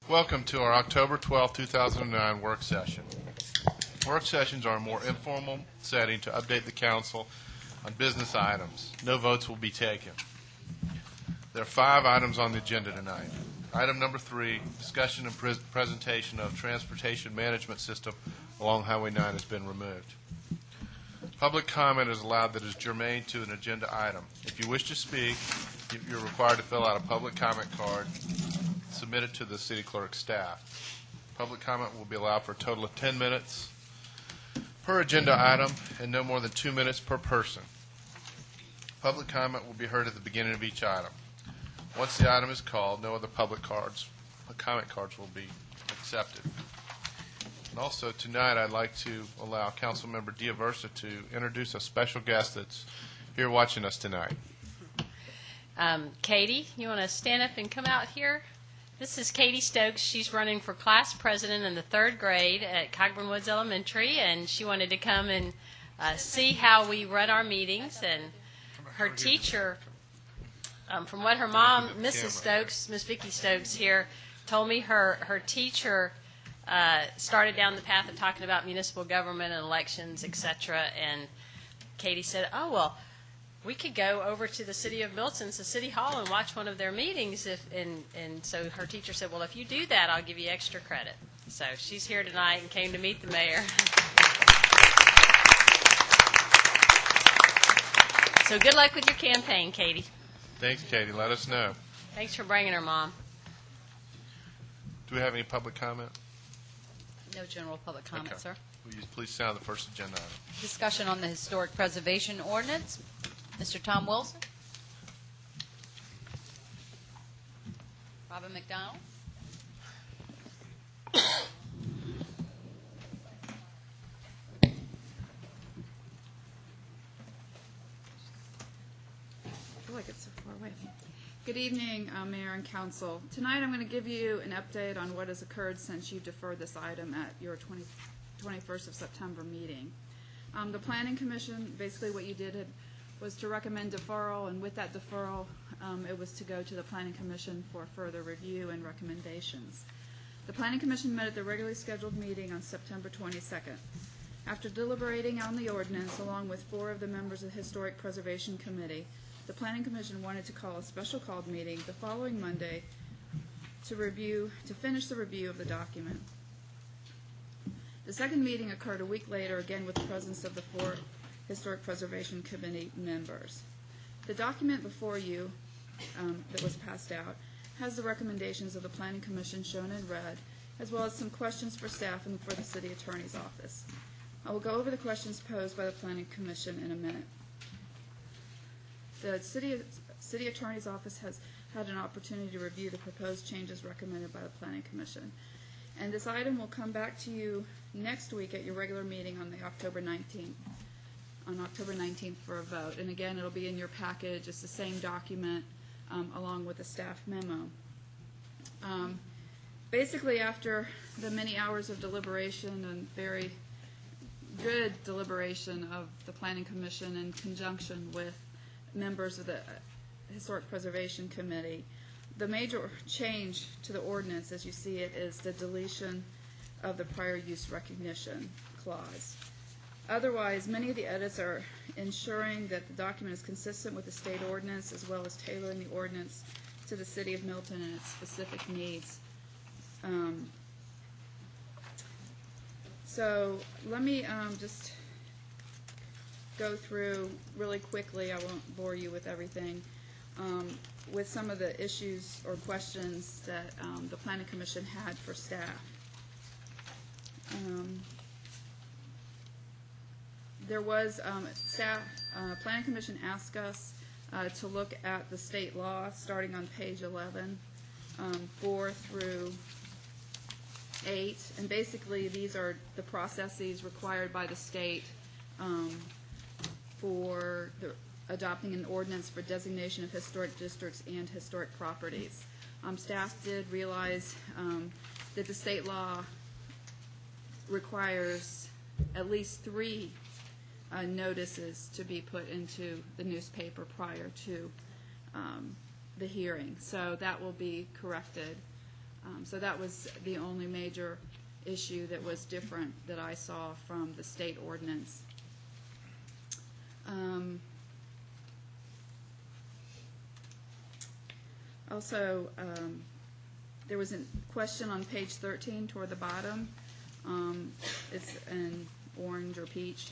Welcome to our October 12, 2009 work session. Work sessions are a more informal setting to update the council on business items. No votes will be taken. There are 5 items on the agenda tonight. Item number 3, discussion and presentation of transportation management system along Highway 9 has been removed. Public comment is allowed that is germane to an agenda item. If you wish to speak, you're required to fill out a public comment card, submit it to the city clerk's staff. Public comment will be allowed for a total of 10 minutes per agenda item and no more than 2 minutes per person. Public comment will be heard at the beginning of each item. Once the item is called, no other comment cards will be accepted. And also tonight I'd like to allow Councilmember Diaversa to introduce a special guest that's here watching us tonight. Katie, you want to stand up and come out here? This is Katie Stokes. She's running for class president in the 3rd grade at Cogburn Woods Elementary, and she wanted to come and see how we run our meetings. And her teacher, from what her mom, Mrs. Stokes, Miss Vicki Stokes here, told me her teacher started down the path of talking about municipal government and elections, etc. And Katie said, "Oh well, we could go over to the city of Milton, to City Hall, and watch one of their meetings." And so her teacher said, "Well, if you do that, I'll give you extra credit." So she's here tonight and came to meet the mayor. So good luck with your campaign, Katie. Thanks, Katie. Let us know. Thanks for bringing her, Mom. Do we have any public comment? No general public comment, Okay. sir. Will you please sound the first agenda item? Discussion on the historic preservation ordinance. Mr. Tom Wilson. Robin McDonald. Good evening, Mayor and Council. Tonight I'm going to give you an update on what has occurred since you deferred this item at your 21st of September meeting. The Planning Commission, basically what you did was to recommend deferral, and with that deferral, it was to go to the Planning Commission for further review and recommendations. The Planning Commission met at the regularly scheduled meeting on September 22nd. After deliberating on the ordinance, along with 4 of the members of the Historic Preservation Committee, the Planning Commission wanted to call a special called meeting the following Monday to finish the review of the document. The second meeting occurred a week later, again with the presence of the 4 Historic Preservation Committee members. The document before you that was passed out has the recommendations of the Planning Commission shown in red, as well as some questions for staff and for the City Attorney's Office. I will go over the questions posed by the Planning Commission in a minute. The City Attorney's Office has had an opportunity to review the proposed changes recommended by the Planning Commission. And this item will come back to you next week at your regular meeting on October 19th for a vote. And again, it'll be in your package. It's the same document along with a staff memo. Basically, after the many hours of deliberation and very good deliberation of the Planning Commission in conjunction with members of the Historic Preservation Committee, the major change to the ordinance, as you see it, is the deletion of the prior use recognition clause. Otherwise, many of the edits are ensuring that the document is consistent with the state ordinance, as well as tailoring the ordinance to the City of Milton and its specific needs. So let me just go through really quickly. I won't bore you with everything. With some of the issues or questions that the Planning Commission had for staff. There was Planning Commission asked us to look at the state law starting on page 11, 4 through 8, and basically these are the processes required by the state for adopting an ordinance for designation of historic districts and historic properties. Staff did realize that the state law requires at least 3 notices to be put into the newspaper prior to the hearing. So that will be corrected. So that was the only major issue that was different that I saw from the state ordinance. Also, there was a question on page 13 toward the bottom. It's in orange or peach,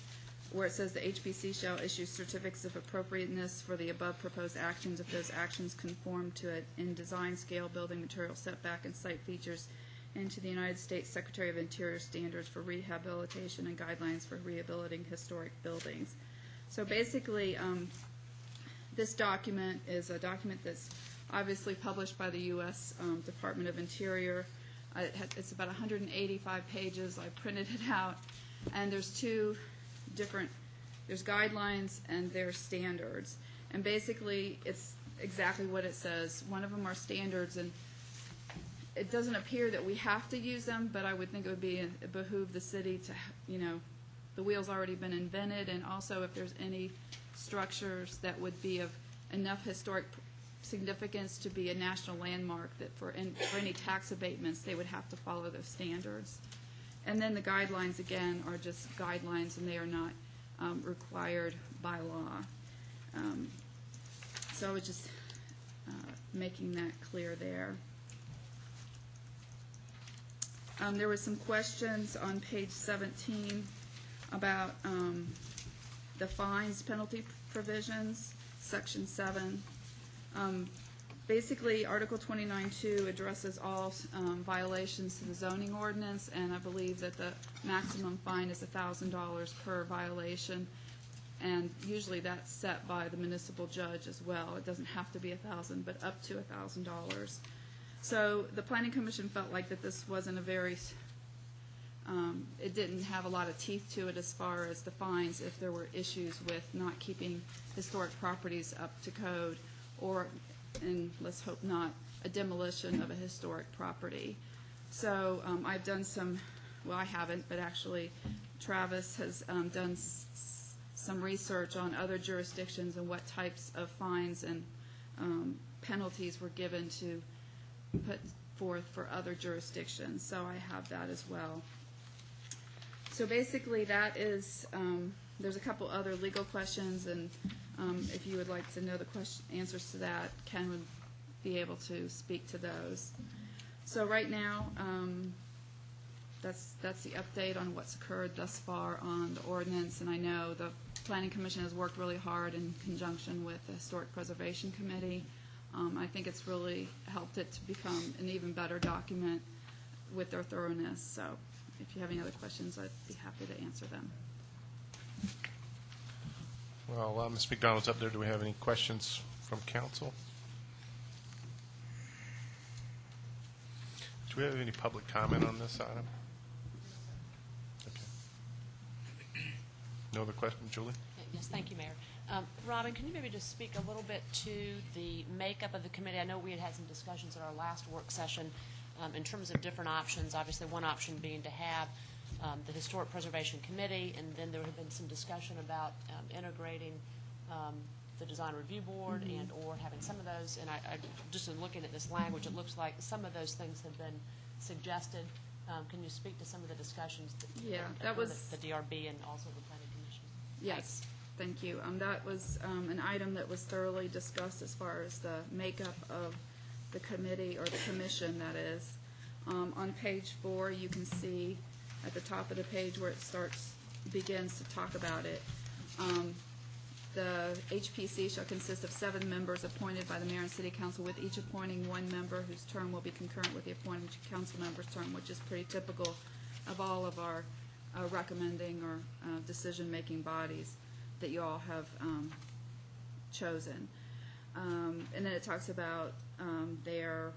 where it says the HPC shall issue certificates of appropriateness for the above proposed actions if those actions conform to it in design, scale, building material, setback, and site features, and to the United States Secretary of Interior standards for rehabilitation and guidelines for rehabilitating historic buildings. So basically, this document is a document that's obviously published by the U.S. Department of Interior. It's about 185 pages. I printed it out, and there's there's guidelines and there's standards. And basically, it's exactly what it says. One of them are standards, and it doesn't appear that we have to use them, but I would think it would behoove the city to, the wheel's already been invented, and also if there's any structures that would be of enough historic significance to be a national landmark, that for any tax abatements, they would have to follow those standards. And then the guidelines, again, are just guidelines, and they are not required by law. So I was just making that clear there. There were some questions on page 17 about the fines penalty provisions, section 7. Basically, Article 29.2 addresses all violations to the zoning ordinance, and I believe that the maximum fine is $1,000 per violation, and usually that's set by the municipal judge as well. It doesn't have to be $1,000, but up to $1,000. So the Planning Commission felt like that this wasn't a very, it didn't have a lot of teeth to it as far as the fines if there were issues with not keeping historic properties up to code, or, and let's hope not, a demolition of a historic property. So I've done some, well, I haven't, but actually Travis has done some research on other jurisdictions and what types of fines and penalties were given to put forth for other jurisdictions. So I have that as well. So basically that is, there's a couple other legal questions, and if you would like to know the answers to that, Ken would be able to speak to those. So right now, that's the update on what's occurred thus far on the ordinance, and I know the Planning Commission has worked really hard in conjunction with the Historic Preservation Committee. I think it's really helped it to become an even better document with their thoroughness. So if you have any other questions, I'd be happy to answer them. Well, Ms. McDonald's up there. Do we have any questions from council? Do we have any public comment on this item? Okay. No other questions, Julie? Yes, thank you, Mayor. Robin, can you maybe just speak a little bit to the makeup of the committee? I know we had some discussions at our last work session in terms of different options, obviously one option being to have the Historic Preservation Committee, and then there had been some discussion about integrating the Design Review Board and or having some of those. And I just in looking at this language, it looks like some of those things have been suggested. Can you speak to some of the discussions that was the DRB and also the Planning Commission? Yes. Thank you. That was an item that was thoroughly discussed as far as the makeup of the committee, or the commission, that is. On page 4, you can see at the top of the page where it begins to talk about it. The HPC shall consist of 7 members appointed by the mayor and city council, with each appointing 1 member whose term will be concurrent with the appointed council member's term, which is pretty typical of all of our recommending or decision-making bodies that you all have chosen. And then it talks about their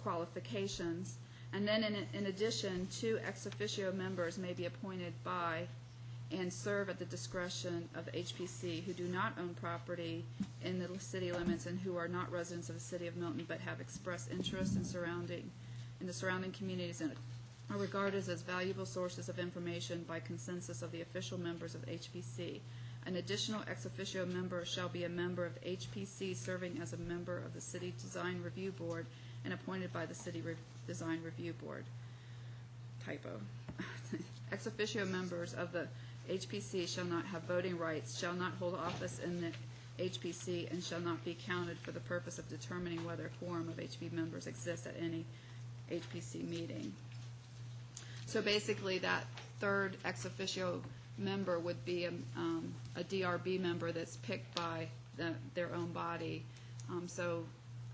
qualifications. And then in addition, 2 ex officio members may be appointed by and serve at the discretion of the HPC who do not own property in the city limits and who are not residents of the city of Milton but have expressed interest in the surrounding communities and are regarded as valuable sources of information by consensus of the official members of HPC. An additional ex officio member shall be a member of HPC serving as a member of the City Design Review Board and appointed by the City Design Review Board. Typo. Ex officio members of the HPC shall not have voting rights, shall not hold office in the HPC, and shall not be counted for the purpose of determining whether a quorum of HB members exists at any HPC meeting. So basically, that third ex officio member would be a DRB member that's picked by their own body. So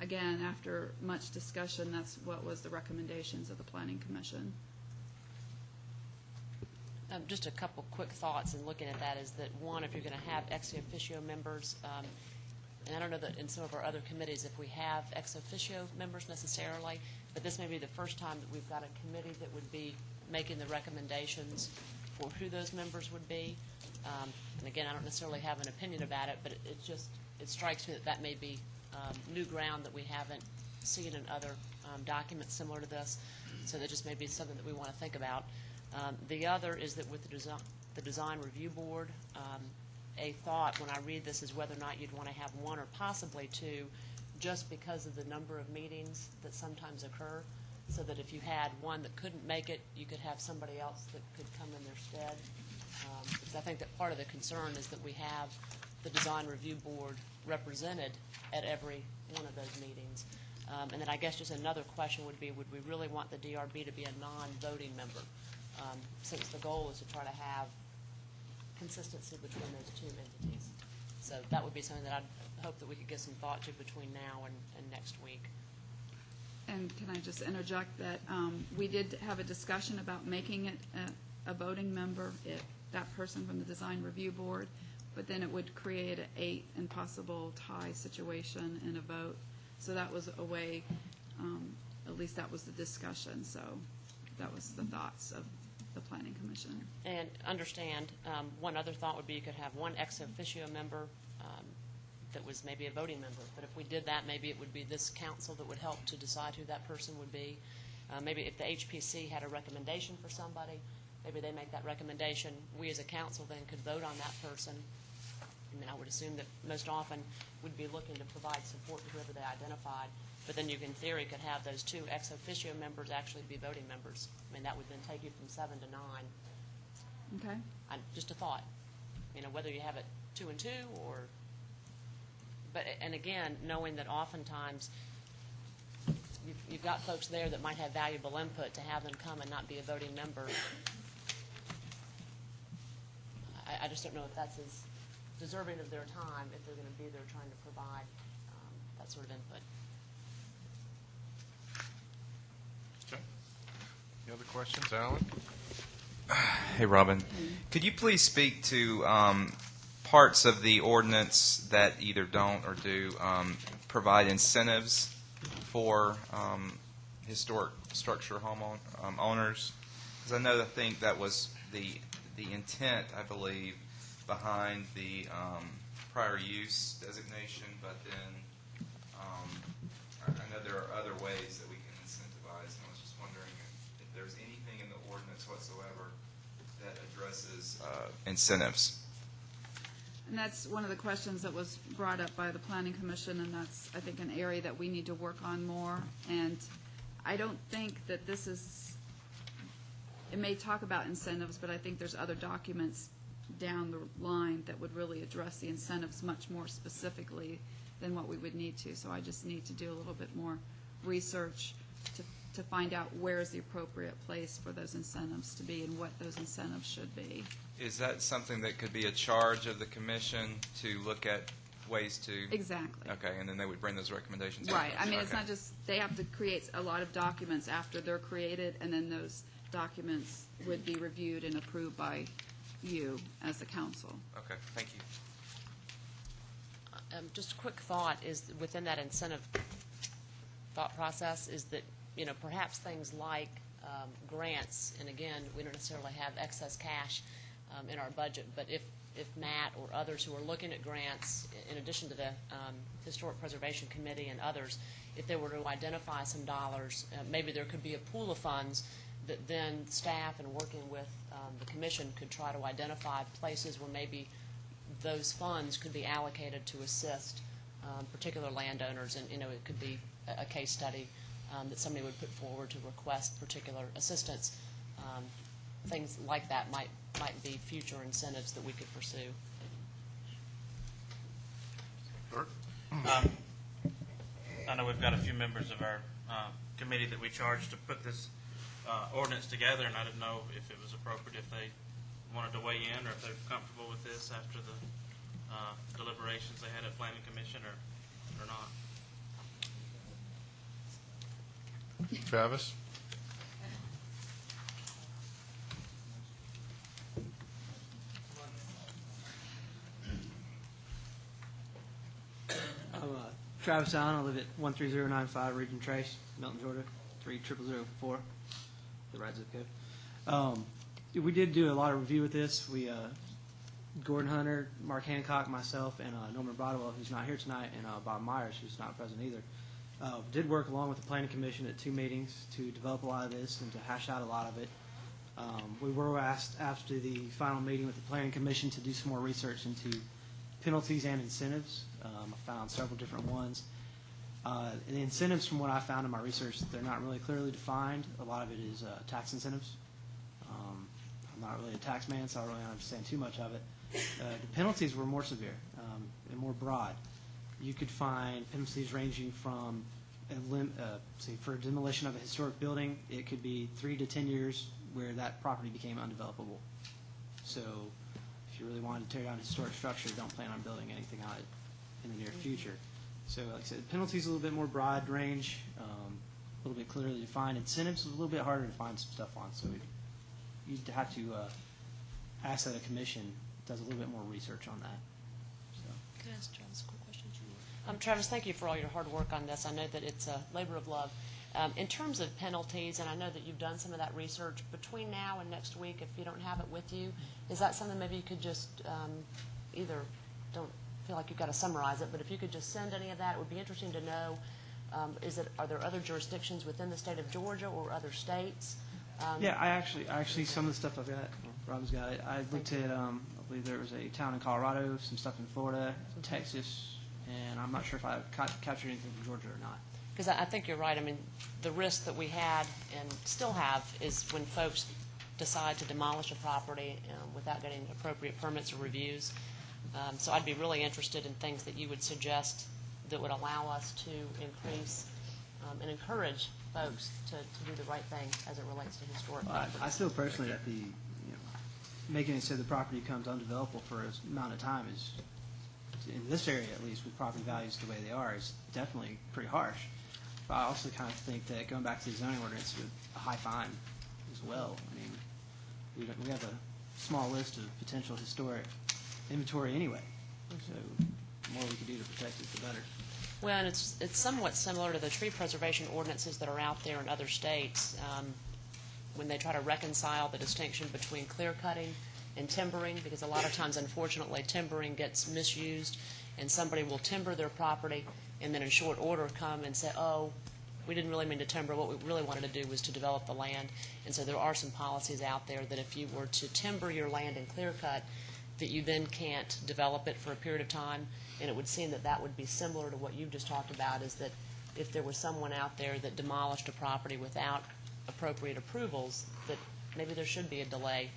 again, after much discussion, that's what was the recommendations of the Planning Commission. Just a couple quick thoughts in looking at that is that, one, if you're going to have ex officio members, and I don't know that in some of our other committees if we have ex officio members necessarily, but this may be the first time that we've got a committee that would be making the recommendations for who those members would be. And again, I don't necessarily have an opinion about it, but it strikes me that that may be new ground that we haven't seen in other documents similar to this. So that just may be something that we want to think about. The other is that with the Design Review Board, a thought when I read this is whether or not you'd want to have one or possibly two, just because of the number of meetings that sometimes occur, so that if you had one that couldn't make it, you could have somebody else that could come in their stead. Because I think that part of the concern is that we have the Design Review Board represented at every one of those meetings. And then I guess just another question would be, would we really want the DRB to be a non-voting member? Since the goal is to try to have consistency between those two entities. So that would be something that I'd hope that we could give some thought to between now and next week. And can I just interject that we did have a discussion about making it a voting member, that person from the Design Review Board, but then it would create an 8 and possible tie situation in a vote. So that was a way, at least that was the discussion. So that was the thoughts of the Planning Commission. And understand, one other thought would be you could have one ex officio member that was maybe a voting member. But if we did that, maybe it would be this council that would help to decide who that person would be. Maybe if the HPC had a recommendation for somebody, maybe they make that recommendation. We as a council then could vote on that person. I mean, I would assume that most often we'd be looking to provide support to whoever they identified. But then you, in theory, could have those two ex officio members actually be voting members. I mean, that would then take you from 7 to 9. Okay. Just a thought. You know, whether you have it 2 and 2 or... But, and again, knowing that oftentimes you've got folks there that might have valuable input, to have them come and not be a voting member. I just don't know if that's as deserving of their time if they're going to be there trying to provide that sort of input. Okay. Any other questions, Alan? Hey, Robin. Could you please speak to parts of the ordinance that either don't or do provide incentives for historic structure owners? Because I think that was the intent, I believe, behind the prior use designation, but then I know there are other ways that we can incentivize, and I was just wondering if there's anything in the ordinance whatsoever that addresses incentives. And that's one of the questions that was brought up by the Planning Commission, and that's, I think, an area that we need to work on more. And I don't think that this is, it may talk about incentives, but I think there's other documents down the line that would really address the incentives much more specifically than what we would need to. So I just need to do a little bit more research to find out where is the appropriate place for those incentives to be and what those incentives should be. Is that something that could be a charge of the commission to look at ways to? Exactly. Okay, and then they would bring those recommendations. Right. I mean, it's Okay. not just, they have to create a lot of documents after they're created, and then those documents would be reviewed and approved by you as the council. Okay, thank you. Just a quick thought is within that incentive thought process is that, you know, perhaps things like grants, and again, we don't necessarily have excess cash in our budget, but if Matt or others who are looking at grants, in addition to the Historic Preservation Committee and others, if they were to identify some dollars, maybe there could be a pool of funds that then staff and working with the commission could try to identify places where maybe those funds could be allocated to assist particular landowners, and, you know, it could be a case study that somebody would put forward to request particular assistance. Things like that might be future incentives that we could pursue. Bert? I know we've got a few members of our committee that we charged to put this ordinance together, and I didn't know if it was appropriate if they wanted to weigh in or if they're comfortable with this after the deliberations they had at Planning Commission or not. Travis? I'm Travis Allen. I live at 13095 Region Trace, Milton, Georgia, 30004, the right zip code. We did do a lot of review with this. We, Gordon Hunter, Mark Hancock, myself, and Norman Brodwell, who's not here tonight, and Bob Myers, who's not present either, did work along with the Planning Commission at 2 meetings to develop a lot of this and to hash out a lot of it. We were asked after the final meeting with the Planning Commission to do some more research into penalties and incentives. I found several different ones. The incentives, from what I found in my research, they're not really clearly defined. A lot of it is tax incentives. I'm not really a tax man, so I don't really understand too much of it. The penalties were more severe and more broad. You could find penalties ranging from, for demolition of a historic building, it could be 3 to 10 years where that property became undevelopable. So if you really wanted to tear down a historic structure, don't plan on building anything on it in the near future. So like I said, penalties a little bit more broad range, a little bit clearly defined. Incentives is a little bit harder to find some stuff on, so you'd have to ask that a commission does a little bit more research on that. So. Can I ask Travis a quick question? Travis, thank you for all your hard work on this. I know that it's a labor of love. In terms of penalties, and I know that you've done some of that research, between now and next week, if you don't have it with you, is that something maybe you could just either, don't feel like you've got to summarize it, but if you could just send any of that, it would be interesting to know, are there other jurisdictions within the state of Georgia or other states? Yeah, I actually, some of the stuff I've got, Robin's got it. I looked at, I believe there was a town in Colorado, some stuff in Florida, Texas, and I'm not sure if I captured anything from Georgia or not. Because I think you're right. I mean, the risk that we had and still have is when folks decide to demolish a property without getting appropriate permits or reviews. So I'd be really interested in things that you would suggest that would allow us to increase and encourage folks to do the right thing as it relates to historic properties. I feel personally that making it so the property becomes undevelopable for an amount of time is, in this area at least, with property values the way they are, is definitely pretty harsh. But I also kind of think that going back to the zoning ordinance with a high fine as well. I mean, we have a small list of potential historic inventory anyway. So the more we can do to protect it, the better. Well, and it's somewhat similar to the tree preservation ordinances that are out there in other states when they try to reconcile the distinction between clear cutting and timbering, because a lot of times, unfortunately, timbering gets misused, and somebody will timber their property and then in short order come and say, oh, we didn't really mean to timber. What we really wanted to do was to develop the land. And so there are some policies out there that if you were to timber your land and clear cut, that you then can't develop it for a period of time. And it would seem that that would be similar to what you've just talked about, is that if there was someone out there that demolished a property without appropriate approvals, that maybe there should be a delay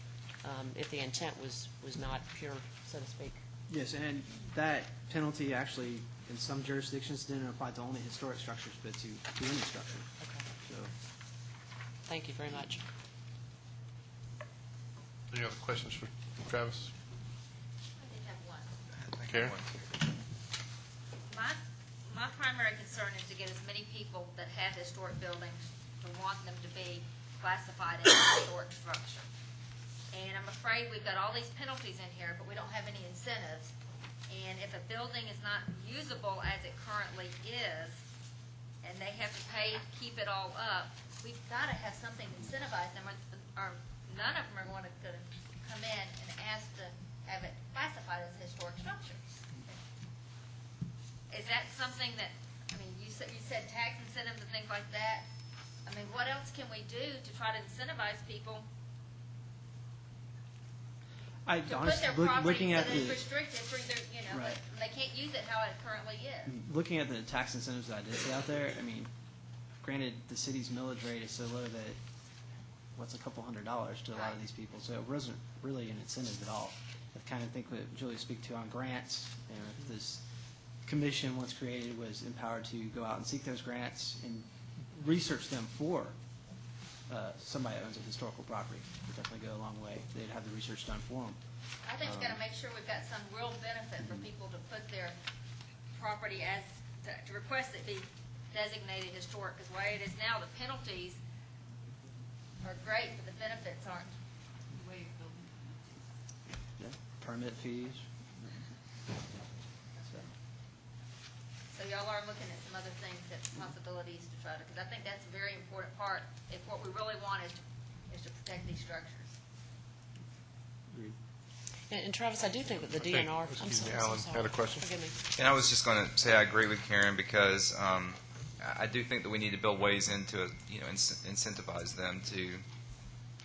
if the intent was not pure, so to speak. Yes, and that penalty actually, in some jurisdictions, didn't apply to only historic structures, but to any structure. Okay. So, Thank you very much. Any other questions for Travis? I did have one. Karen? My primary concern is to get as many people that have historic buildings to want them to be classified as a historic structure. And I'm afraid we've got all these penalties in here, but we don't have any incentives. And if a building is not usable as it currently is, and they have to pay to keep it all up, we've got to have something to incentivize them, or none of them are going to come in and ask to have it classified as a historic structure. Is that something that, I mean, you said tax incentives and things like that. I mean, what else can we do to try to incentivize people I to put honestly, their property looking so at that it's the restricted through their, Right. but they can't use it how it currently is? looking at the tax incentives that I did see out there, I mean, granted, the city's millage rate is so low that what's a couple $100 to a lot of these people, so it wasn't really an incentive at all. I kind of think what Julie speak to on grants, this commission once created was empowered to go out and seek those grants and research them for somebody that owns a historical property. Would definitely go a long way. They'd have the research done for them. I think we've got to make sure we've got some real benefit for people to put their property as, to request it be designated historic, because the way it is now, the penalties are great, but the benefits aren't. Yeah. Permit fees. So y'all are looking at some other things, that possibilities to try to, because I think that's a very important part, if what we really want is to protect these structures. Agreed. And Travis, I do think that the I think- DNR. excuse me, I'm so Alan sorry. had a question. Forgive me. And I was just going to say I agree with Karen because I do think that we need to build ways into incentivize them to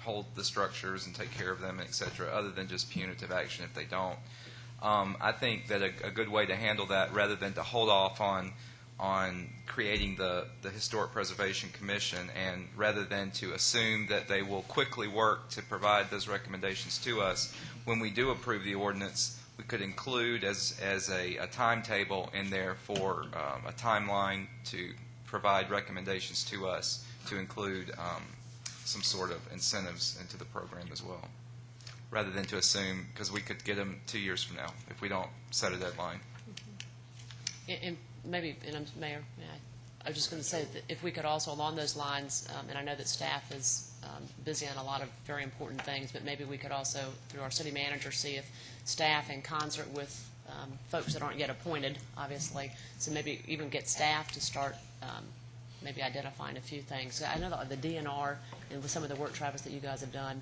hold the structures and take care of them, et cetera, other than just punitive action if they don't. I think that a good way to handle that, rather than to hold off on creating the Historic Preservation Commission, and rather than to assume that they will quickly work to provide those recommendations to us, when we do approve the ordinance, we could include as a timetable in there for a timeline to provide recommendations to us to include some sort of incentives into the program as well, rather than to assume, because we could get them 2 years from now if we don't set a deadline. And maybe, and Mayor, I was just going to say that if we could also, along those lines, and I know that staff is busy on a lot of very important things, but maybe we could also, through our city manager, see if staff, in concert with folks that aren't yet appointed, obviously, so maybe even get staff to start maybe identifying a few things. I know that the DNR, and with some of the work, Travis, that you guys have done,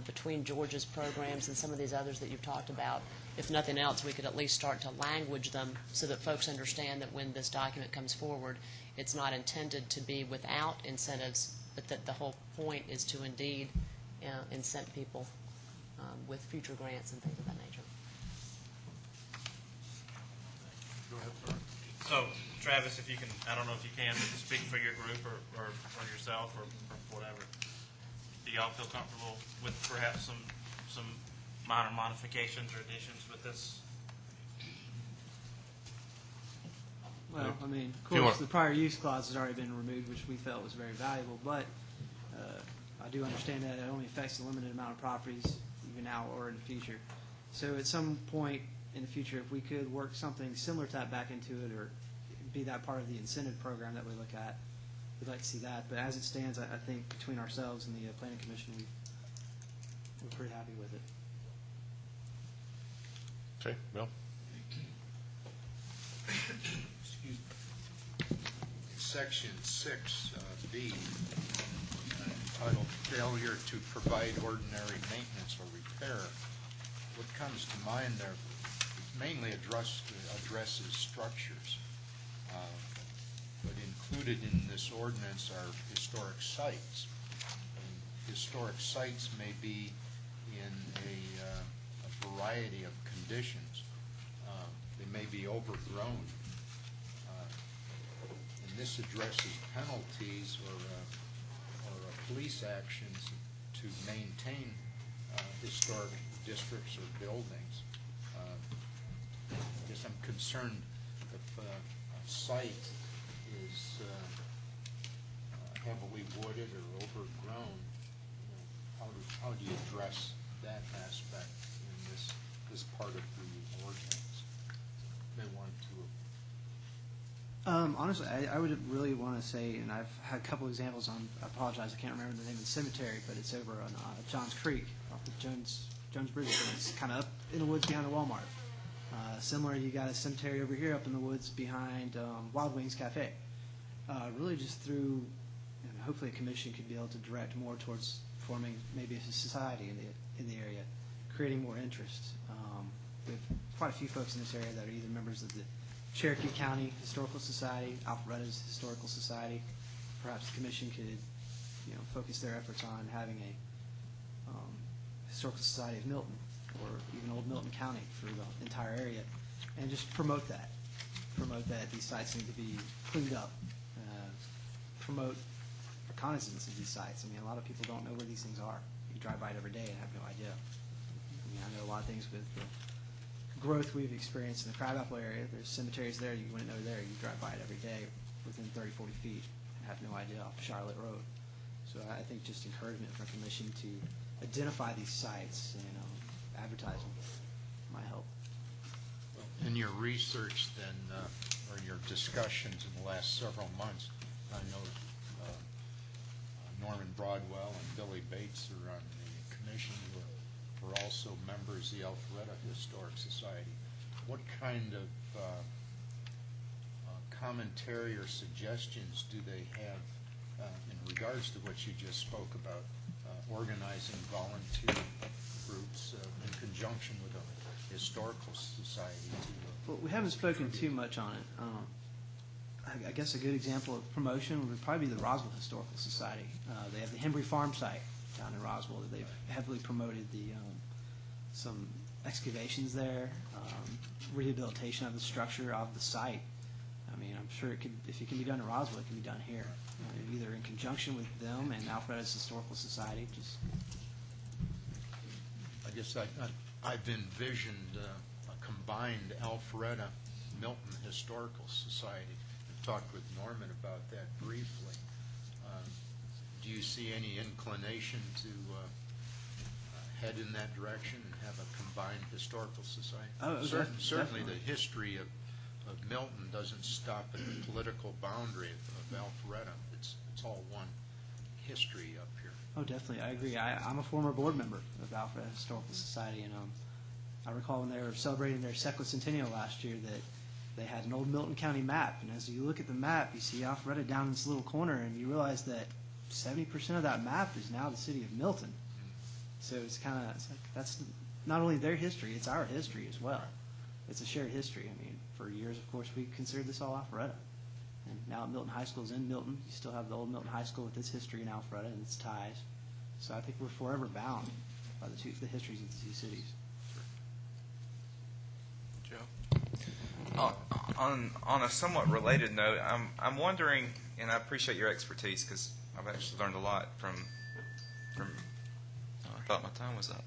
between George's programs and some of these others that you've talked about, if nothing else, we could at least start to language them so that folks understand that when this document comes forward, it's not intended to be without incentives, but that the whole point is to indeed incent people with future grants and things of that nature. Go ahead, sir. So, Travis, if you can, I don't know if you can speak for your group or yourself or whatever. Do y'all feel comfortable with perhaps some minor modifications or additions with this? Well, I mean, If of you course, want- the prior use clause has already been removed, which we felt was very valuable, but I do understand that it only affects a limited amount of properties, even now or in the future. So at some point in the future, if we could work something similar to that back into it, or be that part of the incentive program that we look at, we'd like to see that. But as it stands, I think between ourselves and the Planning Commission, we're pretty happy with it. Okay, Bill? Excuse me. Section 6B, entitled Failure to Provide Ordinary Maintenance or Repair. What comes to mind there mainly addresses structures. But included in this ordinance are historic sites. And historic sites may be in a variety of conditions. They may be overgrown. And this addresses penalties or police actions to maintain historic districts or buildings. I guess I'm concerned if a site is heavily wooded or overgrown, how do you address that aspect in this part of the ordinance? They want to. Honestly, I would really want to say, and I've had a couple examples on, I apologize, I can't remember the name of the cemetery, but it's over on Johns Creek, off of Jones Bridge. It's kind of up in the woods behind the Walmart. Similar, you got a cemetery over here up in the woods behind Wild Wings Cafe. Really just through, and hopefully a commission could be able to direct more towards forming maybe a society in the area, creating more interest. We have quite a few folks in this area that are either members of the Cherokee County Historical Society, Alpharetta's Historical Society. Perhaps the commission could, focus their efforts on having a Historical Society of Milton, or even Old Milton County for the entire area, and just promote that. These sites need to be cleaned up, promote reconnaissance of these sites. I mean, a lot of people don't know where these things are. You drive by it every day and have no idea. I mean, I know a lot of things with the growth we've experienced in the Crabapple area. There's cemeteries there you wouldn't know there. You drive by it every day within 30, 40 feet and have no idea off Charlotte Road. So I think just encouragement from commission to identify these sites and advertise them might help. In your research then, or your discussions in the last several months, I know Norman Broadwell and Billy Bates are on the commission who are also members of the Alpharetta Historic Society. What kind of commentary or suggestions do they have in regards to what you just spoke about, organizing volunteer groups in conjunction with a historical society? Well, we haven't spoken too much on it. I guess a good example of promotion would probably be the Roswell Historical Society. They have the Hembry Farm site down in Roswell that they've heavily promoted some excavations there, rehabilitation of the structure of the site. I mean, I'm sure if it can be done in Roswell, it can be done here, either in conjunction with them and Alpharetta's Historical Society. I guess I've envisioned a combined Alpharetta Milton Historical Society. I've talked with Norman about that briefly. Do you see any inclination to head in that direction and have a combined historical society? Certainly definitely. The history of Milton doesn't stop at the political boundary of Alpharetta. It's all one history up here. Oh, definitely. I agree. I'm a former board member of Alpharetta Historical Society, and I recall when they were celebrating their sesquicentennial last year that they had an old Milton County map, and as you look at the map, you see Alpharetta down in this little corner, and you realize that 70% of that map is now the city of Milton. So it's like that's not only their history, it's our history as well. It's a shared history. I mean, for years, of course, we considered this all Alpharetta. And now Milton High School is in Milton. You still have the old Milton High School with its history in Alpharetta and its ties. So I think we're forever bound by the histories of the two cities. Joe? On a somewhat related note, I'm wondering, and I appreciate your expertise because I've actually learned a lot from. I thought my time was up.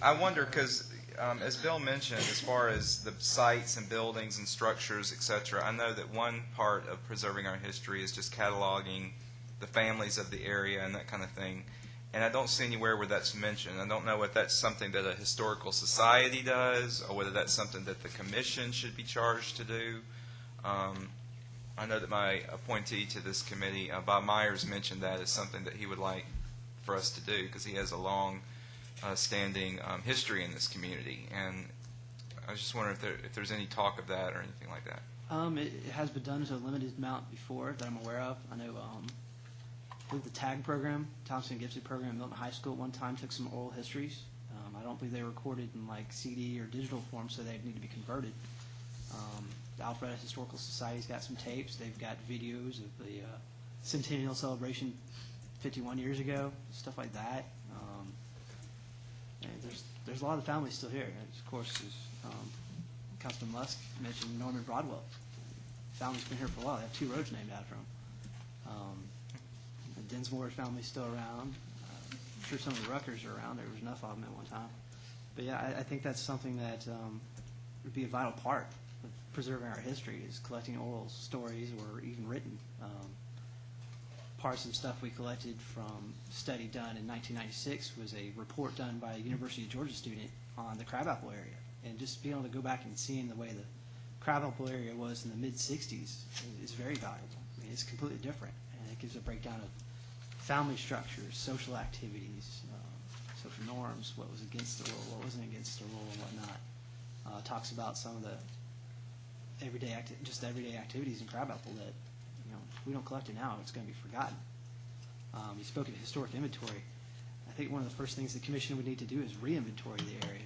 I wonder because, as Bill mentioned, as far as the sites and buildings and structures, etc., I know that one part of preserving our history is just cataloging the families of the area and that kind of thing. And I don't see anywhere where that's mentioned. I don't know if that's something that a historical society does or whether that's something that the commission should be charged to do. I know that my appointee to this committee, Bob Myers, mentioned that as something that he would like for us to do because he has a long standing history in this community. And I was just wondering if there's any talk of that or anything like that. It has been done to a limited amount before that I'm aware of. I know I believe the TAG program, Thompson Gibson program at Milton High School at one time took some oral histories. I don't believe they were recorded in like CD or digital form, so they'd need to be converted. The Alpharetta Historical Society's got some tapes. They've got videos of the centennial celebration 51 years ago, stuff like that. And there's a lot of the families still here. And of course, as Councilman Lusk mentioned, Norman Broadwell. The family's been here for a while. They have 2 roads named after them. The Dinsmore's family's still around. I'm sure some of the Ruckers are around. There was enough of them at one time. But yeah, I think that's something that would be a vital part of preserving our history is collecting oral stories or even written. Part of some stuff we collected from a study done in 1996 was a report done by a University of Georgia student on the Crabapple area. And just being able to go back and seeing the way the Crabapple area was in the mid-'60s is very valuable. I mean, it's completely different. And it gives a breakdown of family structures, social activities, social norms, what was against the rule, what wasn't against the rule, and whatnot. Talks about some of the everyday activities in Crabapple that, if we don't collect it now, it's going to be forgotten. You spoke of historic inventory. I think one of the first things the commission would need to do is re-inventory the area.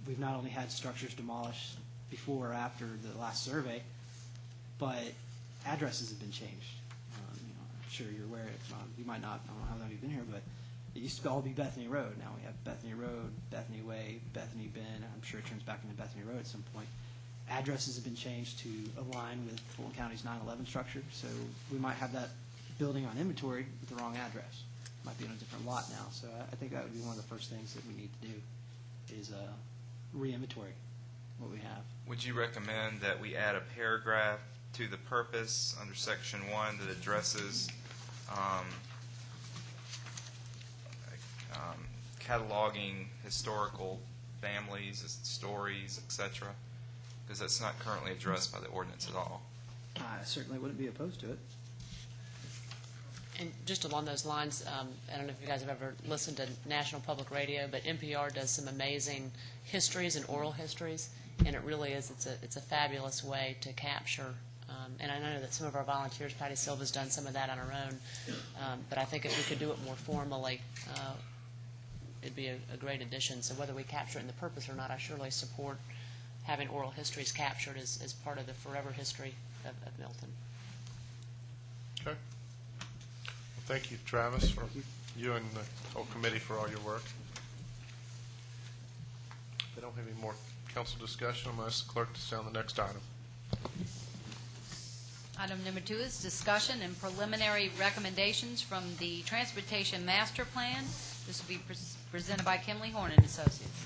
We've not only had structures demolished before or after the last survey, but addresses have been changed. I'm sure you're aware, you might not, I don't know how long you've been here, but it used to all be Bethany Road. Now we have Bethany Road, Bethany Way, Bethany Bend. I'm sure it turns back into Bethany Road at some point. addresses have been changed to align with Fulton County's 9/11 structure. So we might have that building on inventory with the wrong address. Might be on a different lot now. So I think that would be one of the first things that we need to do is re-inventory what we have. Would you recommend that we add a paragraph to the purpose under Section 1 that addresses cataloging historical families, stories, etc.? Because that's not currently addressed by the ordinance at all. I certainly wouldn't be opposed to it. And just along those lines, I don't know if you guys have ever listened to National Public Radio, but NPR does some amazing histories and oral histories, and it really is, it's a fabulous way to capture. And I know that some of our volunteers, Patty Silva's done some of that on her own, but I think if we could do it more formally, it'd be a great addition. So whether we capture it in the purpose or not, I surely support having oral histories captured as part of the forever history of Milton. Okay. Well, thank you, Travis, for you and the whole committee for all your work. If they don't have any more council discussion, I'm going to ask the clerk to sound the next item. Item number 2 is discussion and preliminary recommendations from the Transportation Master Plan. This will be presented by Kimley Horn and Associates.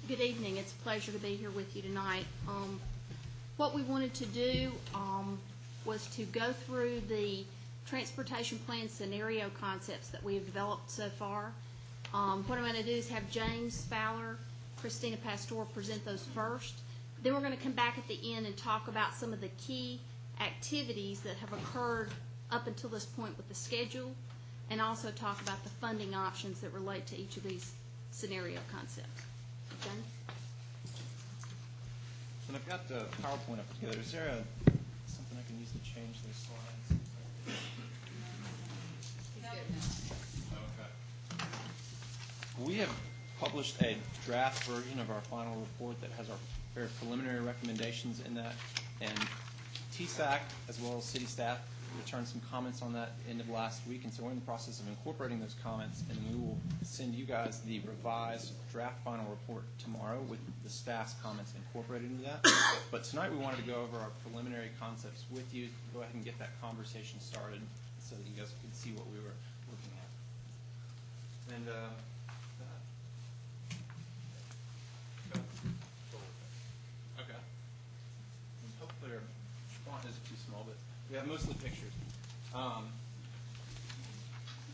Good evening. It's a pleasure to be here with you tonight. What we wanted to do was to go through the transportation plan scenario concepts that we have developed so far. What I'm going to do is have James Fowler, Christina Pastor present those first. Then we're going to come back at the end and talk about some of the key activities that have occurred up until this point with the schedule, and also talk about the funding options that relate to each of these scenario concepts. James? And I've got the PowerPoint up together. Is there something I can use to change those slides? Okay. We have published a draft version of our final report that has our very preliminary recommendations in that, and TSAC as well as city staff returned some comments on that end of last week, and so we're in the process of incorporating those comments, and we will send you guys the revised draft final report tomorrow with the staff's comments incorporated into that. But tonight we wanted to go over our preliminary concepts with you, go ahead and get that conversation started so that you guys could see what we were looking at. And okay. And hopefully our font isn't too small, but we have most of the pictures.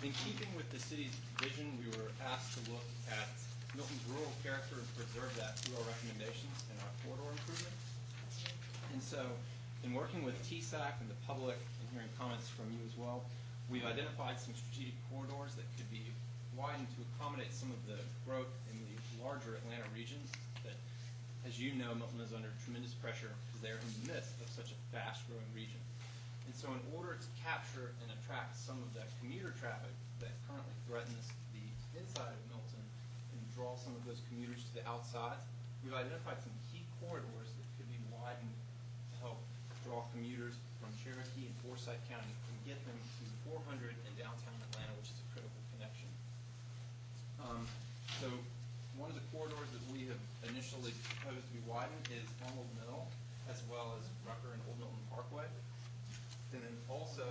In keeping with the city's vision, we were asked to look at Milton's rural character and preserve that through our recommendations and our corridor improvement. And so, in working with TSAC and the public and hearing comments from you as well, we've identified some strategic corridors that could be widened to accommodate some of the growth in the larger Atlanta regions that, as you know, Milton is under tremendous pressure because they're in the midst of such a fast-growing region. And so in order to capture and attract some of that commuter traffic that currently threatens the inside of Milton and draw some of those commuters to the outside, we've identified some key corridors that could be widened to help draw commuters from Cherokee and Forsyth County and get them to 400 in downtown Atlanta, which is a critical connection. So one of the corridors that we have initially proposed to be widened is Arnold Mill, as well as Rucker and Old Milton Parkway. And then also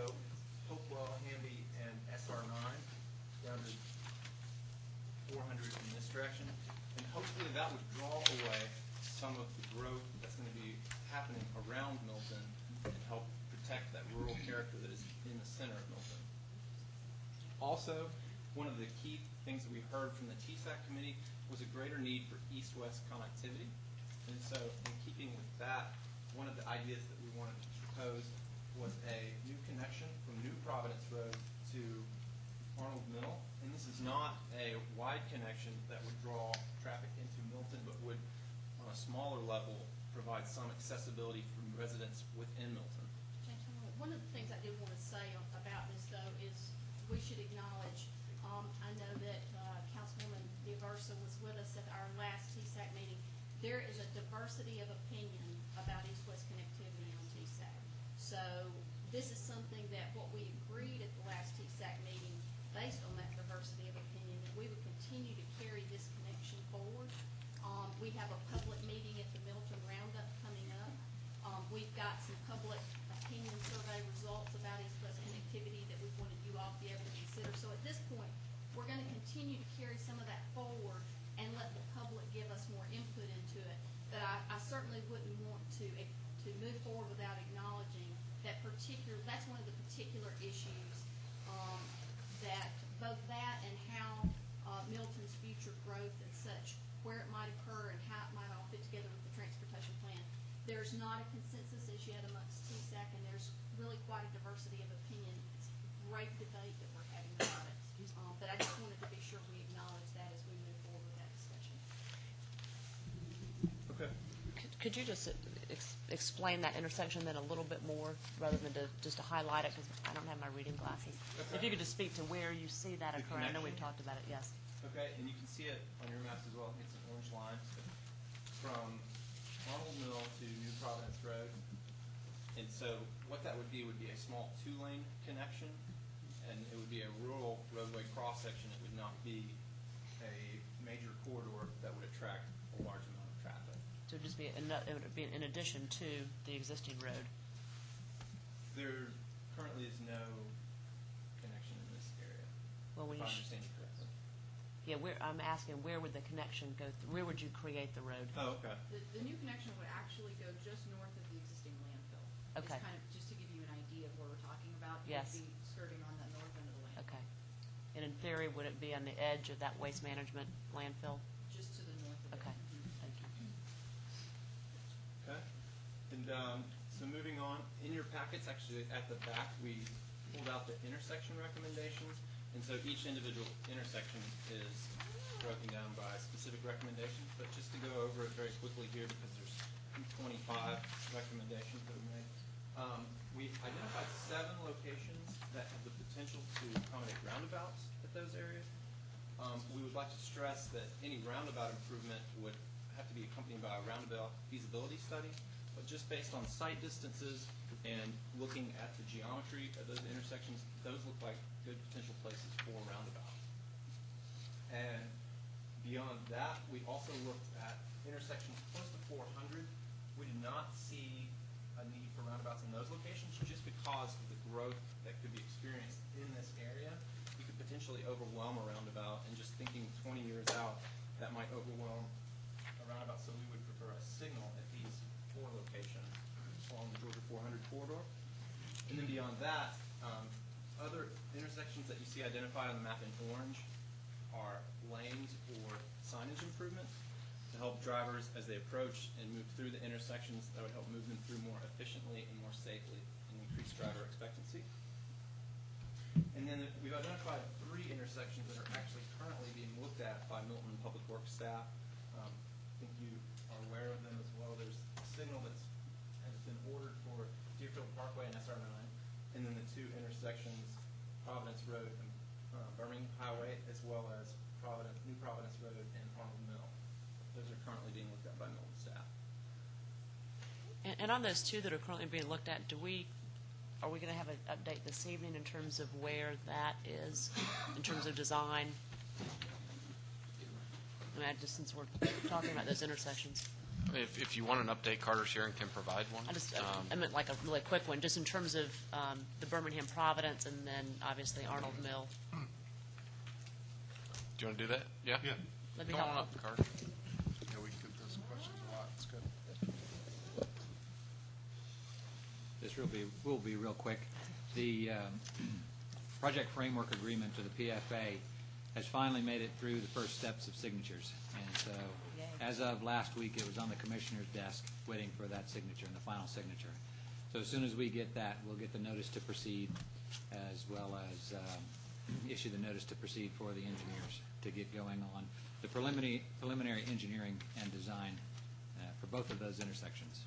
Hopewell, Hamby, and SR9 down to 400 in this direction. And hopefully that would draw away some of the growth that's going to be happening around Milton and help protect that rural character that is in the center of Milton. Also, one of the key things that we heard from the TSAC committee was a greater need for east-west connectivity. And so in keeping with that, one of the ideas that we wanted to propose was a new connection from New Providence Road to Arnold Mill. And this is not a wide connection that would draw traffic into Milton, but would, on a smaller level, provide some accessibility for residents within Milton. One of the things I did want to say about this, though, is we should acknowledge, I know that Councilwoman DeVersa was with us at our last TSAC meeting. There is a diversity of opinion about east-west connectivity on TSAC. So this is something that what we agreed at the last TSAC meeting, based on that diversity of opinion, that we would continue to carry this connection forward. We have a public meeting at the Milton Roundup coming up. We've got some public opinion survey results about east-west connectivity that we wanted you all to be able to consider. So at this point, we're going to continue to carry some of that forward and let the public give us more input into it. But I certainly wouldn't want to move forward without acknowledging that that's one of the particular issues that both that and how Milton's future growth and such, where it might occur and how it might all fit together with the transportation plan. There's not a consensus as yet amongst TSAC, and there's really quite a diversity of opinion. It's a great debate that we're having about it. But I just wanted to be sure we acknowledge that as we move forward with that discussion. Okay. Could you just explain that intersection then a little bit more, rather than just to highlight it, because I don't have my reading glasses? Okay. If you could just speak to where you see that The occurring. I know we've connection? talked about it, yes. Okay, and you can see it on your maps as well. It's an orange line from Arnold Mill to New Providence Road. And so what that would be a small two-lane connection, and it would be a rural roadway cross-section. It would not be a major corridor that would attract a large amount of traffic. So it would be in addition to the existing road. There currently is no connection in this area, Well, when if I you understand you correctly. Yeah, I'm asking, where would the connection go? Where would you create the road? Oh, okay. The new connection would actually go just north of the existing landfill. Okay. It's kind of, just to give you an idea of what we're talking about. Yes. It would be skirting on the north end of the landfill. Okay. And in theory, would it be on the edge of that waste management landfill? Just to the north of it. Okay, Mhm. thank you. Okay. And so moving on, in your packets, actually at the back, we pulled out the intersection recommendations. And so each individual intersection is broken down by specific recommendations. But just to go over it very quickly here, because there's 25 recommendations that we made. We identified 7 locations that have the potential to accommodate roundabouts at those areas. We would like to stress that any roundabout improvement would have to be accompanied by a roundabout feasibility study. But just based on site distances and looking at the geometry of those intersections, those look like good potential places for a roundabout. And beyond that, we also looked at intersections close to 400. We did not see a need for roundabouts in those locations just because of the growth that could be experienced in this area. You could potentially overwhelm a roundabout, and just thinking 20 years out, that might overwhelm a roundabout. So we would prefer a signal at these 4 locations along the Georgia 400 corridor. And then beyond that, other intersections that you see identified on the map in orange are lanes or signage improvements to help drivers as they approach and move through the intersections. That would help move them through more efficiently and more safely and increase driver expectancy. And then we've identified 3 intersections that are actually currently being looked at by Milton Public Works staff. I think you are aware of them as well. There's a signal that has been ordered for Deerfield Parkway and SR9, and then the 2 intersections, Providence Road and Birmingham Highway, as well as New Providence Road and Arnold Mill. Those are currently being looked at by Milton staff. And on those 2 that are currently being looked at, are we going to have an update this evening in terms of where that is, in terms of design? I mean, just since we're talking about those intersections. If you want an update, Carter's here and can provide one. I meant like a really quick one, just in terms of the Birmingham Providence and then obviously Arnold Mill. Do you want to do that? Yeah? Yeah. That'd be Come on helpful. up, Carter. Yeah, we get those questions a lot. It's good. This will be real quick. The project framework agreement to the PFA has finally made it through the first steps of signatures. And so, Yay. as of last week, it was on the commissioner's desk waiting for that signature and the final signature. So as soon as we get that, we'll get the notice to proceed, as well as issue the notice to proceed for the engineers to get going on the preliminary engineering and design for both of those intersections.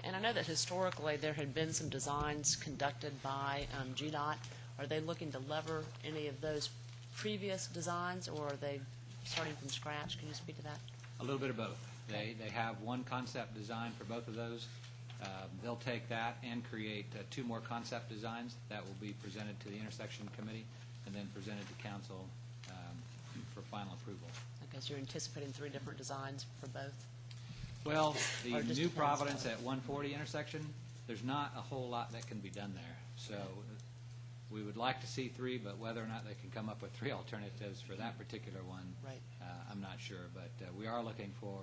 And I know that historically there had been some designs conducted by GDOT. Are they looking to lever any of those previous designs, or are they starting from scratch? Can you speak to that? A little bit of both. They have one concept design for both of those. They'll take that and create 2 more concept designs that will be presented to the intersection committee and then presented to council for final approval. Okay, so you're anticipating 3 different designs for both? Well, the Or just New depends. Providence at 140 intersection, there's not a whole lot that can be done there. So we would like to see 3, but whether or not they can come up with 3 alternatives for that particular one, Right. I'm not sure. But we are looking for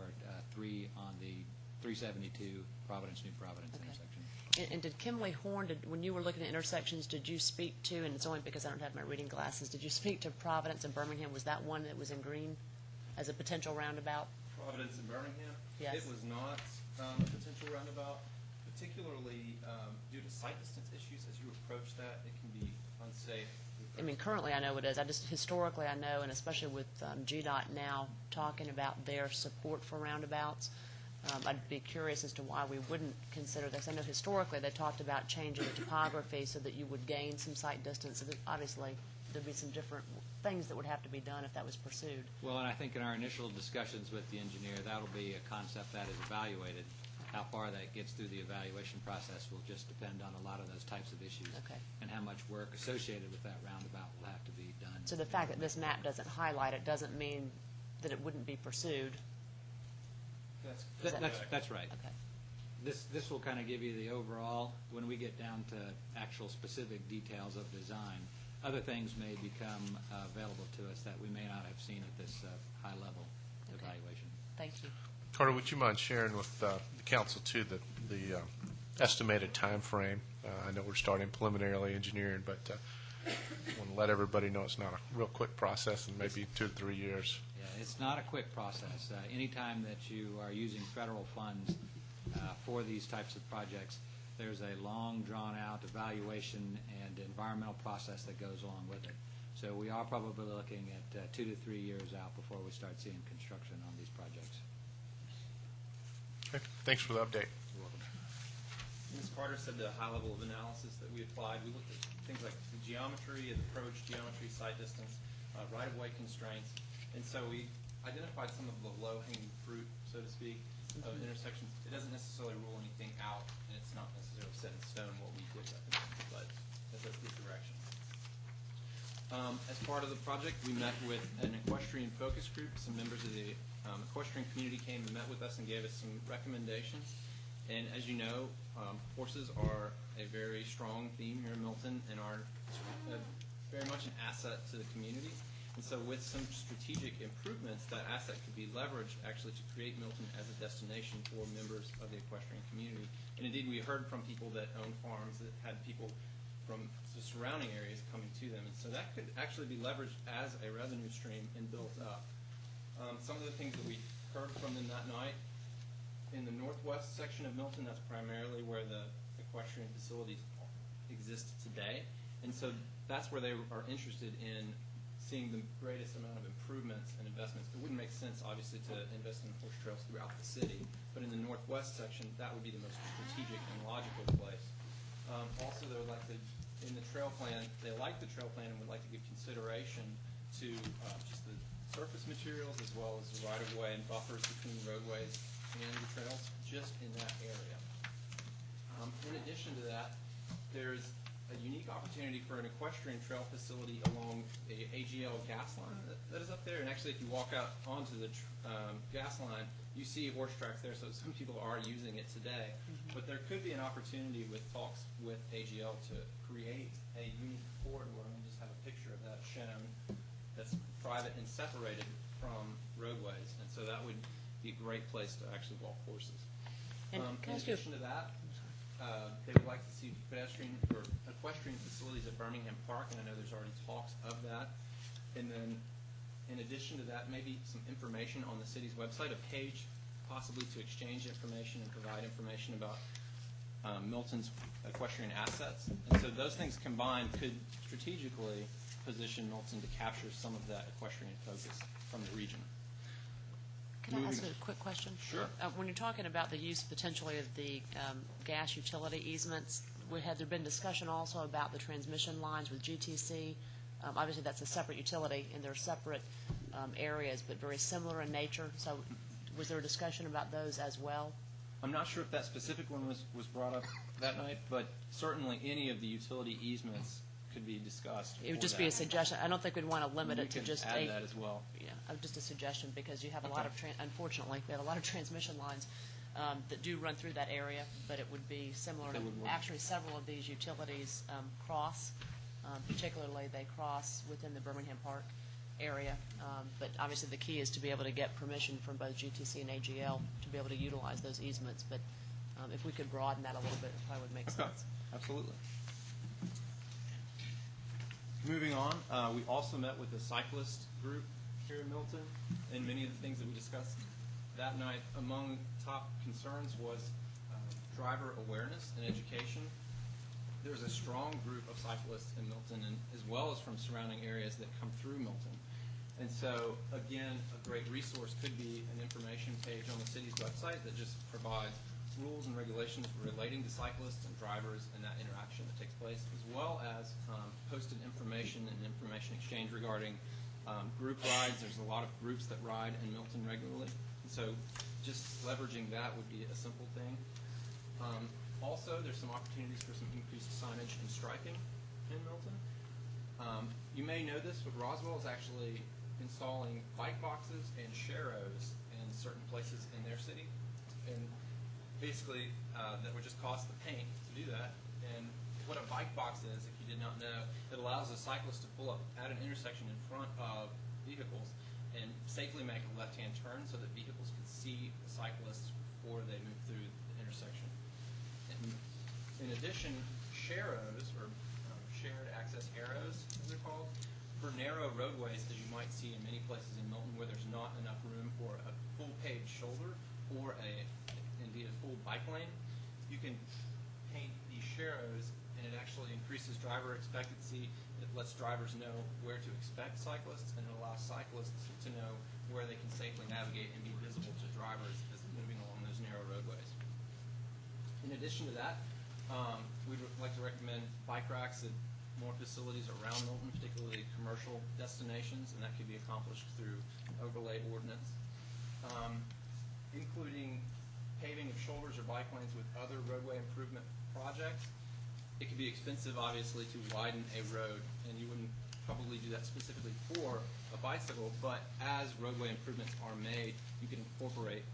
3 on the 372 Providence, New Providence Okay. intersection. And did Kimley Horn, when you were looking at intersections, did you speak to, and it's only because I don't have my reading glasses, did you speak to Providence and Birmingham? Was that one that was in green as a potential roundabout? Providence and Birmingham. Yes. It was not a potential roundabout, particularly due to site distance issues. As you approach that, it can be unsafe. I mean, currently I know it is. I just, historically I know, and especially with GDOT now talking about their support for roundabouts, I'd be curious as to why we wouldn't consider this. I know historically they talked about changing the topography so that you would gain some site distance. So that obviously there'd be some different things that would have to be done if that was pursued. Well, and I think in our initial discussions with the engineer, that'll be a concept that is evaluated. How far that gets through the evaluation process will just depend on a lot of those types of issues. Okay. And how much work associated with that roundabout will have to be done. So the fact that this map doesn't highlight it doesn't mean that it wouldn't be pursued. That's right. Okay. This will kind of give you the overall. When we get down to actual specific details of design, other things may become available to us that we may not have seen at this high-level evaluation. Thank you. Carter, would you mind sharing with the council, too, the estimated time frame? I know we're starting preliminarily engineering, but I want to let everybody know it's not a real quick process and maybe 2 to 3 years. Yeah, it's not a quick process. Anytime that you are using federal funds for these types of projects, there's a long, drawn-out evaluation and environmental process that goes along with it. So we are probably looking at 2 to 3 years out before we start seeing construction on these projects. Okay, thanks for the update. Ms. Carter said the high level of analysis that we applied. We looked at things like the geometry, the approach, geometry, site distance, right-of-way constraints. And so we identified some of the low-hanging fruit, so to speak, of intersections. It doesn't necessarily rule anything out, and it's not necessarily set in stone what we did recommend, but that's a good direction. As part of the project, we met with an equestrian focus group. Some members of the equestrian community came and met with us and gave us some recommendations. And as you know, horses are a very strong theme here in Milton and are very much an asset to the community. And so with some strategic improvements, that asset could be leveraged actually to create Milton as a destination for members of the equestrian community. And indeed, we heard from people that own farms that had people from the surrounding areas coming to them. And so that could actually be leveraged as a revenue stream and built up. Some of the things that we heard from them that night, in the northwest section of Milton, that's primarily where the equestrian facilities exist today. And so that's where they are interested in seeing the greatest amount of improvements and investments. It wouldn't make sense, obviously, to invest in horse trails throughout the city, but in the northwest section, that would be the most strategic and logical place. Also, they would like to, in the trail plan, they like the trail plan and would like to give consideration to just the surface materials as well as the right-of-way and buffers between roadways and the trails just in that area. In addition to that, there's a unique opportunity for an equestrian trail facility along the AGL gas line that is up there. And actually, if you walk out onto the gas line, you see horse tracks there, so some people are using it today. Mm-hmm. But there could be an opportunity with talks with AGL to create a unique corridor. And we just have a picture of that shown that's private and separated from roadways. And so that would be a great place to actually walk horses. And in addition to that, they would like to see pedestrian or equestrian facilities at Birmingham Park, and I know there's already talks of that. And then, in addition to that, maybe some information on the city's website, a page possibly to exchange information and provide information about Milton's equestrian assets. And so those things combined could strategically position Milton to capture some of that equestrian focus from the region. Can I ask a quick question? Sure. When you're talking about the use potentially of the gas utility easements, had there been discussion also about the transmission lines with GTC? Obviously, that's a separate utility, and they're separate areas, but very similar in nature. So was there a discussion about those as well? I'm not sure if that specific one was brought up that night, but certainly any of the utility easements could be discussed. It would just be a suggestion. I don't think we'd want to limit We it to can just add that as well. Yeah, just a suggestion, because you have a lot of, unfortunately, we have a lot of transmission lines that do run through that area, but it would be similar. They would work. Actually, several of these utilities cross, particularly they cross within the Birmingham Park area. But obviously, the key is to be able to get permission from both GTC and AGL to be able to utilize those easements. But if we could broaden that a little bit, it probably would make sense. Absolutely. Moving on, we also met with the cyclist group here in Milton, and many of the things that we discussed that night, among top concerns was driver awareness and education. There's a strong group of cyclists in Milton, and as well as from surrounding areas that come through Milton. And so, again, a great resource could be an information page on the city's website that just provides rules and regulations relating to cyclists and drivers and that interaction that takes place, as well as posted information and information exchange regarding group rides. There's a lot of groups that ride in Milton regularly, and so just leveraging that would be a simple thing. Also, there's some opportunities for some increased signage and striping in Milton. You may know this, but Roswell is actually installing bike boxes and sharrows in certain places in their city, and basically that would just cost the paint to do that. And what a bike box is, if you did not know, it allows a cyclist to pull up at an intersection in front of vehicles and safely make a left-hand turn so that vehicles can see the cyclists before they move through the intersection. And in addition, sharrows, or shared access arrows, as they're called, for narrow roadways, as you might see in many places in Milton where there's not enough room for a full paved shoulder or indeed a full bike lane, you can paint these sharrows, and it actually increases driver expectancy. It lets drivers know where to expect cyclists, and it allows cyclists to know where they can safely navigate and be visible to drivers as they're moving along those narrow roadways. In addition to that, we'd like to recommend bike racks at more facilities around Milton, particularly commercial destinations, and that could be accomplished through overlay ordinance, including paving of shoulders or bike lanes with other roadway improvement projects. It could be expensive, obviously, to widen a road, and you wouldn't probably do that specifically for a bicycle, but as roadway improvements are made, you can incorporate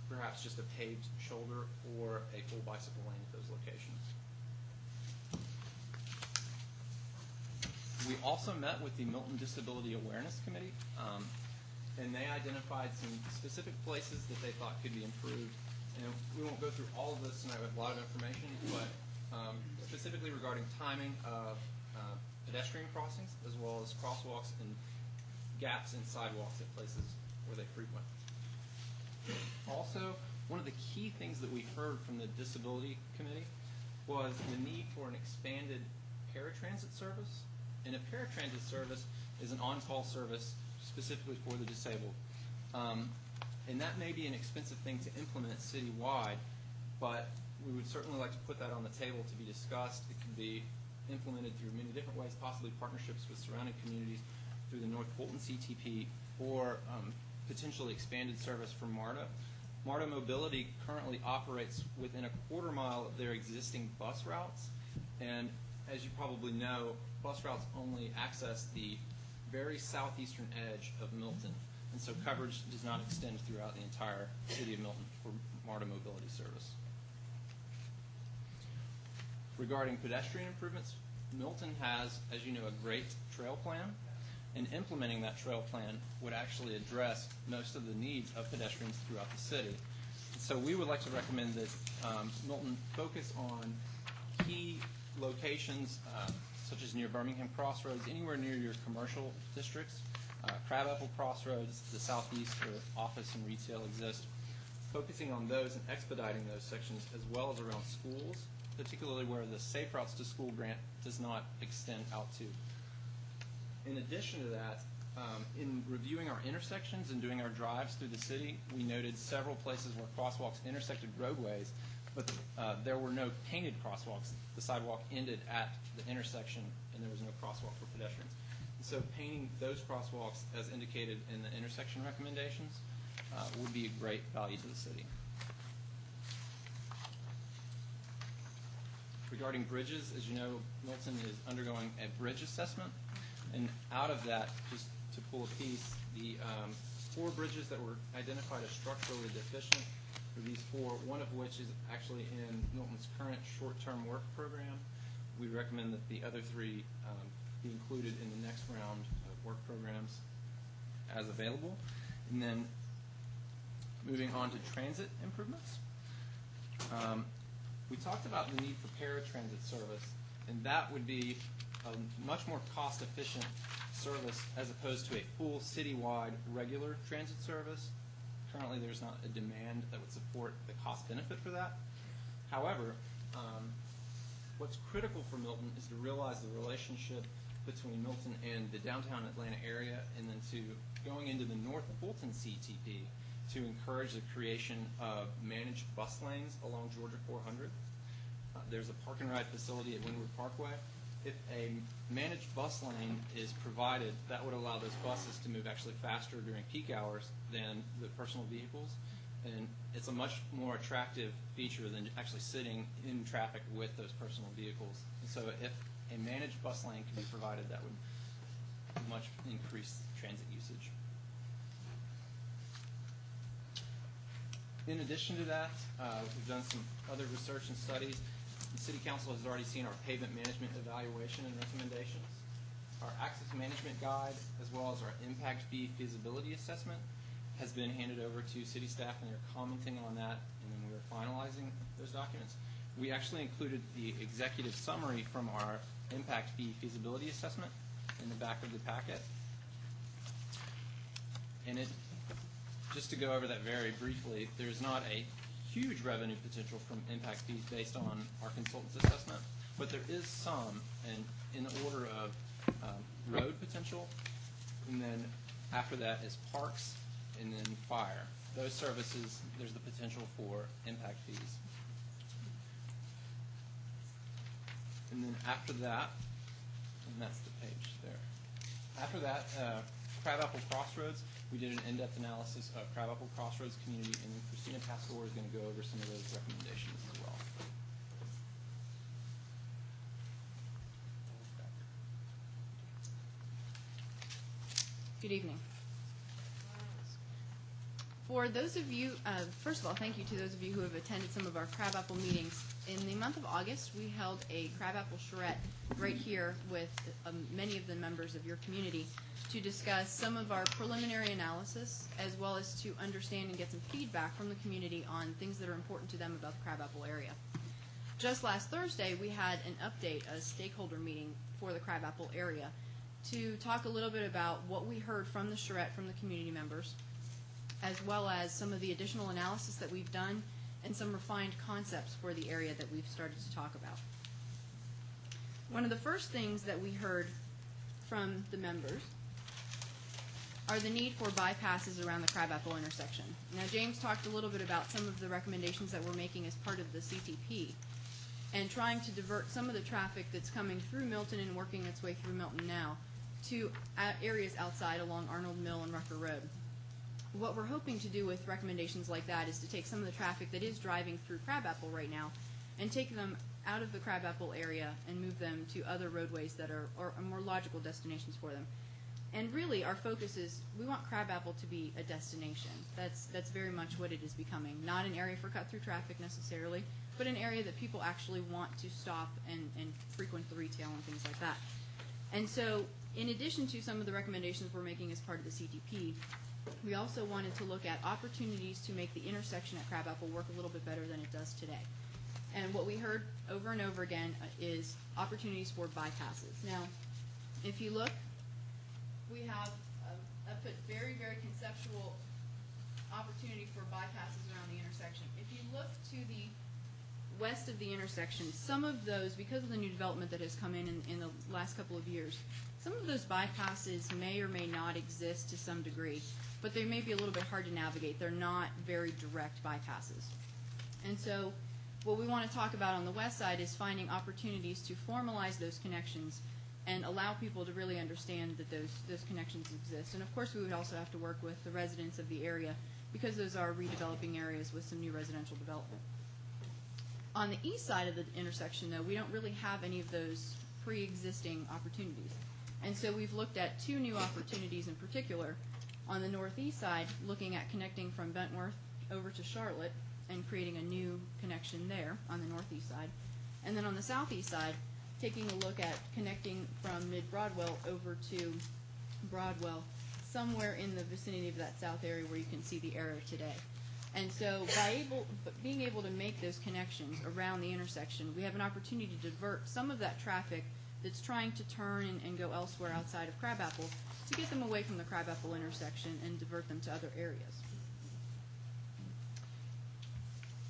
perhaps just a paved shoulder or a full bicycle lane at those locations. We also met with the Milton Disability Awareness Committee, and they identified some specific places that they thought could be improved. And we won't go through all of this tonight. We have a lot of information, but specifically regarding timing of pedestrian crossings, as well as crosswalks and gaps in sidewalks at places where they frequent. Also, one of the key things that we heard from the Disability Committee was the need for an expanded paratransit service. And a paratransit service is an on-call service specifically for the disabled. And that may be an expensive thing to implement citywide, but we would certainly like to put that on the table to be discussed. It can be implemented through many different ways, possibly partnerships with surrounding communities through the North Fulton CTP, or potentially expanded service from MARTA. MARTA Mobility currently operates within a quarter mile of their existing bus routes, and as you probably know, bus routes only access the very southeastern edge of Milton, and so coverage does not extend throughout the entire city of Milton for MARTA Mobility service. Regarding pedestrian improvements, Milton has, as you know, a great trail plan, and implementing that trail plan would actually address most of the needs of pedestrians throughout the city. So we would like to recommend that Milton focus on key locations such as near Birmingham Crossroads, anywhere near your commercial districts, Crabapple Crossroads, the southeast where office and retail exist, focusing on those and expediting those sections, as well as around schools, particularly where the Safe Routes to School grant does not extend out to. In addition to that, In reviewing our intersections and doing our drives through the city, we noted several places where crosswalks intersected roadways, but there were no painted crosswalks. The sidewalk ended at the intersection, and there was no crosswalk for pedestrians. And so painting those crosswalks, as indicated in the intersection recommendations, would be a great value to the city. Regarding bridges, as you know, Milton is undergoing a bridge assessment, and out of that, just to pull a piece, the 4 bridges that were identified as structurally deficient were these 4, one of which is actually in Milton's current short-term work program. We recommend that the other 3 be included in the next round of work programs as available. And then moving on to transit improvements. We talked about the need for paratransit service, and that would be a much more cost-efficient service as opposed to a full citywide regular transit service. Currently, there's not a demand that would support the cost-benefit for that. However, what's critical for Milton is to realize the relationship between Milton and the downtown Atlanta area, and then to going into the North Fulton CTP to encourage the creation of managed bus lanes along Georgia 400. There's a park and ride facility at Windward Parkway. If a managed bus lane is provided, that would allow those buses to move actually faster during peak hours than the personal vehicles. And it's a much more attractive feature than actually sitting in traffic with those personal vehicles. And so if a managed bus lane can be provided, that would much increase transit usage. In addition to that, we've done some other research and studies. The City Council has already seen our pavement management evaluation and recommendations. Our access management guide, as well as our impact fee feasibility assessment, has been handed over to city staff, and they're commenting on that, and then we're finalizing those documents. We actually included the executive summary from our impact fee feasibility assessment in the back of the packet. And it, just to go over that very briefly, there's not a huge revenue potential from impact fees based on our consultant's assessment, but there is some in the order of road potential, and then after that is parks, and then fire. Those services, there's the potential for impact fees. And then after that, and that's the page there. After that, Crabapple Crossroads, we did an in-depth analysis of Crabapple Crossroads community, and then Christina Pastor is going to go over some of those recommendations as well. Good evening. For those of you, first of all, thank you to those of you who have attended some of our Crabapple meetings. In the month of August, we held a Crabapple charrette right here with many of the members of your community to discuss some of our preliminary analysis, as well as to understand and get some feedback from the community on things that are important to them about the Crabapple area. Just last Thursday, we had an update, a stakeholder meeting for the Crabapple area to talk a little bit about what we heard from the charrette from the community members, as well as some of the additional analysis that we've done and some refined concepts for the area that we've started to talk about. One of the first things that we heard from the members are the need for bypasses around the Crabapple intersection. Now, James talked a little bit about some of the recommendations that we're making as part of the CTP and trying to divert some of the traffic that's coming through Milton and working its way through Milton now to areas outside along Arnold Mill and Rucker Road. What we're hoping to do with recommendations like that is to take some of the traffic that is driving through Crabapple right now and take them out of the Crabapple area and move them to other roadways that are more logical destinations for them. And really, our focus is we want Crabapple to be a destination. That's very much what it is becoming. Not an area for cut-through traffic necessarily, but an area that people actually want to stop and frequent the retail and things like that. And so, in addition to some of the recommendations we're making as part of the CTP, we also wanted to look at opportunities to make the intersection at Crabapple work a little bit better than it does today. And what we heard over and over again is opportunities for bypasses. Now, if you look, we have a very, very conceptual opportunity for bypasses around the intersection. If you look to the west of the intersection, some of those, because of the new development that has come in the last couple of years, some of those bypasses may or may not exist to some degree, but they may be a little bit hard to navigate. They're not very direct bypasses. And so what we want to talk about on the west side is finding opportunities to formalize those connections and allow people to really understand that those connections exist. And of course, we would also have to work with the residents of the area because those are redeveloping areas with some new residential development. On the east side of the intersection, though, we don't really have any of those pre-existing opportunities. And so we've looked at two new opportunities in particular. On the northeast side, looking at connecting from Bentworth over to Charlotte and creating a new connection there on the northeast side. And then on the southeast side, taking a look at connecting from Mid-Broadwell over to Broadwell, somewhere in the vicinity of that south area where you can see the arrow today. And so being able to make those connections around the intersection, we have an opportunity to divert some of that traffic that's trying to turn and go elsewhere outside of Crabapple to get them away from the Crabapple intersection and divert them to other areas.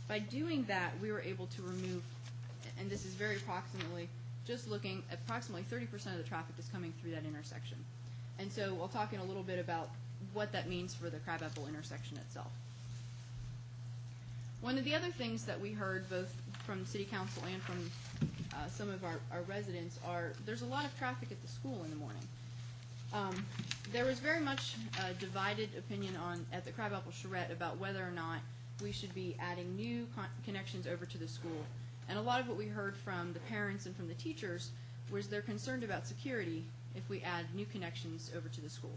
By doing that, we were able to remove, and this is very approximately, just looking, approximately 30% of the traffic is coming through that intersection. And so I'll talk in a little bit about what that means for the Crabapple intersection itself. One of the other things that we heard both from City Council and from some of our residents are there's a lot of traffic at the school in the morning. There was very much a divided opinion at the Crabapple Charrette about whether or not we should be adding new connections over to the school. And a lot of what we heard from the parents and from the teachers was they're concerned about security if we add new connections over to the school.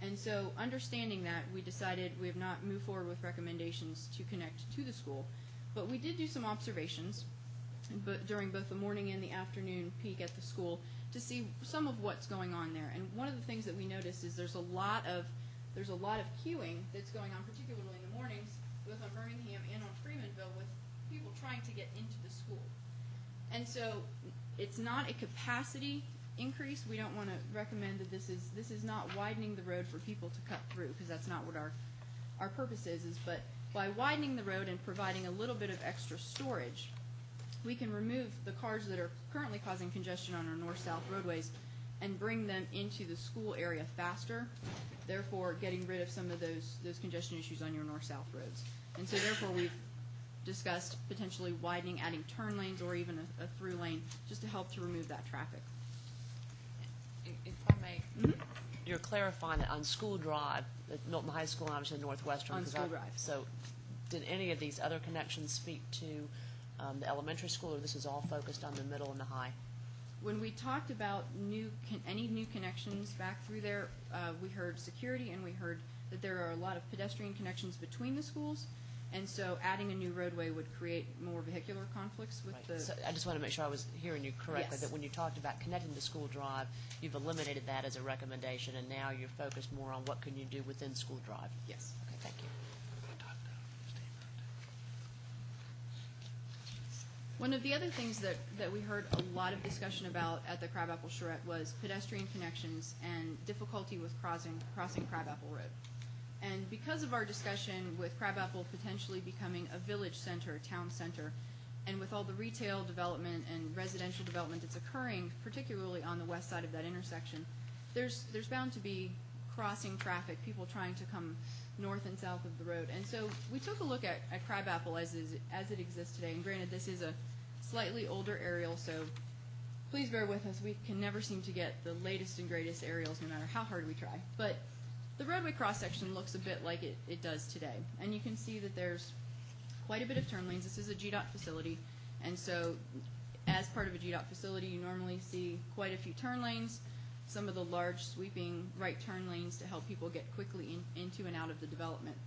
And so understanding that, we decided we have not moved forward with recommendations to connect to the school, but we did do some observations during both the morning and the afternoon peak at the school to see some of what's going on there. And one of the things that we noticed is there's a lot of queuing that's going on, particularly in the mornings, both on Birmingham and on Freemanville, with people trying to get into the school. And so it's not a capacity increase. We don't want to recommend that this is not widening the road for people to cut through, because that's not what our purpose is. But by widening the road and providing a little bit of extra storage, we can remove the cars that are currently causing congestion on our north-south roadways and bring them into the school area faster, therefore getting rid of some of those congestion issues on your north-south roads. And so therefore we've discussed potentially widening, adding turn lanes or even a through lane just to help to remove that traffic. If I may, you're clarifying that on School Drive, at Milton High School and obviously Northwestern. On School Drive. So did any of these other connections speak to the elementary school, or this is all focused on the middle and the high? When we talked about any new connections back through there, we heard security and we heard that there are a lot of pedestrian connections between the schools, and so adding a new roadway would create more vehicular conflicts with Right. the... So I just want to make sure I was hearing you correctly, Yes. that when you talked about connecting to School Drive, you've eliminated that as a recommendation, and now you're focused more on what can you do within School Drive. Yes. Okay, thank you. One of the other things that we heard a lot of discussion about at the Crabapple Charrette was pedestrian connections and difficulty with crossing Crabapple Road. And because of our discussion with Crabapple potentially becoming a village center, a town center, and with all the retail development and residential development that's occurring, particularly on the west side of that intersection, there's bound to be crossing traffic, people trying to come north and south of the road. And so we took a look at Crabapple as it exists today. And granted, this is a slightly older aerial, so please bear with us. We can never seem to get the latest and greatest aerials, no matter how hard we try. But the roadway cross-section looks a bit like it does today. And you can see that there's quite a bit of turn lanes. This is a GDOT facility. And so as part of a GDOT facility, you normally see quite a few turn lanes, some of the large sweeping right turn lanes to help people get quickly into and out of the development.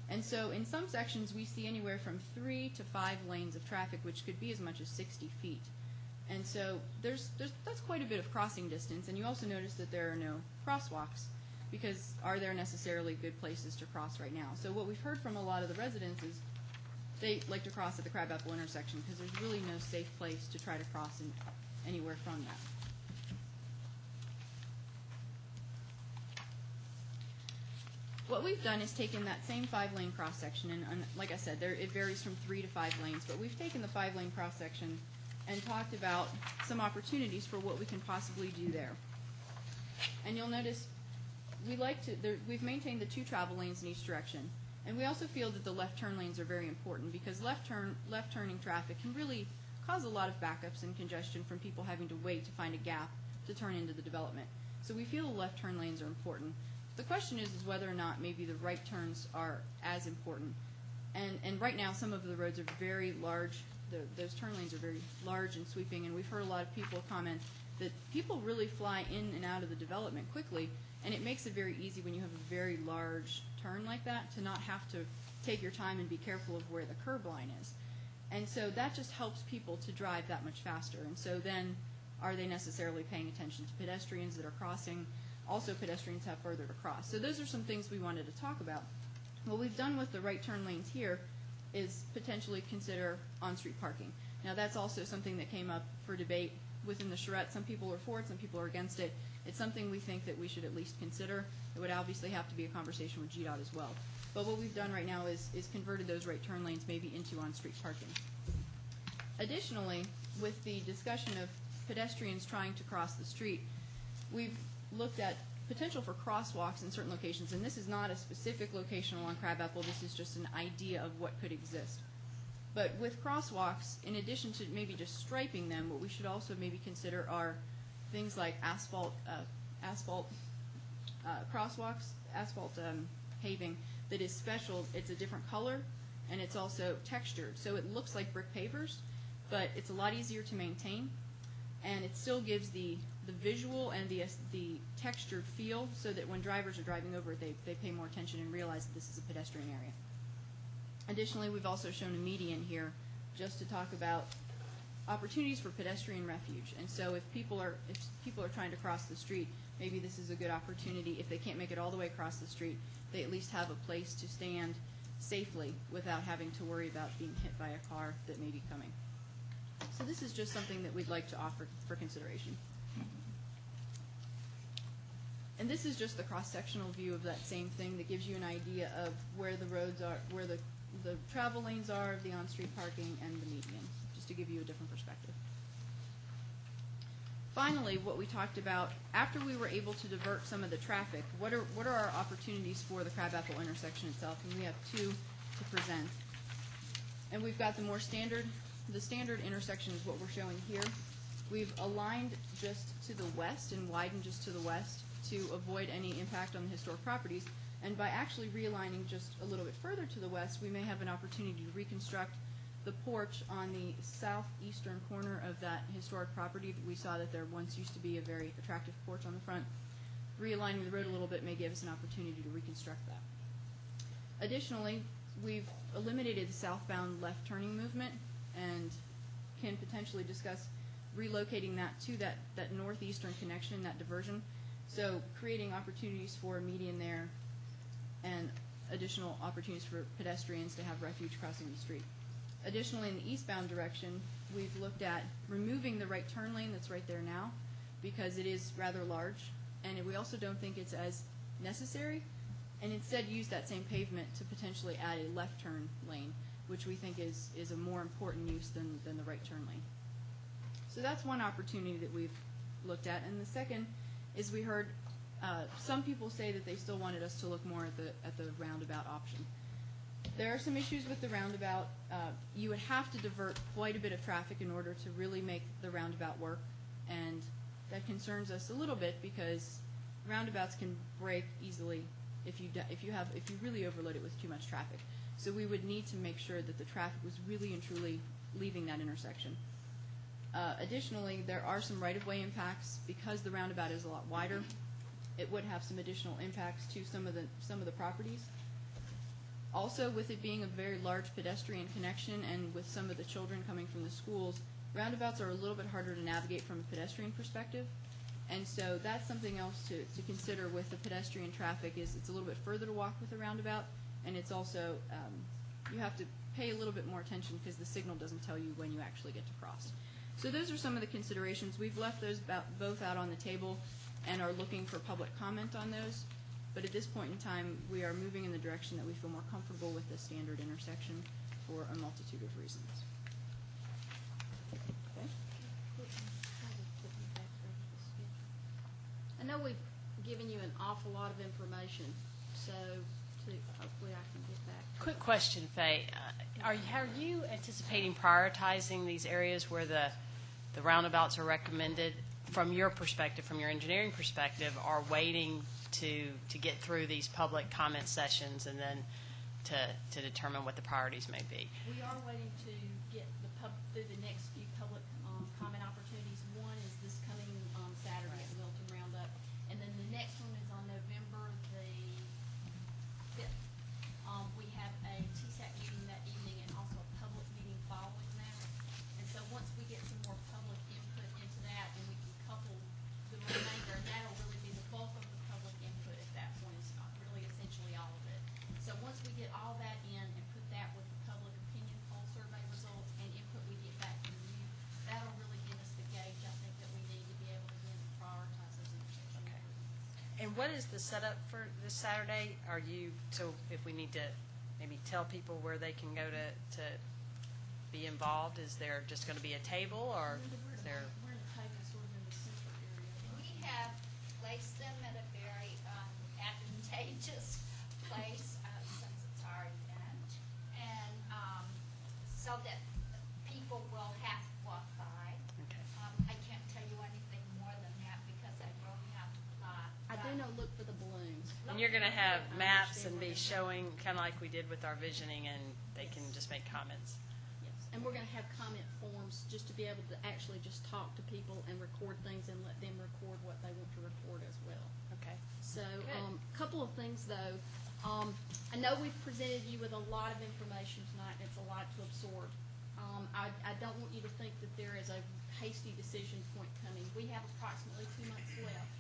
And so in some sections, we see anywhere from 3 to 5 lanes of traffic, which could be as much as 60 feet. And so that's quite a bit of crossing distance. And you also notice that there are no crosswalks, because are there necessarily good places to cross right now? So what we've heard from a lot of the residents is they like to cross at the Crabapple intersection because there's really no safe place to try to cross anywhere from that. What we've done is taken that same 5-lane cross-section, and like I said, it varies from 3 to 5 lanes, but we've taken the 5-lane cross-section and talked about some opportunities for what we can possibly do there. And you'll notice we've maintained the 2 travel lanes in each direction, and we also feel that the left turn lanes are very important because left turning traffic can really cause a lot of backups and congestion from people having to wait to find a gap to turn into the development. So we feel the left turn lanes are important. The question is whether or not maybe the right turns are as important. And right now, some of the roads are very large. Those turn lanes are very large and sweeping, and we've heard a lot of people comment that people really fly in and out of the development quickly, and it makes it very easy when you have a very large turn like that to not have to take your time and be careful of where the curb line is. And so that just helps people to drive that much faster. And so then, are they necessarily paying attention to pedestrians that are crossing? Also, pedestrians have further to cross. So those are some things we wanted to talk about. What we've done with the right turn lanes here is potentially consider on-street parking. Now, that's also something that came up for debate within the charrette. Some people are for it, some people are against it. It's something we think that we should at least consider. It would obviously have to be a conversation with GDOT as well. But what we've done right now is converted those right turn lanes maybe into on-street parking. Additionally, with the discussion of pedestrians trying to cross the street, we've looked at potential for crosswalks in certain locations, and this is not a specific location along Crabapple. This is just an idea of what could exist. But with crosswalks, in addition to maybe just striping them, what we should also maybe consider are things like asphalt crosswalks, asphalt paving that is special. It's a different color, and it's also textured. So it looks like brick pavers, but it's a lot easier to maintain, and it still gives the visual and the textured feel so that when drivers are driving over it, they pay more attention and realize that this is a pedestrian area. Additionally, we've also shown a median here just to talk about opportunities for pedestrian refuge. And so if people are trying to cross the street, maybe this is a good opportunity. If they can't make it all the way across the street, they at least have a place to stand safely without having to worry about being hit by a car that may be coming. So this is just something that we'd like to offer for consideration. And this is just the cross-sectional view of that same thing that gives you an idea of where the roads are, where the travel lanes are, the on-street parking, and the median, just to give you a different perspective. Finally, what we talked about, after we were able to divert some of the traffic, what are our opportunities for the Crabapple intersection itself? And we have 2 to present. And we've got the standard intersection is what we're showing here. We've aligned just to the west and widened just to the west to avoid any impact on the historic properties. And by actually realigning just a little bit further to the west, we may have an opportunity to reconstruct the porch on the southeastern corner of that historic property. We saw that there once used to be a very attractive porch on the front. Realigning the road a little bit may give us an opportunity to reconstruct that. Additionally, we've eliminated the southbound left turning movement and can potentially discuss relocating that to that northeastern connection, that diversion. So creating opportunities for a median there and additional opportunities for pedestrians to have refuge crossing the street. Additionally, in the eastbound direction, we've looked at removing the right turn lane that's right there now because it is rather large, and we also don't think it's as necessary, and instead use that same pavement to potentially add a left turn lane, which we think is a more important use than the right turn lane. So that's one opportunity that we've looked at. And the second is we heard some people say that they still wanted us to look more at the roundabout option. There are some issues with the roundabout. You would have to divert quite a bit of traffic in order to really make the roundabout work, and that concerns us a little bit because roundabouts can break easily if you really overload it with too much traffic. So we would need to make sure that the traffic was really and truly leaving that intersection. Additionally, there are some right-of-way impacts because the roundabout is a lot wider. It would have some additional impacts to some of the properties. Also, with it being a very large pedestrian connection and with some of the children coming from the schools, roundabouts are a little bit harder to navigate from a pedestrian perspective. And so that's something else to consider with the pedestrian traffic is it's a little bit further to walk with a roundabout, and it's also you have to pay a little bit more attention because the signal doesn't tell you when you actually get to cross. So those are some of the considerations. We've left those both out on the table and are looking for public comment on those. But at this point in time, we are moving in the direction that we feel more comfortable with the standard intersection for a multitude of reasons. Okay? I know we've given you an awful lot of information, so hopefully I can get back. Quick question, Faye. Are you anticipating prioritizing these areas where the roundabouts are recommended from your perspective, from your engineering perspective, or waiting to get through these public comment sessions and then to determine what the priorities may be? We are waiting to get through the next few public comment opportunities. One is this coming Saturday at Milton Roundup, and then the next one is on November the 5th. We have a TSAC meeting that evening and also a public meeting following that. And so once we get some more public input into that, and we can couple the remainder, that'll really be the bulk of the public input at that point. It's not really essentially all of it. So once we get all that in and put that with the public opinion poll survey results and input we get back from you, that'll really give us the gauge, I think, that we need to be able to then prioritize those intersection improvements. And what is the setup for this Saturday? So if we need to maybe tell people where they can go to be involved, is there just going to be a table, or is there? We're in a table sort of in the central area. We have placed them at a very advantageous place since it's our event, and so that people will have to walk by. Okay. I can't tell you anything more than that because I really have to fly. I do know, look for the balloons. And you're going to have maps and be showing, kind of like we did with our visioning, and they can just make comments. Yes, and we're going to have comment forms just to be able to actually just talk to people and record things and let them record what they want to record as well. Okay. So, a couple of things though. I know we've presented you with a lot of information tonight, and it's a lot to absorb. I don't want you to think that there is a hasty decision point coming. We have approximately 2 months left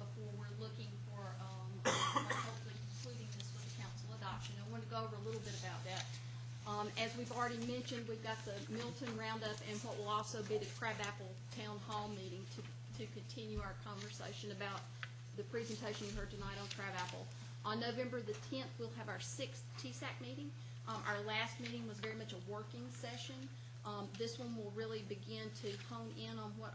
before we're looking for hopefully concluding this with the council adoption. I want to go over a little bit about that. As we've already mentioned, we've got the Milton Roundup and what will also be the Crabapple Town Hall meeting to continue our conversation about the presentation you heard tonight on Crabapple. On November the 10th, we'll have our 6th TSAC meeting. Our last meeting was very much a working session. This one will really begin to hone in on what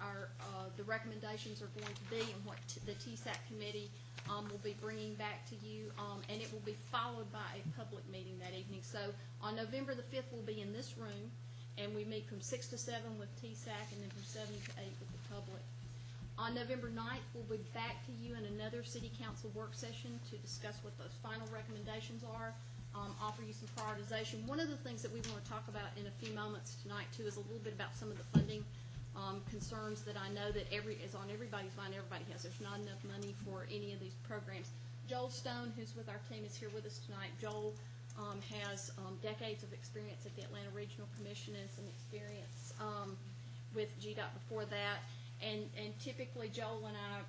the recommendations are going to be and what the TSAC committee will be bringing back to you, and it will be followed by a public meeting that evening. So on November the 5th, we'll be in this room, and we meet from 6 to 7 with TSAC and then from 7 to 8 with the public. On November 9th, we'll be back to you in another City Council work session to discuss what those final recommendations are, offer you some prioritization. One of the things that we want to talk about in a few moments tonight, too, is a little bit about some of the funding concerns that I know that is on everybody's mind. Everybody has. There's not enough money for any of these programs. Joel Stone, who's with our team, is here with us tonight. Joel has decades of experience at the Atlanta Regional Commission and some experience with GDOT before that. And typically, Joel and I,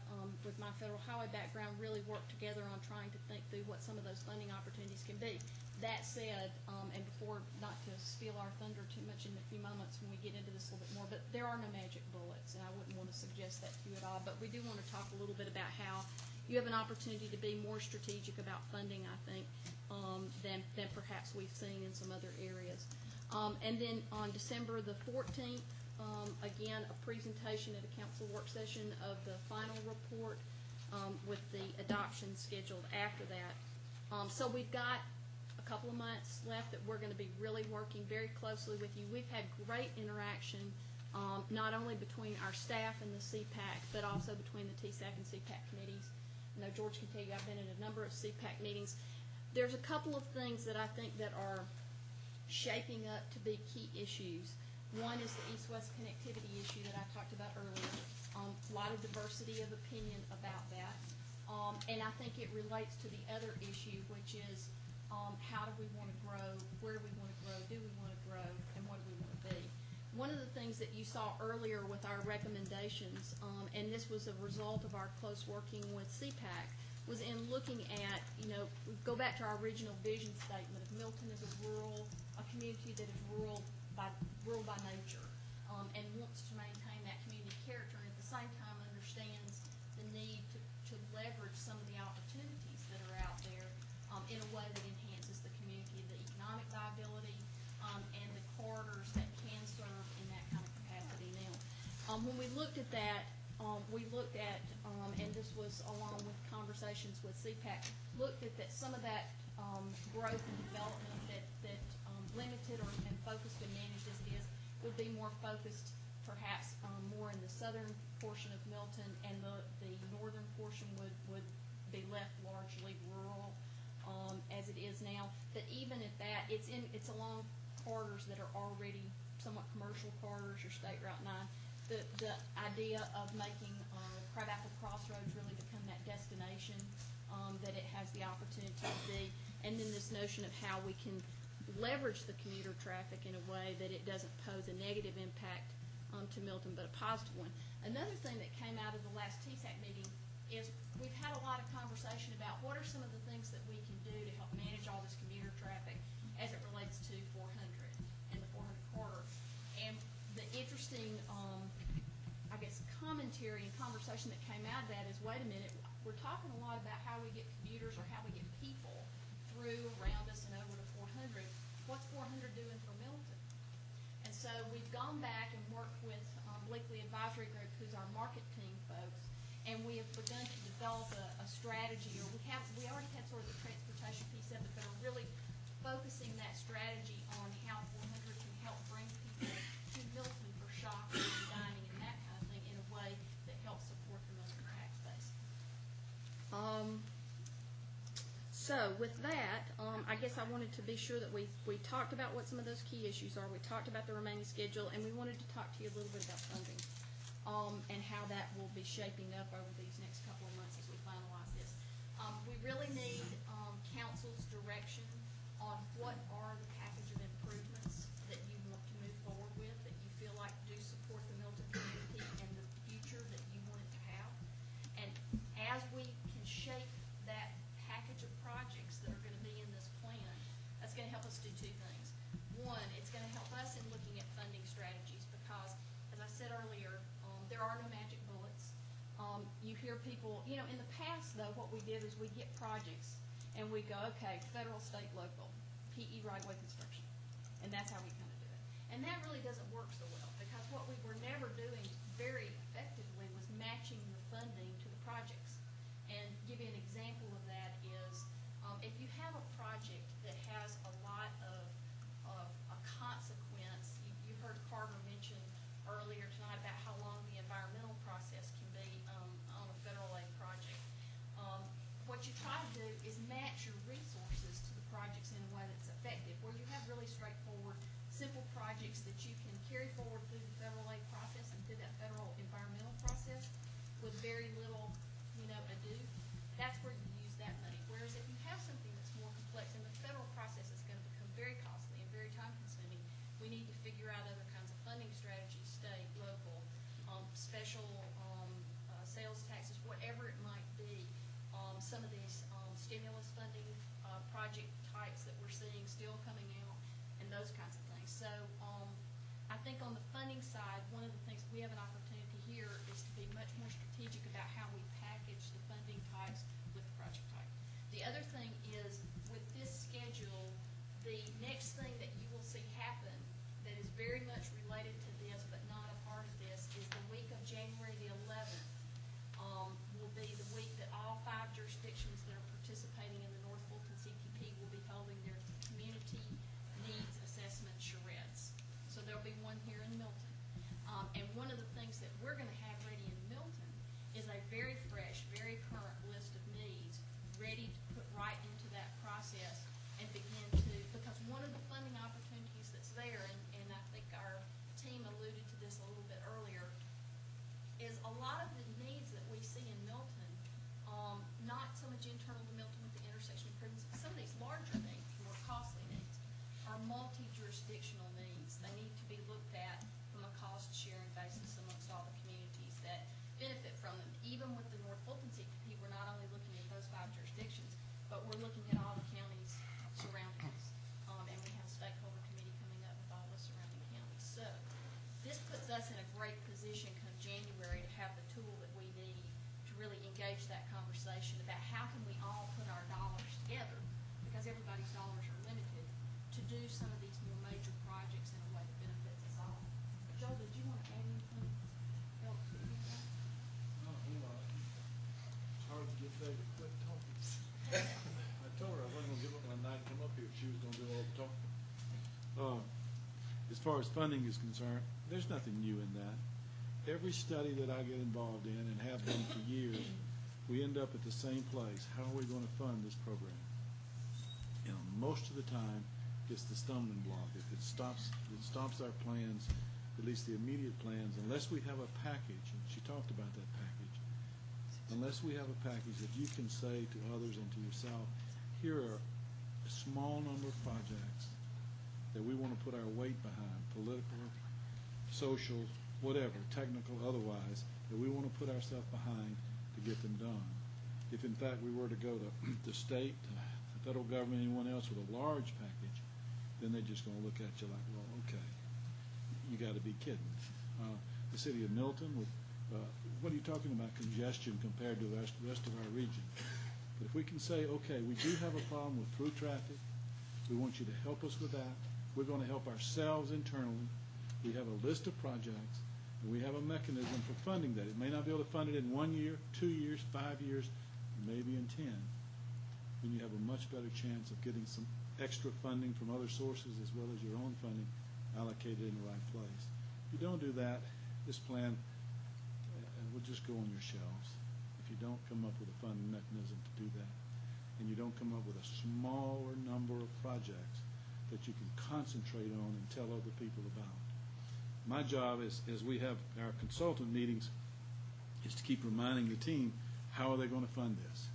with my federal highway background, really work together on trying to think through what some of those funding opportunities can be. That said, and before, not to steal our thunder too much in a few moments when we get into this a little bit more, but there are no magic bullets, and I wouldn't want to suggest that to you at all. But we do want to talk a little bit about how you have an opportunity to be more strategic about funding, I think, than perhaps we've seen in some other areas. And then on December the 14th, again, a presentation at a council work session of the final report with the adoption scheduled after that. So we've got a couple of months left that we're going to be really working very closely with you. We've had great interaction, not only between our staff and the CPAC, but also between the TSAC and CPAC committees. I know George can tell you I've been in a number of CPAC meetings. There's a couple of things that I think that are shaping up to be key issues. One is the east-west connectivity issue that I talked about earlier. A lot of diversity of opinion about that. And I think it relates to the other issue, which is how do we want to grow, where do we want to grow, do we want to grow, and what do we want to be. One of the things that you saw earlier with our recommendations, and this was a result of our close working with CPAC, was in looking at, we go back to our original vision statement of Milton as a community that is rural by nature, and wants to maintain that community character, and at the same time understands the need to leverage some of the opportunities When we looked at that, and this was along with conversations with CPAC, looked at that some of that growth and development that limited and focused and managed as it is would be more focused perhaps more in the southern portion of Milton, and the northern portion would be left largely rural as it is now. But even at that, it's along corridors that are already somewhat commercial corridors, or State Route 9. The idea of making Crabapple Crossroads really become that destination that it has the opportunity to be, and then this notion of how we can leverage the commuter traffic in a way that it doesn't pose a negative impact to Milton, but a positive one. Another thing that came out of the last TSAC meeting is we've had a lot of conversation about what are some of the things that we can do to help manage all this commuter traffic as it relates to 400 and the 400 corridor. And the interesting, I guess, commentary and conversation that came out of that is, wait a minute, we're talking a lot about how we get commuters or how we get people through, around us, and over to 400. What's 400 doing for Milton? And so we've gone back and worked with Bleakley Advisory Group, who's our marketing folks, and we have begun to develop a strategy, or we already had sort of the transportation piece of it, but are really focusing that strategy on how 400 can help bring people to Milton for shopping and dining and that kind of thing in a way that helps support the Milton tax base. So with that, I guess I wanted to be sure that we talked about what some of those key issues are. We talked about the remaining schedule, and we wanted to talk to you a little bit about funding and how that will be shaping up over these next couple of months as we finalize this. We really need council's direction on what are the package of improvements that you want to move forward with, that you feel like do support the Milton community and the future that you want it to have. And as we can shape that package of projects that are going to be in this plan, that's going to help us do two things. One, it's going to help us in looking at funding strategies because, as I said earlier, there are no magic bullets. You hear people, in the past, though, what we did is we get projects and we go, okay, federal, state, local, PE right-of-way construction. And that's how we kind of do it. And that really doesn't work so well because what we were never doing very effectively was matching the funding to the projects. And give you an example of that is if you have a project that has a lot of a consequence, you heard Carter mention earlier tonight about how long the environmental process can be on a federal aid project. What you try to do is match your resources to the projects in a way that's effective, where you have really straightforward, simple projects that you can carry forward through the federal aid process and through that federal environmental process with very little, ado. That's where you use that money. Whereas if you have something that's more complex and the federal process is going to become very costly and very time consuming, we need to figure out other kinds of funding strategies, state, local, special sales taxes, whatever it might be. Some of these stimulus funding project types that we're seeing still coming out and those kinds of things. So I think on the funding side, one of the things we have an opportunity here is to be much more strategic about how we package the funding types with the project type. The other thing is with this schedule, the next thing that you will see happen that is very much related to this but not a part of this is the week of January the 11th will be the week that all 5 jurisdictions that are participating in the North Fulton CPP will be holding their community needs assessment charrettes. So there'll be one here in Milton. And one of the things that we're going to have ready in Milton is a very fresh, very current list of needs ready to put right into that process and begin to, because one of the funding opportunities that's there, and I think our team alluded to this a little bit earlier, is a lot of the needs that we see in Milton, not so much internal to Milton with the intersection improvements, but some of these larger needs, more costly needs, are multi-jurisdictional needs. They need to be looked at from a cost-sharing basis amongst all the communities that benefit from them. Even with the North Fulton CPP, we're not only looking at those 5 jurisdictions, but we're looking at all the counties surrounding us. And we have a stakeholder committee coming up with all the surrounding counties. So this puts us in a great position come January to have the tool that we need to really engage that conversation about how can we all put our dollars together, because everybody's dollars are limited, to do some of these more major projects in a way that benefits us all. Joel, did you want to add anything? David, quit talking. I told her I wasn't gonna give up my night and come up here if she was gonna do all the talking. As far as funding is concerned, there's nothing new in that. Every study that I get involved in and have been for years, we end up at the same place. How are we gonna fund this program? You know, most of the time, it's the stumbling block. If it stops our plans, at least the immediate plans, unless we have a package, and she talked about that package, unless we have a package that you can say to others and to yourself, here are a small number of projects that we want to put our weight behind, political, social, whatever, technical, otherwise, that we want to put ourselves behind to get them done. If in fact we were to go to the state, the federal government, anyone else with a large package, then they're just going to look at you like, well, okay, you got to be kidding. The city of Milton, with what are you talking about congestion compared to the rest of our region? But if we can say, okay, we do have a problem with through traffic, we want you to help us with that. We're going to help ourselves internally. We have a list of projects, and we have a mechanism for funding that. It may not be able to fund it in 1 year, 2 years, 5 years, maybe in 10. Then you have a much better chance of getting some extra funding from other sources as well as your own funding allocated in the right place. If you don't do that, this plan will just go on your shelves. If you don't come up with a funding mechanism to do that, and you don't come up with a smaller number of projects that you can concentrate on and tell other people about. My job is, as we have our consultant meetings, is to keep reminding the team, how are they going to fund this?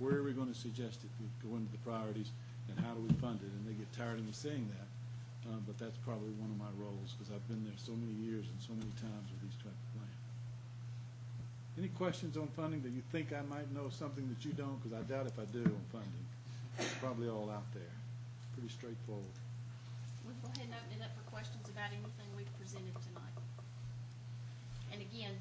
Where are we going to suggest it? We go into the priorities, and how do we fund it? And they get tired of me saying that, but that's probably one of my roles, because I've been there so many years and so many times with these type of plans. Any questions on funding? Do you think I might know something that you don't? Because I doubt if I do on funding. It's probably all out there. Pretty straightforward. We'll go ahead and open it up for questions about anything we've presented tonight. And again,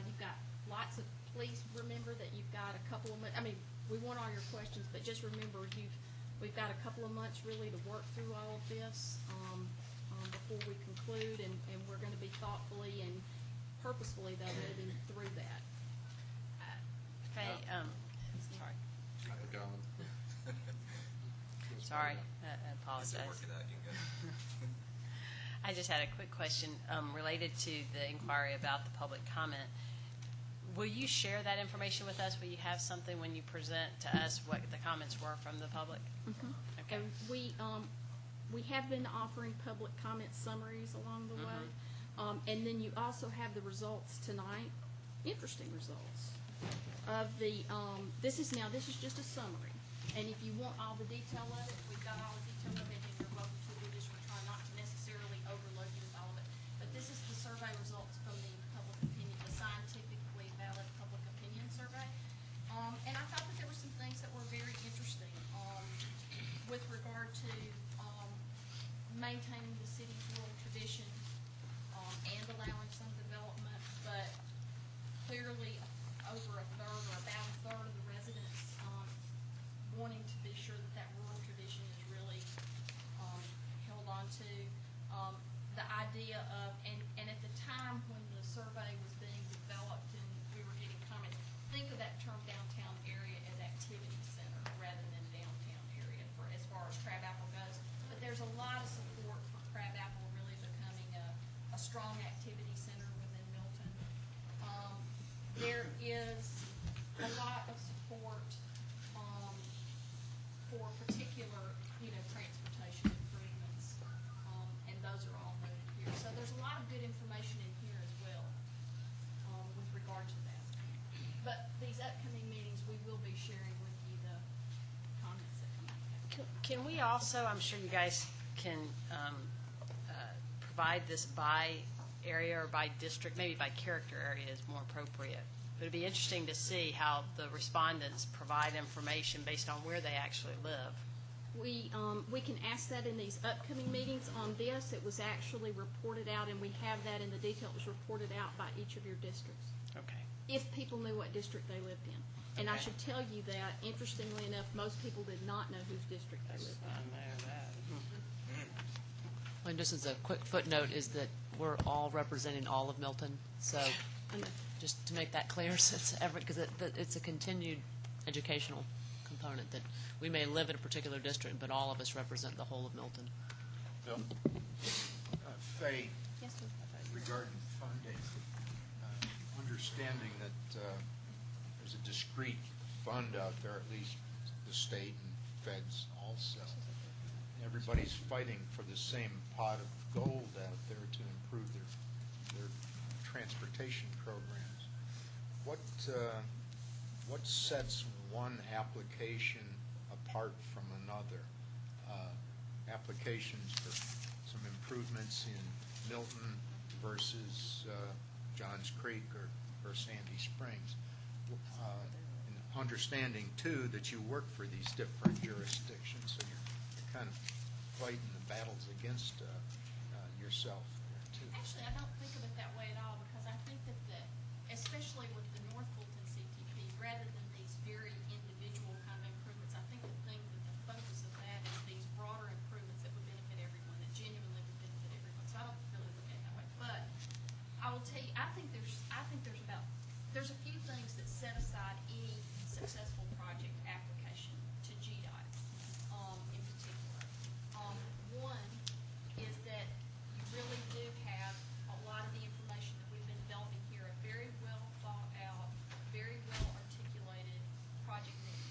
you've got lots of, please remember that you've got a couple of months, I mean, we want all your questions, but just remember we've got a couple of months really to work through all of this before we conclude, and we're going to be thoughtfully and purposefully, though, moving through that. Okay, sorry. Keep it going. Sorry, I apologize. I just had a quick question related to the inquiry about the public comment. Will you share that information with us? Will you have something when you present to us what the comments were from the public? Mm-hmm. Okay. And we have been offering public comment summaries along the way. And then you also have the results tonight, interesting results, of the, this is just a summary. And if you want all the detail of it, we've got all the detail of it in your vote too. We just were trying not to necessarily overload you with all of it. But this is the survey results from the public opinion, the scientifically valid public opinion survey. And I thought that there were some things that were very interesting with regard to maintaining the city's rural tradition and allowing some development, but clearly over a third or about a third of the residents wanting to be sure that rural tradition is really held on to. The idea of, and at the time when the survey was being developed and we were getting comments, think of that term downtown area as activity center rather than downtown area for as far as Crabapple goes. But there's a lot of support for Crabapple really becoming a strong activity center within Milton. There is a lot of support for particular, transportation improvements, and those are all noted here. So there's a lot of good information in here as well with regard to that. But these upcoming meetings, we will be sharing with you the comments that come out. Can we also, I'm sure you guys can provide this by area or by district, maybe by character area is more appropriate. But it'd be interesting to see how the respondents provide information based on where they actually live. We can ask that in these upcoming meetings. On this, it was actually reported out, and we have that in the detail. It was reported out by each of your districts. Okay. If people knew what district they lived in. And I should tell you that, interestingly enough, most people did not know whose district they lived in. And just as a quick footnote is that we're all representing all of Milton, so just to make that clear, since because it's a continued educational component, that we may live in a particular district, but all of us represent the whole of Milton. Bill? Faye, Yes, sir. regarding funding, understanding that there's a discrete fund out there, at least the state and feds also. Everybody's fighting for the same pot of gold out there to improve their transportation programs. What sets one application apart from another? Applications for some improvements in Milton versus Johns Creek or Sandy Springs. And understanding, too, that you work for these different jurisdictions, so you're kind of fighting the battles against yourself there, too. Actually, I don't think of it that way at all, because I think that especially with the North Fulton CTP, rather than these very individual kind of improvements, I think the thing that the focus of that is these broader improvements that would benefit everyone, that genuinely would benefit everyone. So I don't really look at it that way. But I will tell you, I think there's a few things that set aside any successful project application to GDOT, in particular. One is that you really do have a lot of the information that we've been developing here, a very well thought out, very well articulated project need.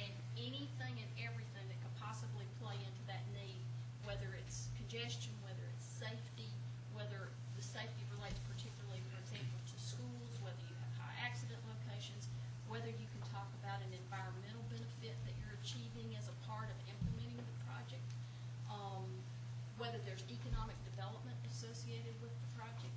And anything and everything that could possibly play into that need, whether it's congestion, whether it's safety, whether the safety relates particularly, for example, to schools, whether you have high accident locations, whether you can talk about an environmental benefit that you're achieving as a part of implementing the project, whether there's economic development associated with the project.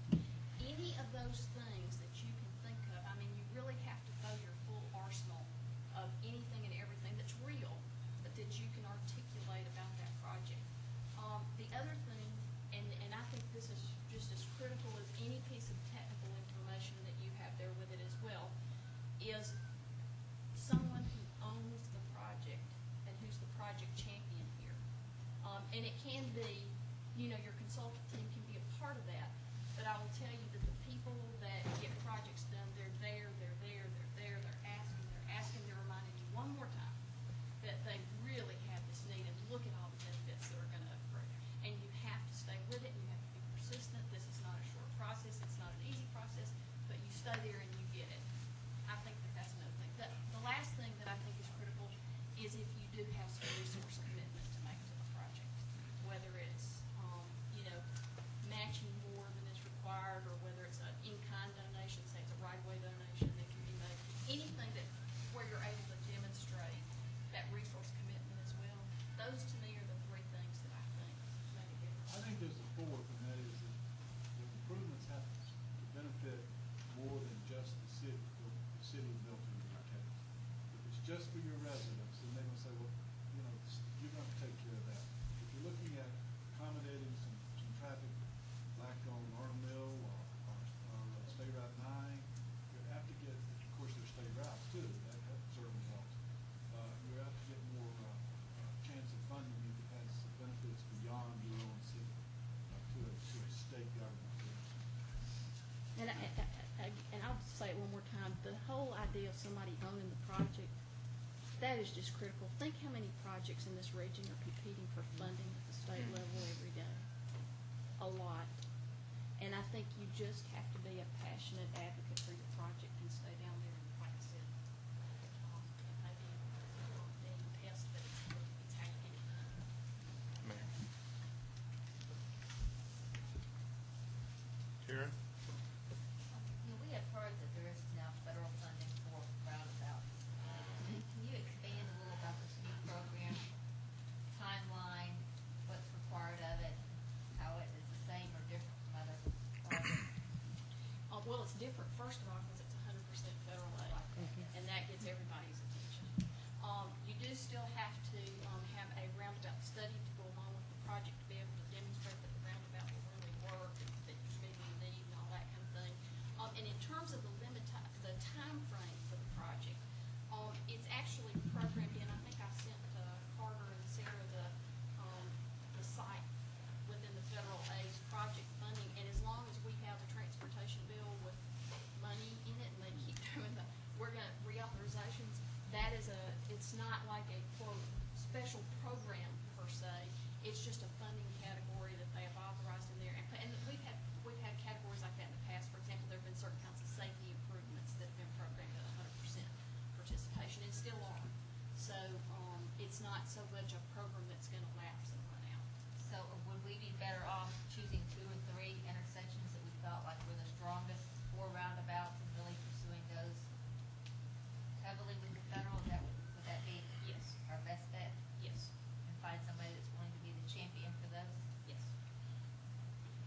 Any of those things that you can think of, I mean, you really have to throw your full arsenal of anything and everything that's real, but that you can articulate about that project. The other thing, and I think this is just as critical as any piece of technical information that you have there with it as well, is someone who owns the project and who's the project champion here. And it can be, your consultant team can be a part of that, but I will tell you that the people that get projects done, they're asking, they're reminding you one more time that they really have this need, and look at all the benefits that are going to occur. And you have to stay with it, and you have to be persistent. This is not a short process, it's not an easy process, but you stay there and you get it. I think that that's another thing. The last thing that I think is critical is if you do have some resource commitment to make to the project, whether it's, matching more than is required, or whether it's an in-kind donation, say it's a right-of-way donation that can be made, anything where you're able to demonstrate that resource commitment as well. Those to me are the three things that I think make a difference. I think there's a fourth, and that is that the improvements have to benefit more than just the city of Milton in your case. If it's just for your residents, then they're going to say, well, you're going to take care of that. If you're looking at accommodating some traffic, like on Arnold Mill or State Route 9, you have to get, of course, there's state routes too, that certainly helps. You have to get more chance of funding if it has benefits beyond your own city, to a state government. And I'll say it one more time, the whole idea of somebody owning the project, that is just critical. Think how many projects in this region are competing for funding at the state level every day. A lot. And I think you just have to be a passionate advocate for your project and stay down there and practice it. Maybe being a pest, but it's how you get it done. Mayor. Karen? We have heard that there is now federal funding for roundabouts. Can you expand a little about this new program, timeline, what's required of it, how it is the same or different from other projects? Well, it's different, first of all, because it's 100% it's not like a quote special program per se. It's just a funding category that they have authorized in there. And we've had categories like that in the past. For example, there have been certain kinds of safety improvements that have been programmed at 100% participation and still are. So it's not so much a program that's going to lapse and run out. So would we be better off choosing 2 or 3 intersections that we felt like were the strongest, 4 roundabouts, and really pursuing those heavily with the federal? Would that be Yes. our best bet? Yes. And find somebody that's willing to be the champion for those? Yes.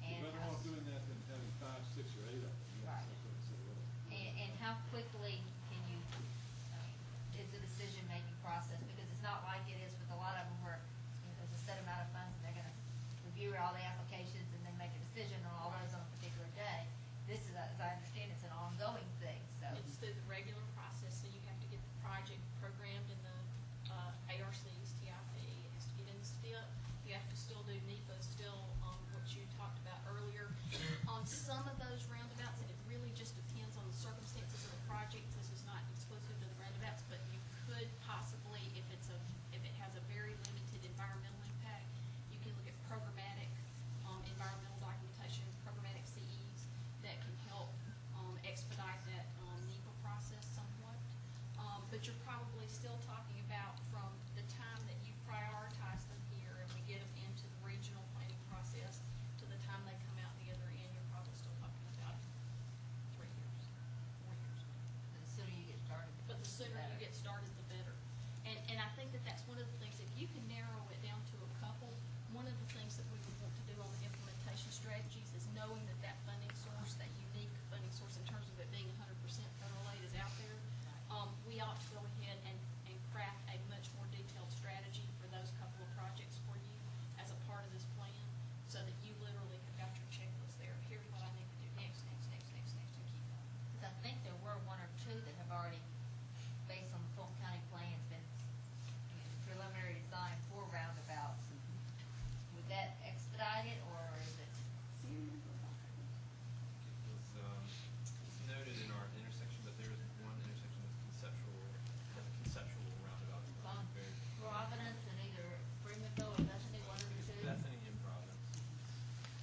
And You're better off doing that than having 5, 6, or 8 of them. Right. That's what I said earlier. And how quickly can you, is the decision-making process? Because it's not like it is with a lot of them where there's a set amount of funds and they're going to review all the applications and then make a decision on all those on a particular day. This is, as I understand, it's an ongoing thing, so. It's through the regular process, so you have to get the project programmed in the ARC's TIP, it has to get in the STIP, you have to still do NEPA, still what you talked about earlier. On some of those roundabouts, and it really just depends on the circumstances of the project, this is not exclusive to the roundabouts, but you could possibly, if it has a very limited environmental impact, you can look at programmatic environmental documentation, programmatic CEs that can help expedite that NEPA process somewhat. But you're probably still talking about from the time that you prioritize them here and we get them into the regional planning process to the time they come out the other end, you're probably still talking about 3 years, 4 years. The sooner you get started. But the sooner you get started, the better. And I think that that's one of the things, if you can narrow it down to a couple, one of the things that we would want to do on the implementation strategies is knowing that that funding source, that unique funding source in terms of it being 100% federal aid is out there. We ought to go ahead and craft a much more detailed strategy for those couple of projects for you as a part of this plan, so that you literally have got your checklist there. Here's what I need to do next, and keep going. Because I think there were 1 or 2 that have already, based on the Fulton County plans, been preliminary design for roundabouts. Would that expedite it, or is it? It's noted in our intersection, but there is one intersection that's conceptual roundabout. On Providence and either Freemanville or Bethany, 1 or 2? Bethany and Providence.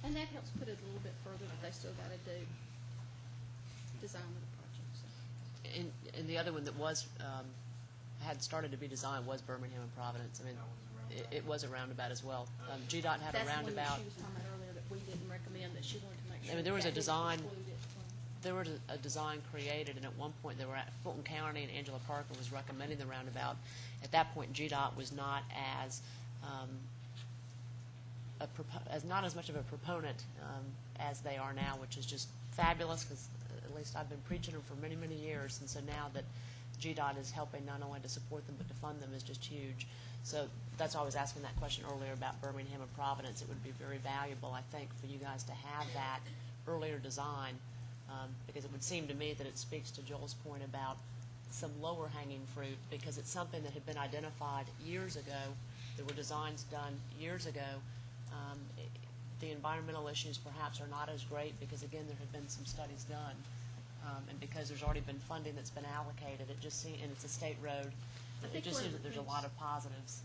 And that helps put it a little bit further, but they still got to do design of the project. So. And the other one that was, had started to be designed was Birmingham and Providence. I mean, it was a roundabout as well. GDOT had a That's roundabout. That's the one that she was talking about earlier that we didn't recommend, that she wanted to make sure. I mean, there was that a didn't design. include it. There was a design created, and at one point they were at Fulton County, and Angela Parker was recommending the roundabout. At that point, GDOT was not as not as much of a proponent as they are now, which is just fabulous, because at least I've been preaching them for many, many years, and so now that GDOT is helping not only to support them but to fund them is just huge. So that's why I was asking that question earlier about Birmingham and Providence. It would be very valuable, I think, for you guys to have that earlier design, because it would seem to me that it speaks to Joel's point about some lower hanging fruit, because it's something that had been identified years ago. There were designs done years ago. The environmental issues perhaps are not as great because, again, there have been some studies done. And because there's already been funding that's been allocated, it just seems, and it's a state road, it just seems that there's a lot of positives.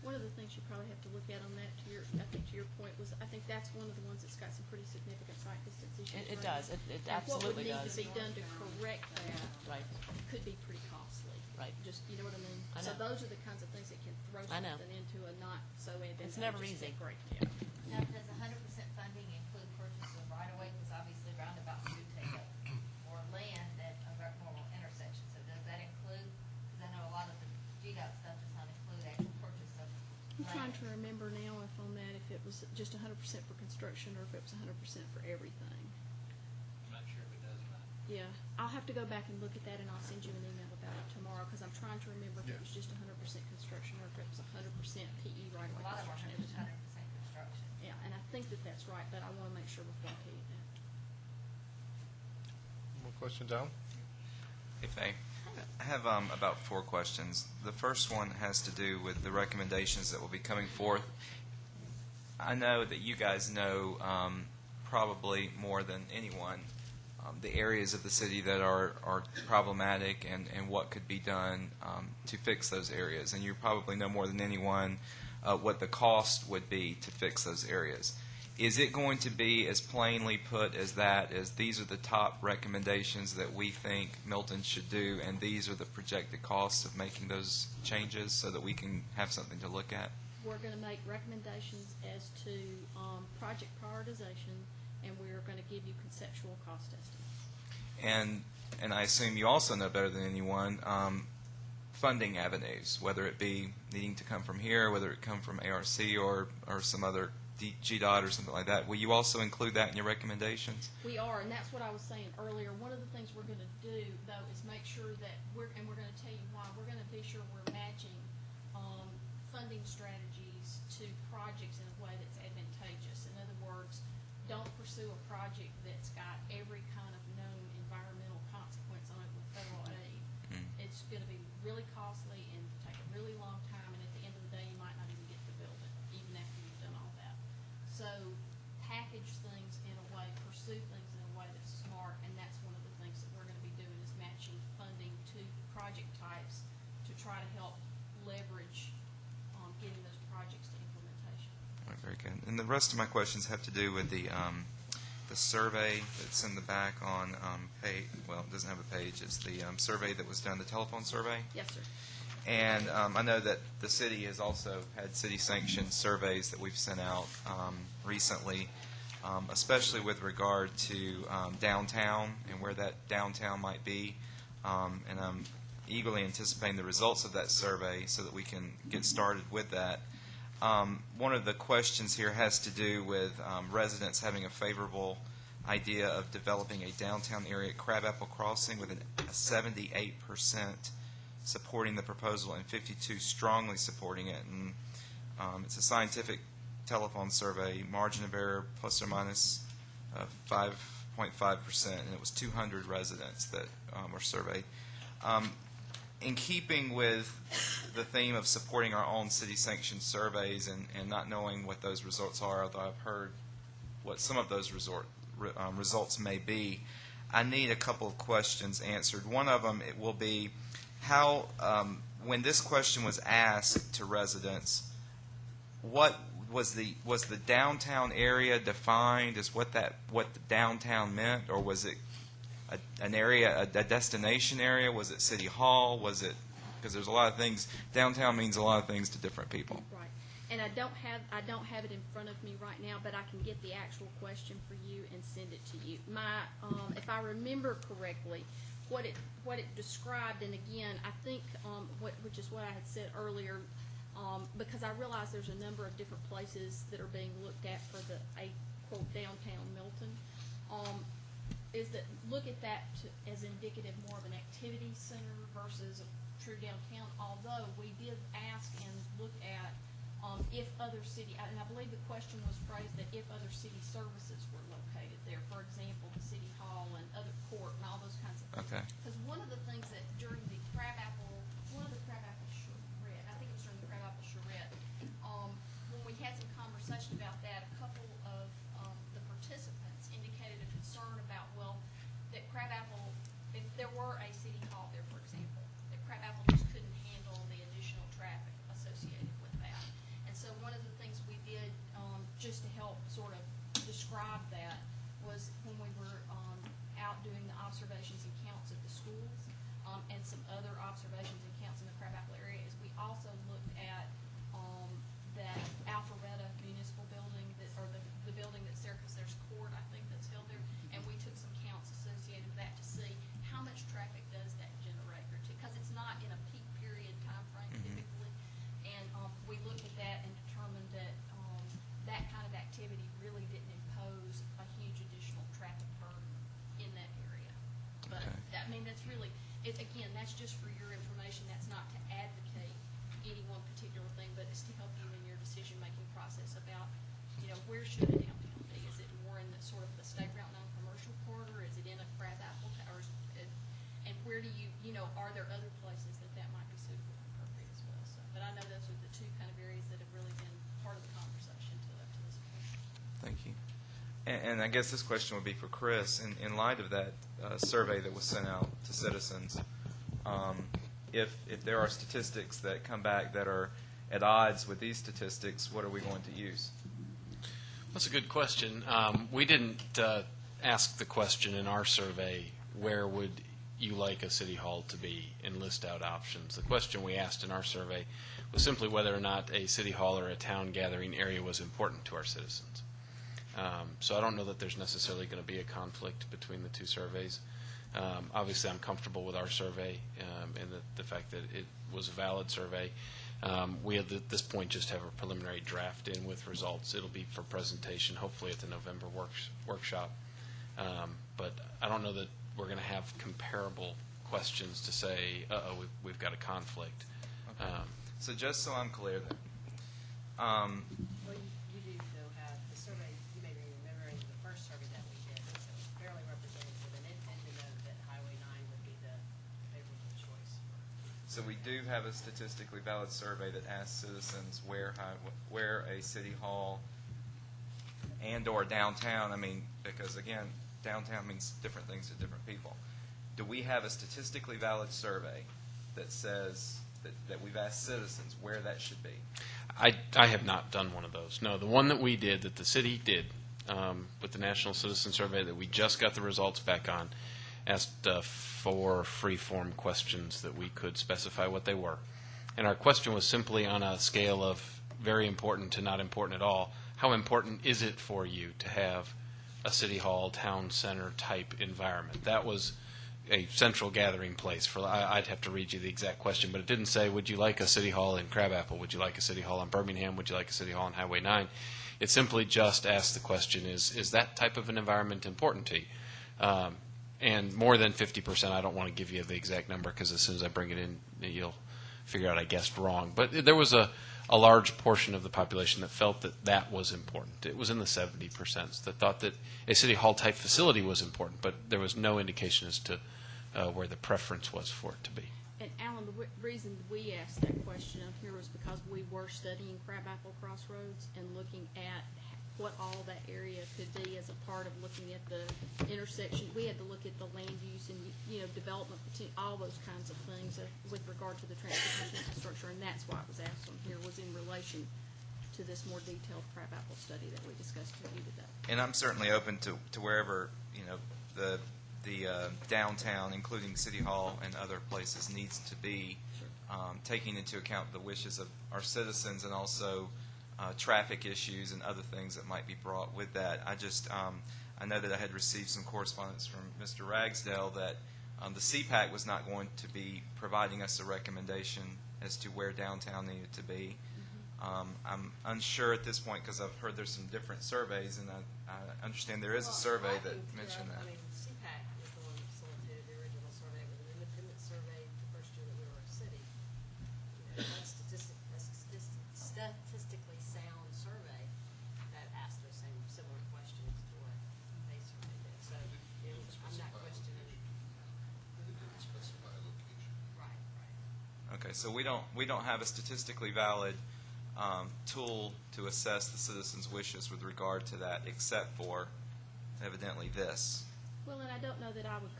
One of the things you probably have to look at on that, I think to your point, was I think that's one of the ones that's got some pretty significant site distance issues. It does. It absolutely does. What would need to be done to correct that Right. could be pretty costly. Right. Just, you know what I mean? I So know. those are the kinds of things that can throw I know. something into a not so advantageous. It's never easy. Great. Yeah. Now, does 100% funding include purchase of right-of-way? Because obviously roundabouts do take up more land than a normal intersection. So does that include, because I know a lot of the GDOT stuff does not include actual purchase of I'm trying land. to remember now if on that, if it was just 100% for construction or if it was 100% for everything. I'm not sure if it does or not. Yeah, I'll have to go back and look at that, and I'll send you an email about it tomorrow, because I'm trying to remember if it was just 100% construction or if it was 100% PE right A away lot of them construction. are 100% construction. Yeah, and I think that that's right, but I want to make sure before I tell you that. More question down? If I have about 4 questions. The first one has to do with the recommendations that will be coming forth. I know that you guys know probably more than anyone the areas of the city that are problematic and what could be done to fix those areas. And you probably know more than anyone what the cost would be to fix those areas. Is it going to be as plainly put as that, as these are the top recommendations that we think Milton should do, and these are the projected costs of making those changes so that we can have something to look at? We're going to make recommendations as to project prioritization, and we're going to give you conceptual cost estimates. And I assume you also know better than anyone funding avenues, whether it be needing to come from here, whether it come from ARC or some other GDOT or something like that. Will you also include that in your recommendations? We are, and that's what I was saying earlier. One of the things we're going to do, though, is make sure that we're going to tell you why, we're going to be sure we're matching funding strategies to projects in a way that's advantageous. In other words, don't pursue a project that's got every kind of known environmental consequence on it with federal aid. It's going to be really costly and take a really long time, and at the end of the day, you might not even get to build it, even after you've done all that. So package things in a way, pursue things in a way that's smart, and that's one of the things that we're going to be doing is matching funding to project types to try to help leverage getting those projects to implementation. All right, very good. And the rest of my questions have to do with the survey that's in the back on page. Well, it doesn't have a page. It's the survey that was done, the telephone survey. Yes, sir. And I know that the city has also had city-sanctioned surveys that we've sent out recently, especially with regard to downtown and where that downtown might be. And I'm eagerly anticipating the results of that survey so that we can get started with that. One of the questions here has to do with residents having a favorable idea of developing a downtown area at Crabapple Crossing with a 78% supporting the proposal and 52 strongly supporting it. And it's a scientific telephone survey, margin of error plus or minus 5.5%, and it was 200 residents that were surveyed. In keeping with the theme of supporting our own city-sanctioned surveys and not knowing what those results are, although I've heard what some of those results may be, I need a couple of questions answered. One of them, it will be how, when this question was asked to residents, what was the downtown area defined as what the downtown meant, or was it an area, a destination area? Was it City Hall? Was it, because there's a lot of things, downtown means a lot of things to different people. Right. And I don't have it in front of me right now, but I can get the actual question for you and send it to you. My, if I remember correctly, what it described, and again, I think, which is what I had said earlier, because I realize there's a number of different places that are being looked at for a quote downtown Milton. Is that look at that as indicative more of an activity center versus a true downtown, although we did ask and look at if other city, and I believe the question was phrased that if other city services were located there, for example, the City Hall and other court and all those kinds of things. Okay. Because one of the things that during the Crabapple charrette, I think it was during the Crabapple charrette, when we had some conversation about that, a couple of the participants indicated a concern about, well, that Crabapple, if there were a City Hall there, for example, that Crabapple just couldn't handle the additional traffic associated with that. And so one of the things we did, just to help sort of describe that, was when we were out doing the observations and counts at the schools, and some other observations and counts in the Crabapple area, is we also looked at that Alpharetta Municipal Building, or the building that there's court, I think, that's held there, and we took some counts associated with that to see how much traffic does that generate, because it's not in a peak period time frame typically, and we looked at that and determined that that kind of activity really didn't impose a huge additional traffic burden in that area. But I mean, that's really, again, that's just for your information. That's not to advocate any one particular thing, but it's to help you in your decision-making process about, where should a downtown be? Is it more in the sort of the state route non-commercial corridor? Is it in a Crabapple? And where do you, are there other places that might be suitable and appropriate as well? So, but I know those are the two kind of areas that have really been part of the conversation to this point. Thank you. And I guess this question would be for Chris. In light of that survey that was sent out to citizens, if there are statistics that come back that are at odds with these statistics, what are we going to use? That's a good question. We didn't ask the question in our survey, where would you like a city hall to be, and list out options. The question we asked in our survey was simply whether or not a city hall or a town gathering area was important to our citizens. So I don't know that there's necessarily going to be a conflict between the two surveys. Obviously, I'm comfortable with our survey and the fact that it was a valid survey. We at this point just have a preliminary draft in with results. It'll be for presentation, hopefully at the November workshop. But I don't know that we're going to have comparable questions to say, uh-oh, we've got a conflict. Okay. So just so I'm clear then. Well, you do though have the survey, you may be remembering the first survey that we did, so it was fairly representative, and it tended to know that Highway 9 would be the favorable choice. So we do have a statistically valid survey that asks citizens where a city hall and or downtown, because again, downtown means different things to different people. Do we have a statistically valid survey that says that we've asked citizens where that should be? I have not done one of those. No, the one that we did, that the city did with the National Citizen Survey that we just got the results back on, asked 4 free-form questions that we could specify what they were. And our question was simply on a scale of very important to not important at all. How important is it for you to have a city hall, town center type environment? That was a central gathering place. I'd have to read you the exact question, but it didn't say, would you like a city hall in Crabapple? Would you like a city hall in Birmingham? Would you like a city hall on Highway 9? It simply just asked the question, is that type of an environment important to you? And more than 50%, I don't want to give you the exact number because as soon as I bring it in, you'll figure out I guessed wrong. But there was a large portion of the population that felt that that was important. It was in the 70% that thought that a city hall type facility was important, but there was no indication as to where the preference was for it to be. And Alan, the reason we asked that question up here was because we were studying Crabapple Crossroads and looking at what all that area could be as a part of looking at the intersection. We had to look at the land use and, development, all those kinds of things with regard to the transportation infrastructure, and that's why it was asked on here, was in relation to this more detailed Crabapple study that we discussed with you today. And I'm certainly open to wherever, the downtown, including City Hall and other places, needs to be, taking into account the wishes of our citizens and also traffic issues and other things that might be brought with that. I know that I had received some correspondence from Mr. Ragsdale that the CPAC was not going to be providing us a recommendation as to where downtown needed to be. I'm unsure at this point because I've heard there's some different surveys, and I understand there is a survey that mentioned that. CPAC is the one that facilitated the original survey. It was an independent survey the first year that we were a city. That's statistically sound survey that asked those same similar questions to what they surveyed did. So I'm not questioning. Right. Okay, so we don't have a statistically valid tool to assess the citizens' wishes with regard to that, except for evidently this. Well, and I don't know that I would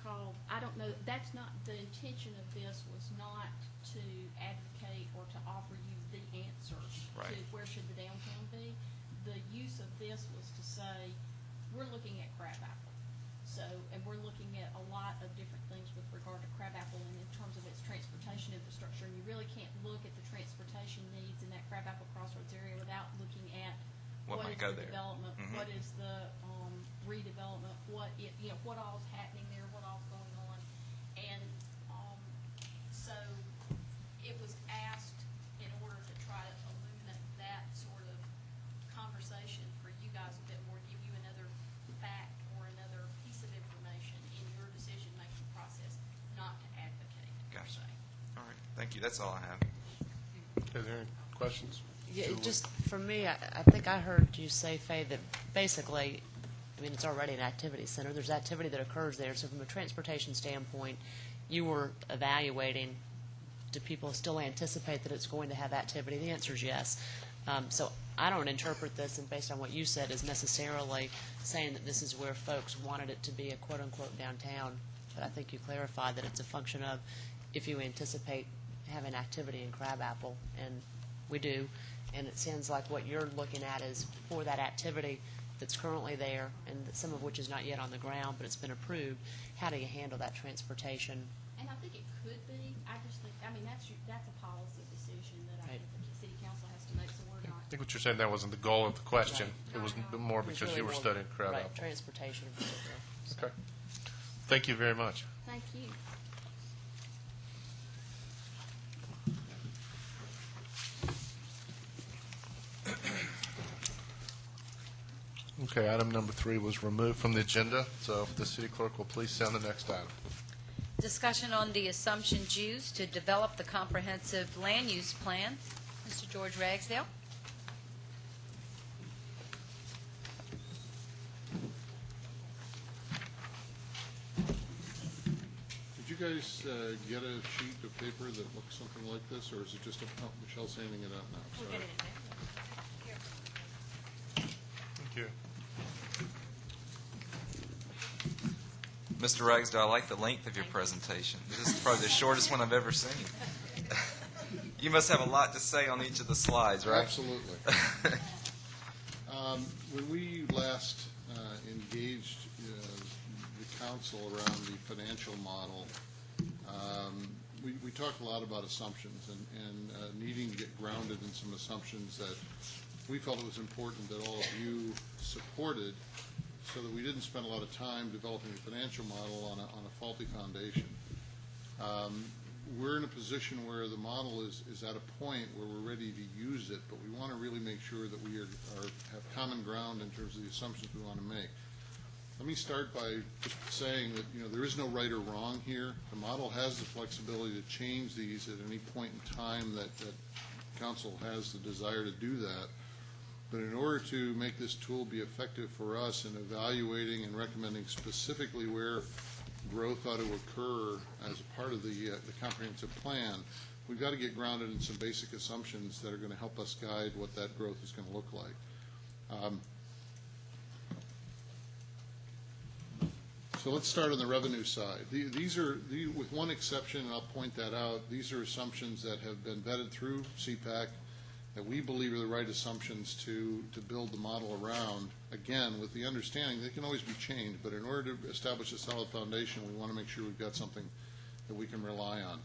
that's not, the intention of this was not to advocate or to offer you the answer to where should the downtown be. The use of this was to say, we're looking at Crabapple. So, and we're looking at a lot of different things with regard to Crabapple and in terms of its transportation infrastructure, and you really can't look at the transportation needs in that Crabapple Crossroads area without looking at what is the development, what is the redevelopment, what all is happening there, what all is going on. And so it was asked in order to try to illuminate that sort of conversation for you guys a bit more, give you another fact or another piece of information in your decision-making process, not to advocate. Gotcha. All right. Thank you. That's all I have. Are there any questions? Yeah, just for me, I think I heard you say, Faye, that basically, it's already an activity center. There's activity that occurs there. So from a transportation standpoint, you were evaluating, do people still anticipate that it's going to have activity? The answer is yes. So I don't interpret this, and based on what you said, as necessarily saying that this is where folks wanted it to be a quote-unquote downtown. But I think you clarified that it's a function of if you anticipate having activity in Crabapple, and we do. And it sounds like what you're looking at is for that activity that's currently there, and some of which is not yet on the ground, but it's been approved. How do you handle that transportation? And I think it could be, I just think, I mean, that's a policy decision that I Right. think the city council has to make, so we're not. I think what you're saying, that wasn't the goal of the question. It was more It's because really you were more- studying Right, Crabapple. transportation in particular. So- Okay. Thank you very much. Thank you. Okay, item number 3 was removed from the agenda, so if the city clerk will please sound the next item. Discussion on the assumptions used to develop the comprehensive land use plan. Mr. George Ragsdale? Did you guys get a sheet of paper that looks something like this, or is it just Michelle's handing it out now? Sorry. Thank you. Mr. Ragsdale, I like the length of your presentation. This is probably the shortest one I've ever seen. You must have a lot to say on each of the slides, right? Absolutely. When we last engaged the council around the financial model, we talked a lot about assumptions and needing to get grounded in some assumptions that we felt it was important that all of you supported, so that we didn't spend a lot of time developing a financial model on a faulty foundation. We're in a position where the model is at a point where we're ready to use it, but we want to really make sure that we have common ground in terms of the assumptions we want to make. Let me start by just saying that there is no right or wrong here. The model has the flexibility to change these at any point in time that council has the desire to do that. But in order to make this tool be effective for us in evaluating and recommending specifically where growth ought to occur as a part of the comprehensive plan, we've got to get grounded in some basic assumptions that are going to help us guide what that growth is going to look like. So let's start on the revenue side. These are, with one exception, and I'll point that out, these are assumptions that have been vetted through CPAC that we believe are the right assumptions to build the model around, again, with the understanding they can always be changed, but in order to establish a solid foundation, we want to make sure we've got something that we can rely on.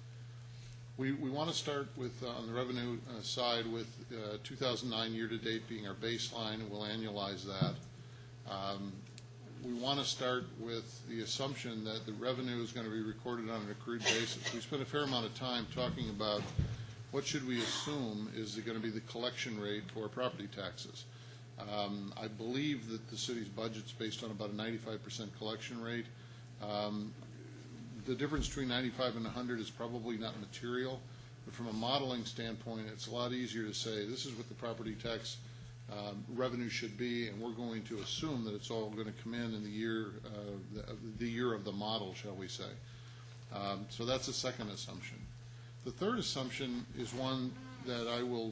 We want to start with, on the revenue side, with 2009 year-to-date being our baseline, and we'll annualize that. We want to start with the assumption that the revenue is going to be recorded on an accrued basis. We spent a fair amount of time talking about what should we assume is going to be the collection rate for property taxes. I believe that the city's budget's based on about a 95% collection rate. The difference between 95 and 100 is probably not material, but from a modeling standpoint, it's a lot easier to say this is what the property tax revenue should be, and we're going to assume that it's all going to come in the year of the model, shall we say. So that's a second assumption. The third assumption is one that I will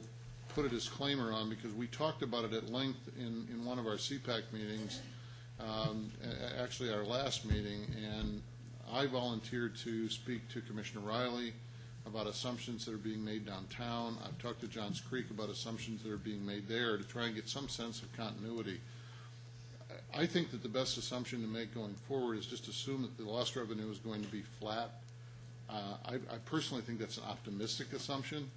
put a disclaimer on because we talked about it at length in one of our CPAC meetings, actually our last meeting, and I volunteered to speak to Commissioner Riley about assumptions that are being made downtown. I've talked to Johns Creek about assumptions that are being made there to try and get some sense of continuity. I think that the best assumption to make going forward is just assume that the lost revenue is going to be flat. I personally think that's an optimistic assumption,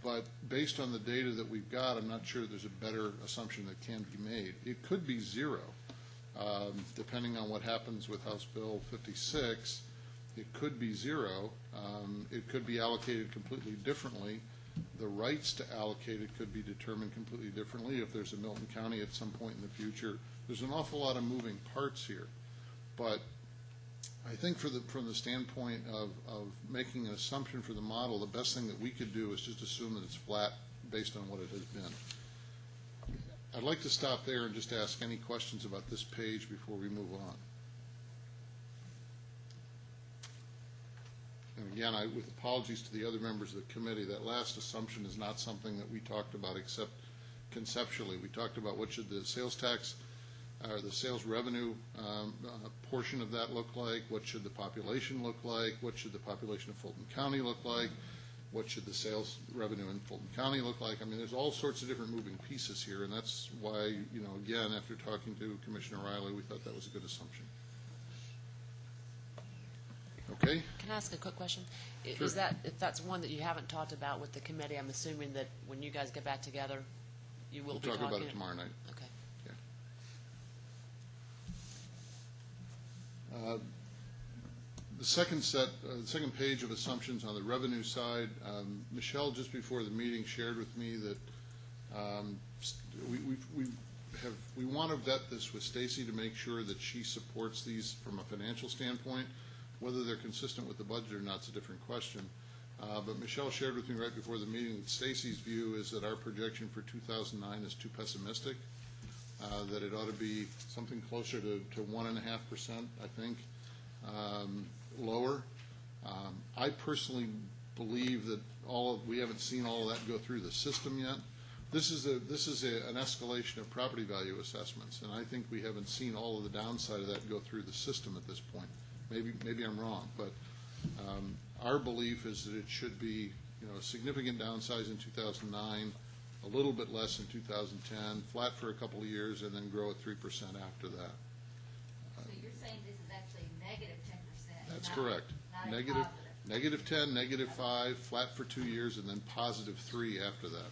but based on the data that we've got, I'm not sure there's a better assumption that can be made. It could be zero, depending on what happens with House Bill 56. It could be zero. It could be allocated completely differently. The rights to allocate it could be determined completely differently if there's a Milton County at some point in the future. There's an awful lot of moving parts here, but I think from the standpoint of making an assumption for the model, the best thing that we could do is just assume that it's flat based on what it has been. I'd like to stop there and just ask any questions about this page before we move on. And again, with apologies to the other members of the committee, that last assumption is not something that we talked about except conceptually. We talked about what should the sales tax or the sales revenue portion of that look like, what should the population look like, what should the population of Fulton County look like, what should the sales revenue in Fulton County look like. I mean, there's all sorts of different moving pieces here, and that's why, again, after talking to Commissioner Riley, we thought that was a good assumption. Okay? Can I ask a quick question? Sure. Is that, if that's one that you haven't talked about with the committee, I'm assuming that when you guys get back together, you will We'll be talk talking? about it tomorrow night. Okay. The second page of assumptions on the revenue side, Michelle, just before the meeting, shared with me that we want to vet this with Stacy to make sure that she supports these from a financial standpoint. Whether they're consistent with the budget or not is a different question. But Michelle shared with me right before the meeting that Stacy's view is that our projection for 2009 is too pessimistic, that it ought to be something closer to 1.5%, I think, lower. I personally believe that we haven't seen all of that go through the system yet. This is an escalation of property value assessments, and I think we haven't seen all of the downside of that go through the system at this point. Maybe I'm wrong, but our belief is that it should be, a significant downsize in 2009, a little bit less in 2010, flat for a couple of years, and then grow at 3% after that. So you're saying this is actually negative 10%? That's correct. Negative 10, negative 5, flat for 2 years, and then positive 3 after that.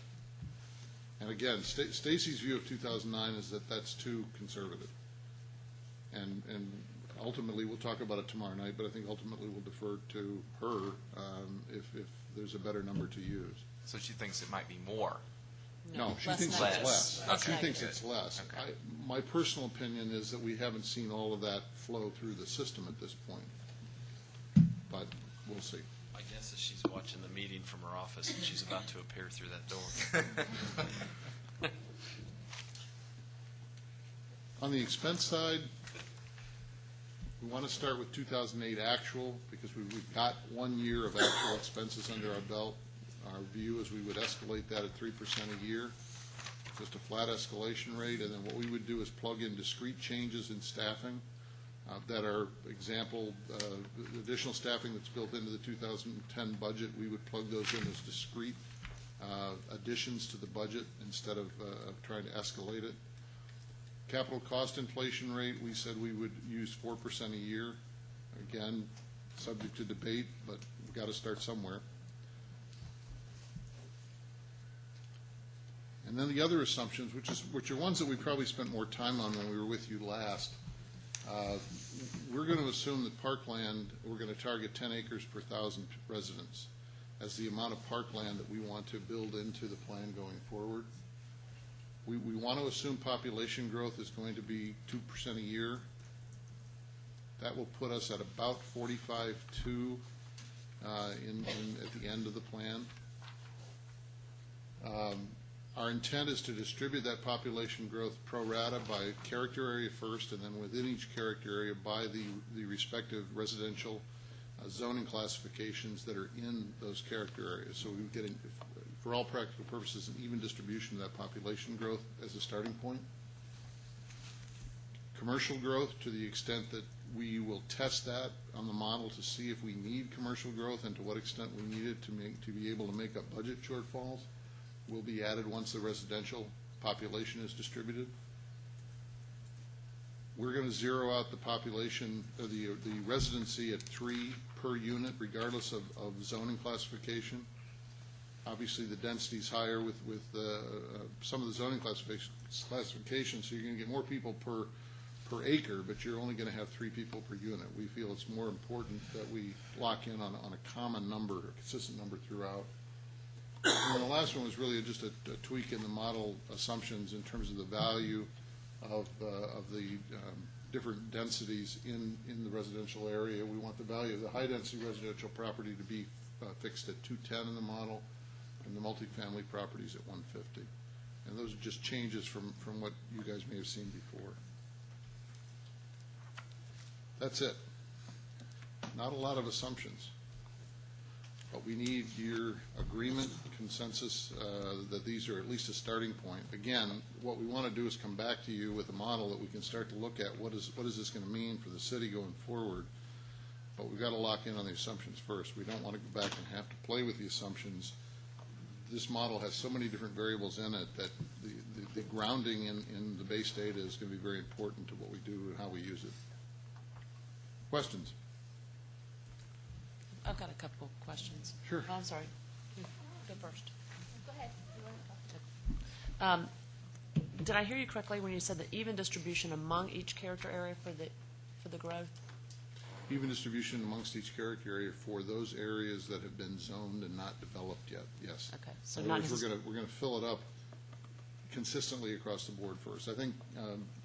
And again, Stacy's view of 2009 is that that's too conservative. And ultimately, we'll talk about it tomorrow night, but I think ultimately we'll defer to her if there's a better number to use. So she thinks it might be more? No, she thinks it's less. She thinks it's less. My personal opinion is that we haven't seen all of that flow through the system at this point. But we'll see. My guess is she's watching the meeting from her office, and she's about to appear through that door. On the expense side, we want to start with 2008 actual because we've got 1 year of actual expenses under our belt. Our view is we would escalate that at 3% a year, just a flat escalation rate, and then what we would do is plug in discrete changes in staffing that are, example, additional staffing that's built into the 2010 budget. We would plug those in as discrete additions to the budget instead of trying to escalate it. Capital cost inflation rate, we said we would use 4% a year. Again, subject to debate, but we've got to start somewhere. And then the other assumptions, which are ones that we probably spent more time on when we were with you last. We're going to assume that parkland, we're going to target 10 acres per 1,000 residents as the amount of parkland that we want to build into the plan going forward. We want to assume population growth is going to be 2% a year. That will put us at about 45.2 at the end of the plan. Our intent is to distribute that population growth pro rata by character area first, and then within each character area by the respective residential zoning classifications that are in those character areas. So we would get, for all practical purposes, an even distribution of that population growth as a starting point. Commercial growth, to the extent that we will test that on the model to see if we need commercial growth and to what extent we need it to be able to make up budget shortfalls, will be added once the residential population is distributed. We're going to zero out the population, or the residency at 3 per unit, regardless of zoning classification. Obviously, the density is higher with some of the zoning classifications, so you're going to get more people per acre, but you're only going to have 3 people per unit. We feel it's more important that we lock in on a common number, a consistent number throughout. And the last one was really just a tweak in the model assumptions in terms of the value of the different densities in the residential area. We want the value of the high-density residential property to be fixed at 210 in the model, and the multifamily properties at 150. And those are just changes from what you guys may have seen before. That's it. Not a lot of assumptions. But we need your agreement, consensus, that these are at least a starting point. Again, what we want to do is come back to you with a model that we can start to look at what is this going to mean for the city going forward. But we've got to lock in on the assumptions first. We don't want to go back and have to play with the assumptions. This model has so many different variables in it that the grounding in the base data is going to be very important to what we do and how we use it. Questions? I've got a couple of questions. Sure. Oh, I'm sorry. Go first. Go ahead. Did I hear you correctly when you said the even distribution among each character area for the growth? Even distribution amongst each character area for those areas that have been zoned and not developed yet, yes. Okay. So In other not words, we're going to fill it up consistently across the board first. I think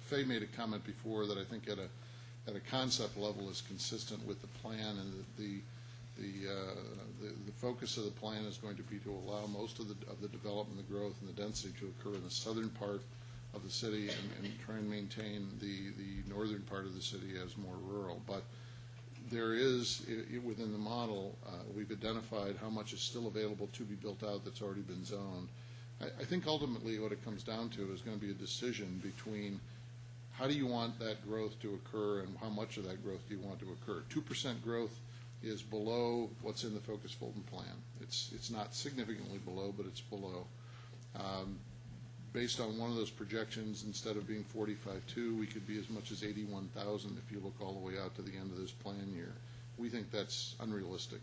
Faye made a comment before that I think at a concept level is consistent with the plan, and the focus of the plan is going to be to allow most of the development, the growth, and the density to occur in the southern part of the city and try and maintain the northern part of the city as more rural. But there is, within the model, we've identified how much is still available to be built out that's already been zoned. I think ultimately what it comes down to is going to be a decision between how do you want that growth to occur and how much of that growth do you want to occur. 2% growth is below what's in the Focus Fulton plan. It's not significantly below, but it's below. Based on one of those projections, instead of being 45.2, we could be as much as 81,000 if you look all the way out to the end of this plan year. We think that's unrealistic.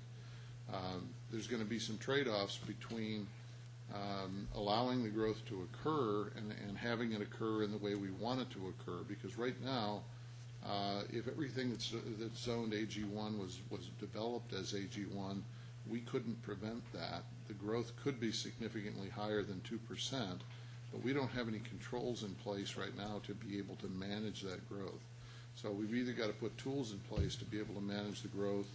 There's going to be some trade-offs between allowing the growth to occur and having it occur in the way we want it to occur, because right now, if everything that's zoned AG1 was developed as AG1, we couldn't prevent that. The growth could be significantly higher than 2%, but we don't have any controls in place right now to be able to manage that growth. So we've either got to put tools in place to be able to manage the growth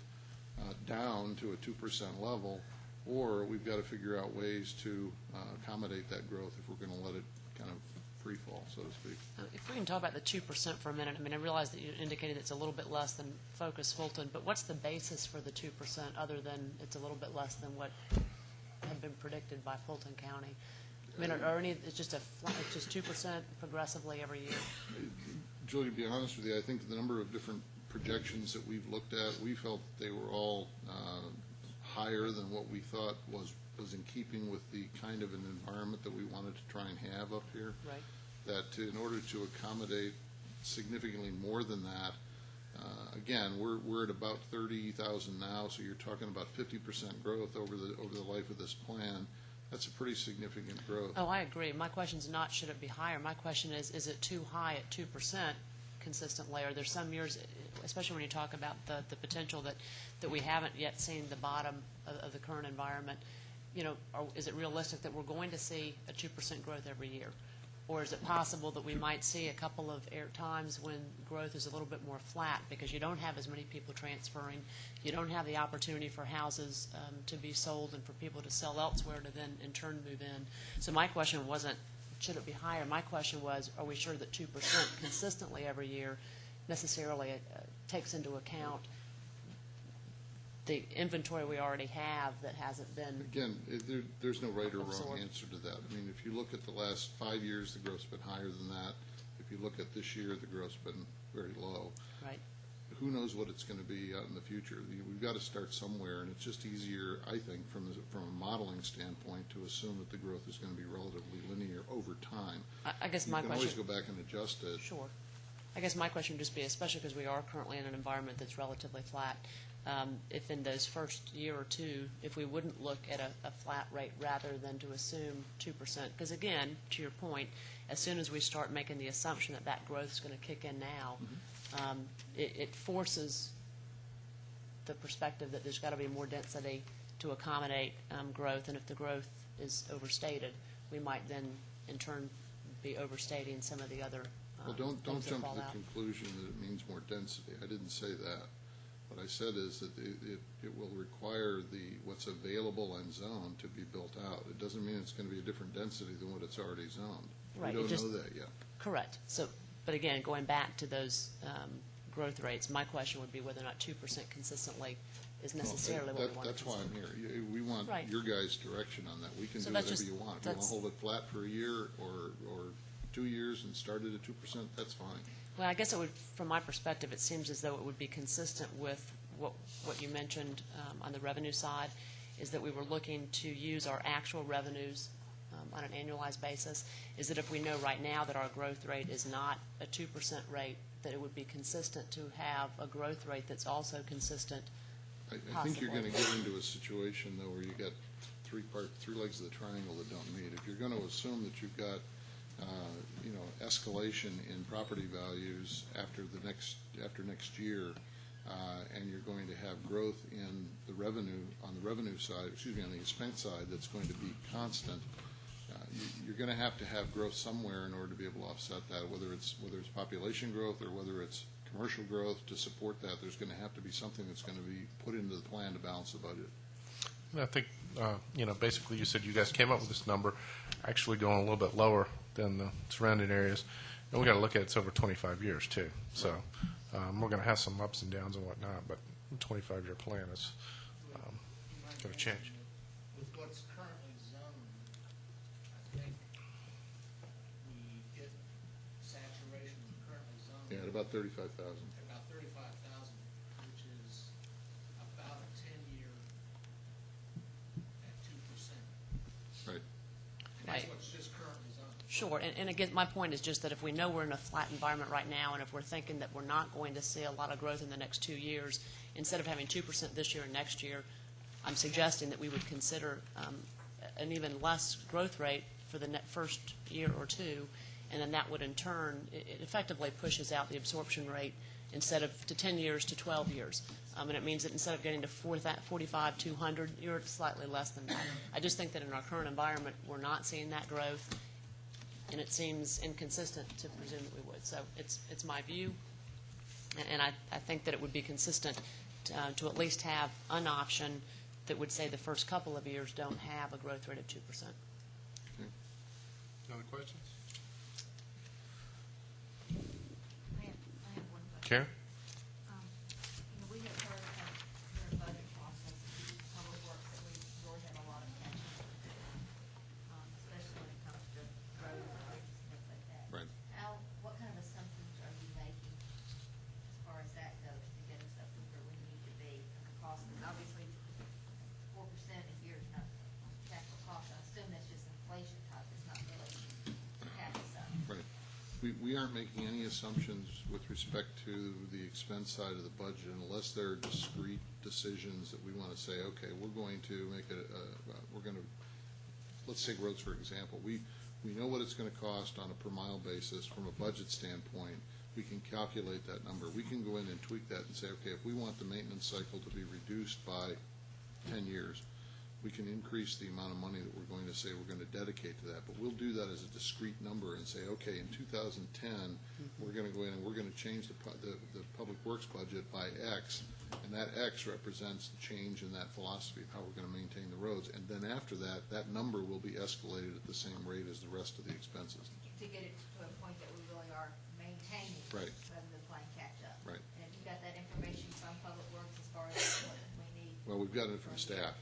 down to a 2% level, or we've got to figure out ways to accommodate that growth if we're going to let it kind of free fall, so to speak. If we can talk about the 2% for a minute. I mean, I realize that you indicated it's a little bit less than Focus Fulton, but what's the basis for the 2% other than it's a little bit less than what had been predicted by Fulton County? I mean, it's just it's just 2% progressively every year? Julie, to be honest with you, I think the number of different projections that we've looked at, we felt they were all higher than what we thought was in keeping with the kind of an environment that we wanted to try and have up here. Right. That in order to accommodate significantly more than that, again, we're at about 30,000 now, so you're talking about 50% growth over the life of this plan. That's a pretty significant growth. Oh, I agree. My question is not should it be higher. My question is it too high at 2% consistently? Are there some years, especially when you talk about the potential that we haven't yet seen the bottom of the current environment, is it realistic that we're going to see a 2% growth every year? Or is it possible that we might see a couple of times when growth is a little bit more flat because you don't have as many people transferring, you don't have the opportunity for houses to be sold and for people to sell elsewhere to then in turn move in? So my question wasn't should it be higher. My question was, are we sure that 2% consistently every year necessarily takes into account the inventory we already have that hasn't been Again, there's no right or wrong absorbed. answer to that. I mean, if you look at the last 5 years, the growth's been higher than that. If you look at this year, the growth's been very low. Right. Who knows what it's going to be out in the future? We've got to start somewhere, and it's just easier, I think, from a modeling standpoint, to assume that the growth is going to be relatively linear over time. I guess my You can question. always go back and adjust it. Sure. I guess my question would just be, especially because we are currently in an environment that's relatively flat, if in those first year or two, if we wouldn't look at a flat rate rather than to assume 2%, because again, to your point, as soon as we start making the assumption that that growth is going to kick in now, it forces the perspective that there's got to be more density to accommodate growth, and if the growth is overstated, we might then in turn be overstating some of the other Well, don't things that jump to fall the out. conclusion that it means more density. I didn't say that. What I said is that it will require what's available and zoned to be built out. It doesn't mean it's going to be a different density than what it's already zoned. Right, We it don't just- know that yet. Correct. So, but again, going back to those growth rates, my question would be whether or not 2% consistently is necessarily what we want. That's why I'm here. We want Right. your guys' direction on that. We can So do that's whatever just- you want. If you want to that's- hold it flat for a year or 2 years and start it at 2%, that's fine. Well, I guess it would, from my perspective, it seems as though it would be consistent with what you mentioned on the revenue side, is that we were looking to use our actual revenues on an annualized basis, is that if we know right now that our growth rate is not a 2% rate, that it would be consistent to have a growth rate that's also consistent. I think you're going to get into a situation, though, where you got three legs of the triangle that don't meet. If you're going to assume that you've got escalation in property values after next year, and you're going to have growth in the revenue on the revenue side, on the expense side, that's going to be constant. You're going to have growth somewhere in order to be able to offset that, whether it's population growth or whether it's commercial growth to support that. There's going to have to be something that's going to be put into the plan to balance the budget. I think, basically you said you guys came up with this number, actually going a little bit lower than the surrounding areas. And we got to look at it's over 25 years, too. So we're going to have some ups and downs and whatnot, but the 25-year plan is going to change. With what's currently zoned, I think we get saturation with currently zoned. Yeah, at about 35,000. About 35,000, which is about a 10-year at 2%. Right. That's what's just currently zoned. Sure, and again, my point is just that if we know we're in a flat environment right now, and if we're thinking that we're not going to see a lot of growth in the next 2 years, instead of having 2% this year and next year, I'm suggesting that we would consider an even less growth rate for the first year or two, and then that would in turn, it effectively pushes out the absorption rate instead of to 10 years to 12 years. And it means that instead of getting to 45, 200, you're slightly less than that. I just think that in our current environment, we're not seeing that growth, and it seems inconsistent to presume that we would. So it's my view, and I think that it would be consistent to at least have an option that would say the first couple of years don't have a growth rate of 2%. Okay. Other questions? I have one question. Karen? We have heard during budget process, public works, that we really have a lot of catching up to do, especially when it comes to roads and bridges and things like that. Right. What kind of assumptions are you making as far as that goes to get us up to where we need to be? Because obviously 4% a year is not capital cost. I assume that's just inflation type. It's not really cash stuff. Right. We aren't making any assumptions with respect to the expense side of the budget unless there are discrete decisions that we want to say, okay, we're going to make let's take roads for example. We know what it's going to cost on a per mile basis from a budget standpoint. We can calculate that number. We can go in and tweak that and say, okay, if we want the maintenance cycle to be reduced by 10 years, we can increase the amount of money that we're going to say we're going to dedicate to that. But we'll do that as a discrete number and say, okay, in 2010, we're going to go in and we're going to change the public works budget by X, and that X represents the change in that philosophy of how we're going to maintain the roads. And then after that, that number will be escalated at the same rate as the rest of the expenses. To get it to a point that we really are maintaining. Right. Rather than playing catch up. Right. And if you got that information from Public Works as far as what we need. Well, we've got it from staff.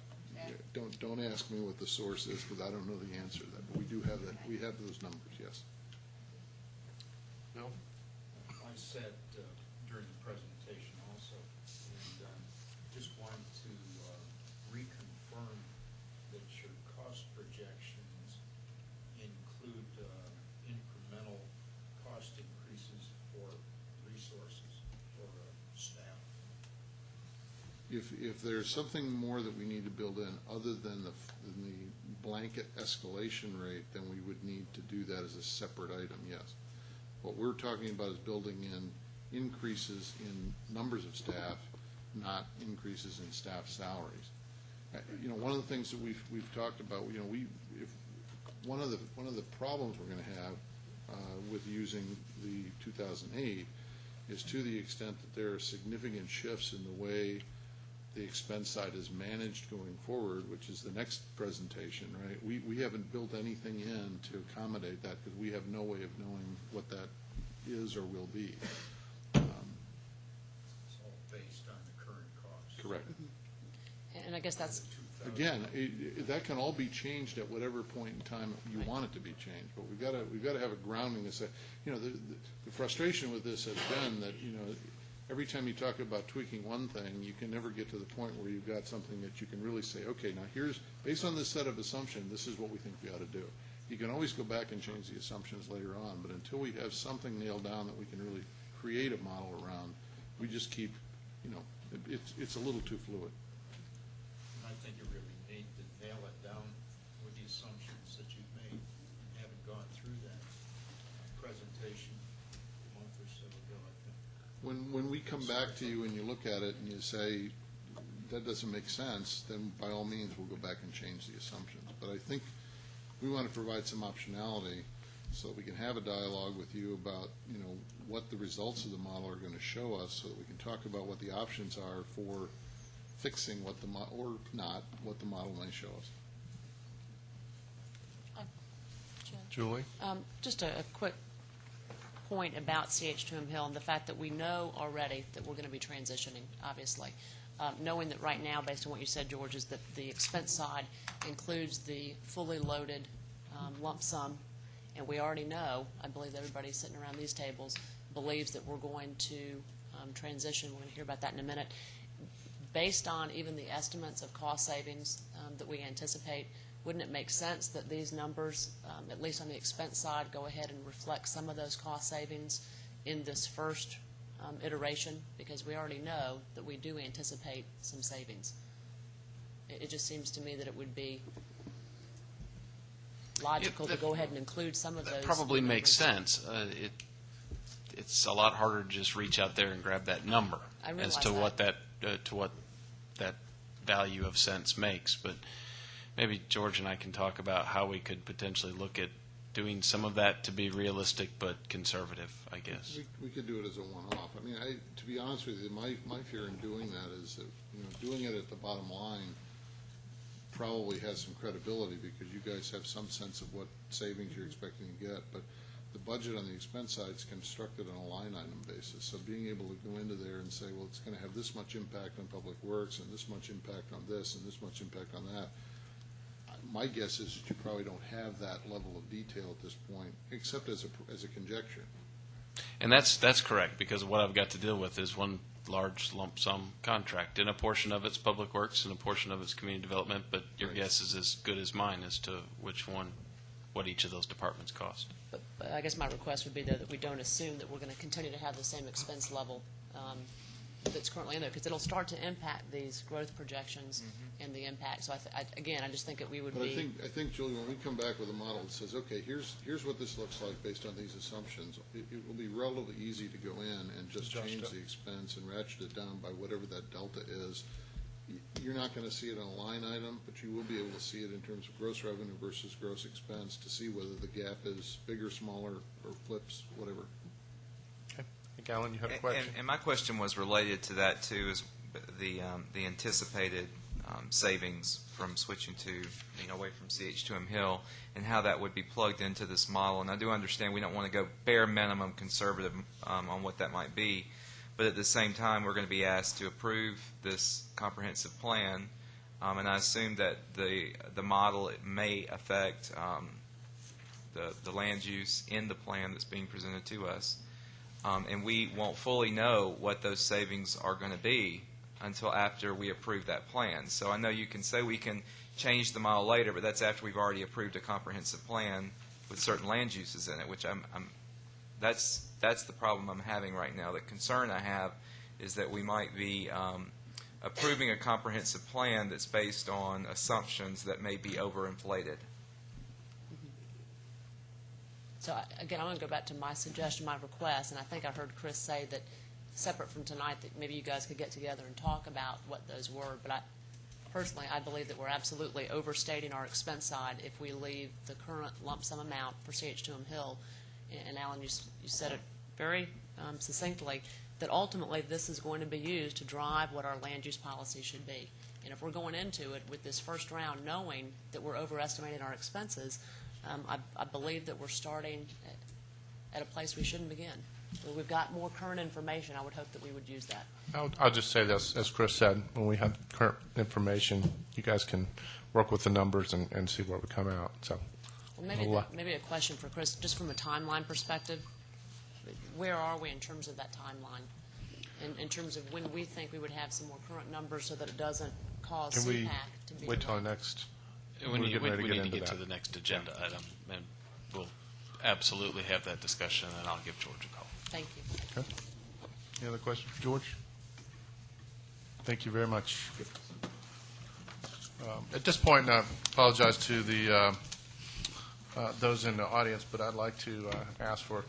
Don't ask me what the source is because I don't know the answer to that. But we do have that. We have those numbers. Yes. Bill? I said during the presentation also, and just wanted to reconfirm that your cost projections include incremental cost increases for resources for staff. If there's something more that we need to build in other than the blanket escalation rate, then we would need to do that as a separate item, yes. What we're talking about is building in increases in numbers of staff, not increases in staff salaries. One of the things that we've talked about, one of the problems we're going to have with using the 2008 is to the extent that there are significant shifts in the way the expense side is managed going forward, which is the next presentation, right? We haven't built anything in to accommodate that because we have no way of knowing what that is or will be. It's all based on the current cost. Correct. And I guess that's, Again, that can all be changed at whatever point in time you want it to be changed, but we've got to have a grounding to say, the frustration with this has been that, every time you talk about tweaking one thing, you can never get to the point where you've got something that you can really say, okay, now here's, based on this set of assumptions, this is what we think we ought to do. You can always go back and change the assumptions later on, but until we have something nailed down that we can really create a model around, we just keep, it's a little too fluid. I think you really need to nail it down with the assumptions that you've made, having gone through that presentation a month or so ago, I think. When we come back to you and you look at it and you say, that doesn't make sense, then by all means, we'll go back and change the assumptions. But I think we want to provide some optionality so that we can have a dialogue with you about, what the results of the model are going to show us, so that we can talk about what the options are for fixing what the or not what the model may show us. Julie? just a quick point about CH2M Hill and the fact that we know already that we're going to be transitioning, obviously. Knowing that right now, based on what you said, George, is that the expense side includes the fully loaded lump sum, and we already know, I believe everybody sitting around these tables believes that we're going to transition. We're going to hear about that in a minute. Based on even the estimates of cost savings that we anticipate, wouldn't it make sense that these numbers, at least on the expense side, go ahead and reflect some of those cost savings in this first iteration? Because we already know that we do anticipate some savings. It just seems to me that it would be logical to go ahead and include some of those. That probably makes sense. It's a lot harder to just reach out there and grab that number as to what that value of cents makes. But maybe George and I can talk about how we could potentially look at doing some of that to be realistic but conservative, I guess. We could do it as a one-off. I mean, to be honest with you, my fear in doing that is that, doing it at the bottom line probably has some credibility because you guys have some sense of what savings you're expecting to get. But the budget on the expense side is constructed on a line item basis. So being able to go into there and say, well, it's going to have this much impact on public works and this much impact on this and this much impact on that, my guess is that you probably don't have that level of detail at this point, except as a conjecture. And that's correct, because what I've got to deal with is one large lump sum contract, and a portion of it's public works and a portion of it's community development, but your guess is as good as mine as to what each of those departments cost. But I guess my request would be, though, that we don't assume that we're going to continue to have the same expense level that's currently in there, because it'll start to impact these growth projections and the impact. So, I just think that we would be. I think, Julie, when we come back with a model that says, okay, here's what this looks like based on these assumptions, it will be relatively easy to go in and just change the expense and ratchet it down by whatever that delta is. You're not going to see it on a line item, but you will be able to see it in terms of gross revenue versus gross expense to see whether the gap is bigger, smaller, or flips, whatever. Okay. Alan, you had a question? And my question was related to that, too, is the anticipated savings from switching to away from CH2M Hill and how that would be plugged into this model. And I do understand we don't want to go bare minimum conservative on what that might be. But at the same time, we're going to be asked to approve this comprehensive plan, and I assume that the model may affect the land use in the plan that's being presented to us, and we won't fully know what those savings are going to be until after we approve that plan. So I know you can say we can change the model later, but that's after we've already approved a comprehensive plan with certain land uses in it, which that's the problem I'm having right now. The concern I have is that we might be approving a comprehensive plan that's based on assumptions that may be overinflated. So, again, I'm going to go back to my suggestion, my request, and I think I heard Chris say that separate from tonight that maybe you guys could get together and talk about what those were. But personally, I believe that we're absolutely overstating our expense side if we leave the current lump sum amount for CH2M Hill. And Alan, you said it very succinctly, that ultimately this is going to be used to drive what our land use policy should be. And if we're going into it with this first round knowing that we're overestimating our expenses, I believe that we're starting at a place we shouldn't begin. When we've got more current information, I would hope that we would use that. I'll just say this, as Chris said, when we have current information, you guys can work with the numbers and see where we come out. So, Well, maybe a question for Chris, just from a timeline perspective. Where are we in terms of that timeline? In terms of when we think we would have some more current numbers so that it doesn't cause can we CPAC to be wait till delayed? the next? We we're need, getting ready we to need to into get to that. the next agenda item, and we'll absolutely have that discussion, and I'll give George a call. Thank you. Okay. Any other questions, George? Thank you very much. At this point, I apologize to the those in the audience, but I'd like to ask for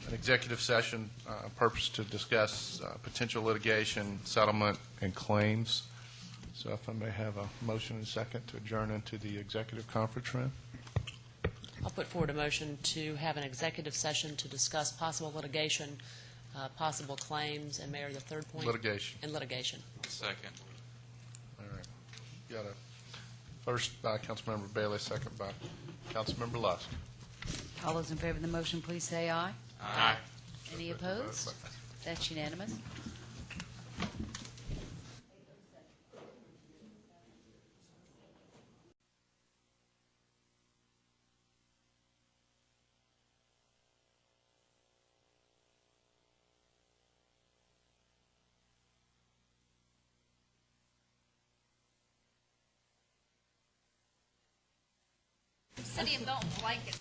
an executive session purpose to discuss potential litigation, settlement, and claims. So if I may have a motion and a second to adjourn into the executive conference room. I'll put forward a motion to have an executive session to discuss possible litigation, possible claims, and Mayor, the third point? Litigation. And litigation. Second. All right. Got a first by Councilmember Bailey, second by Councilmember Lusk. All those in favor of the motion, please say aye. Aye. Any opposed? That's unanimous. City of Milton blanket.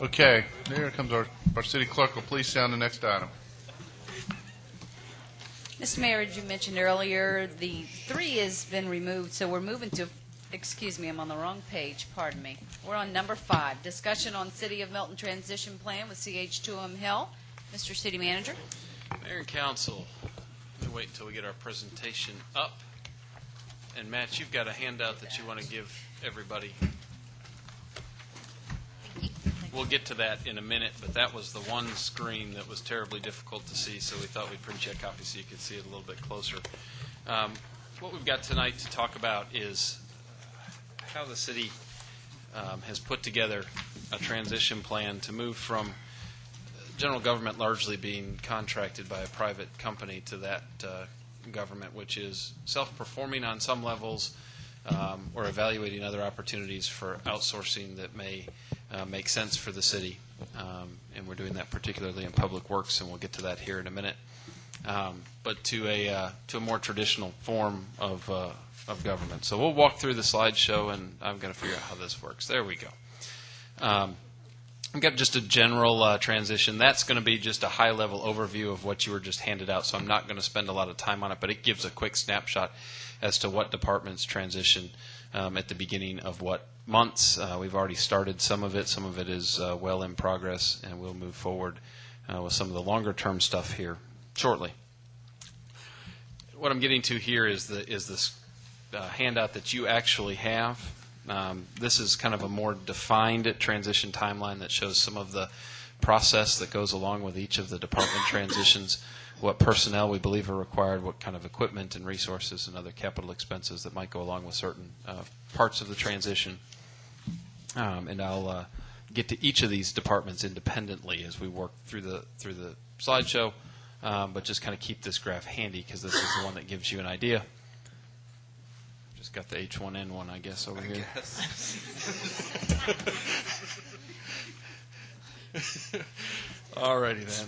Okay, here comes our city clerk. Will please sound the next item. Mr. Mayor, as you mentioned earlier, the 3 has been removed, so we're moving to, excuse me, I'm on the wrong page, pardon me. We're on number 5, discussion on City of Milton transition plan with CH2M Hill. Mr. City Manager. Mayor and Council, let me wait until we get our presentation up. And Matt, you've got a handout that you want to give everybody. We'll get to that in a minute, but that was the one screen that was terribly difficult to see, so we thought we'd print you a copy so you could see it a little bit closer. What we've got tonight to talk about is how the city has put together a transition plan to move from general government largely being contracted by a private company to that government, which is self-performing on some levels or evaluating other opportunities for outsourcing that may make sense for the city. And we're doing that particularly in public works, and we'll get to that here in a minute. But to a more traditional form of government. So we'll walk through the slideshow, and I've got to figure out how this works. There we go. We've got just a general transition. That's going to be just a high-level overview of what you were just handed out, so I'm not going to spend a lot of time on it, but it gives a quick snapshot as to what departments transition at the beginning of what months. We've already started some of it. Some of it is well in progress, and we'll move forward with some of the longer-term stuff here shortly. What I'm getting to here is this handout that you actually have. This is kind of a more defined transition timeline that shows some of the process that goes along with each of the department transitions, what personnel we believe are required, what kind of equipment and resources and other capital expenses that might go along with certain parts of the transition. And I'll get to each of these departments independently as we work through the slideshow, but just kind of keep this graph handy because this is the one that gives you an idea. Just got the H1N1, I guess, over here. All righty then.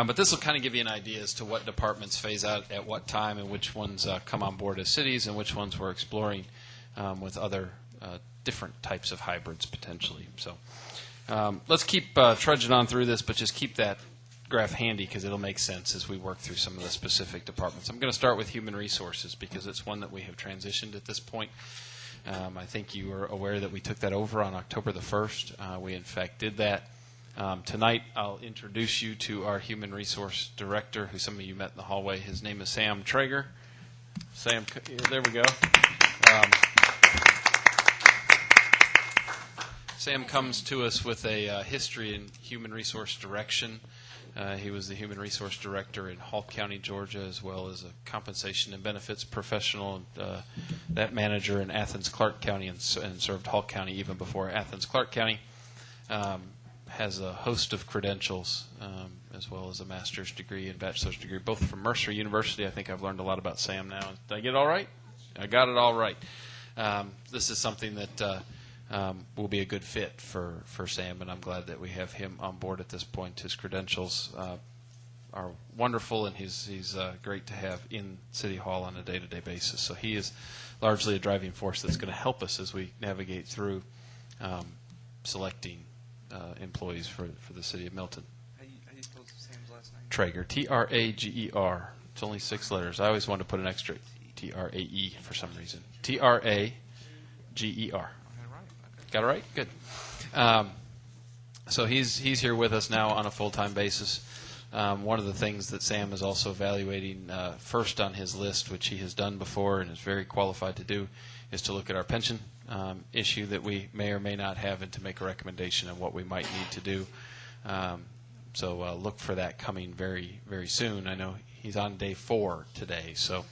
But this will kind of give you an idea as to what departments phase out at what time and which ones come on board as cities and which ones we're exploring with other different types of hybrids potentially. So let's keep trudging on through this, but just keep that graph handy because it'll make sense as we work through some of the specific departments. I'm going to start with human resources because it's one that we have transitioned at this point. I think you are aware that we took that over on October the 1st. We, in fact, did that. Tonight, I'll introduce you to our human resource director, who some of you met in the hallway. His name is Sam Traeger. Sam, there we go. Sam comes to us with a history in human resource direction. He was the human resource director in Hall County, Georgia, as well as a compensation and benefits professional, that manager in Athens-Clarke County, and served Hall County even before Athens-Clarke County. Has a host of credentials, as well as a master's degree and bachelor's degree, both from Mercer University. I think I've learned a lot about Sam now. Did I get it all right? I got it all right. This is something that will be a good fit for Sam, and I'm glad that we have him on board at this point. His credentials are wonderful, and he's great to have in City Hall on a day-to-day basis. So he is largely a driving force that's going to help us as we navigate through selecting employees for the City of Milton. How do you spell Sam's last name? Traeger, Trager. It's only 6 letters. I always wanted to put an extra Trae for some reason. Trager. Got it right? Good. So he's here with us now on a full-time basis. One of the things that Sam is also evaluating first on his list, which he has done before and is very qualified to do, is to look at our pension issue that we may or may not have and to make a recommendation on what we might need to do. So look for that coming very, very soon. I know he's on day 4 today, so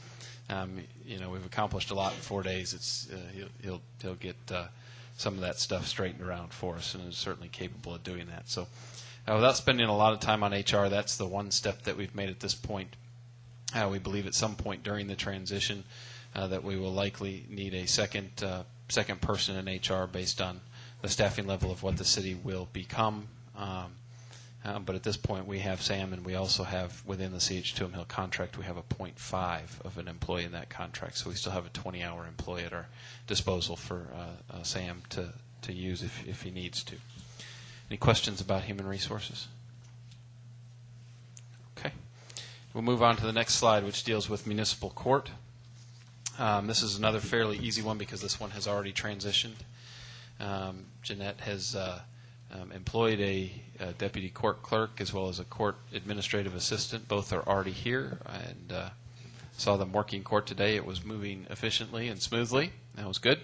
we've accomplished a lot in 4 days. It's he'll get some of that stuff straightened around for us, and is certainly capable of doing that. So without spending a lot of time on HR, that's the one step that we've made at this point. We believe at some point during the transition that we will likely need a second person in HR based on the staffing level of what the city will become. But at this point, we have Sam, and we also have within the CH2M Hill contract, we have a 0.5 of an employee in that contract. So we still have a 20-hour employee at our disposal for Sam to use if he needs to. Any questions about human resources? Okay. We'll move on to the next slide, which deals with municipal court. This is another fairly easy one because this one has already transitioned. Jeanette has employed a deputy court clerk as well as a court administrative assistant. Both are already here, and saw them working court today. It was moving efficiently and smoothly. That was good.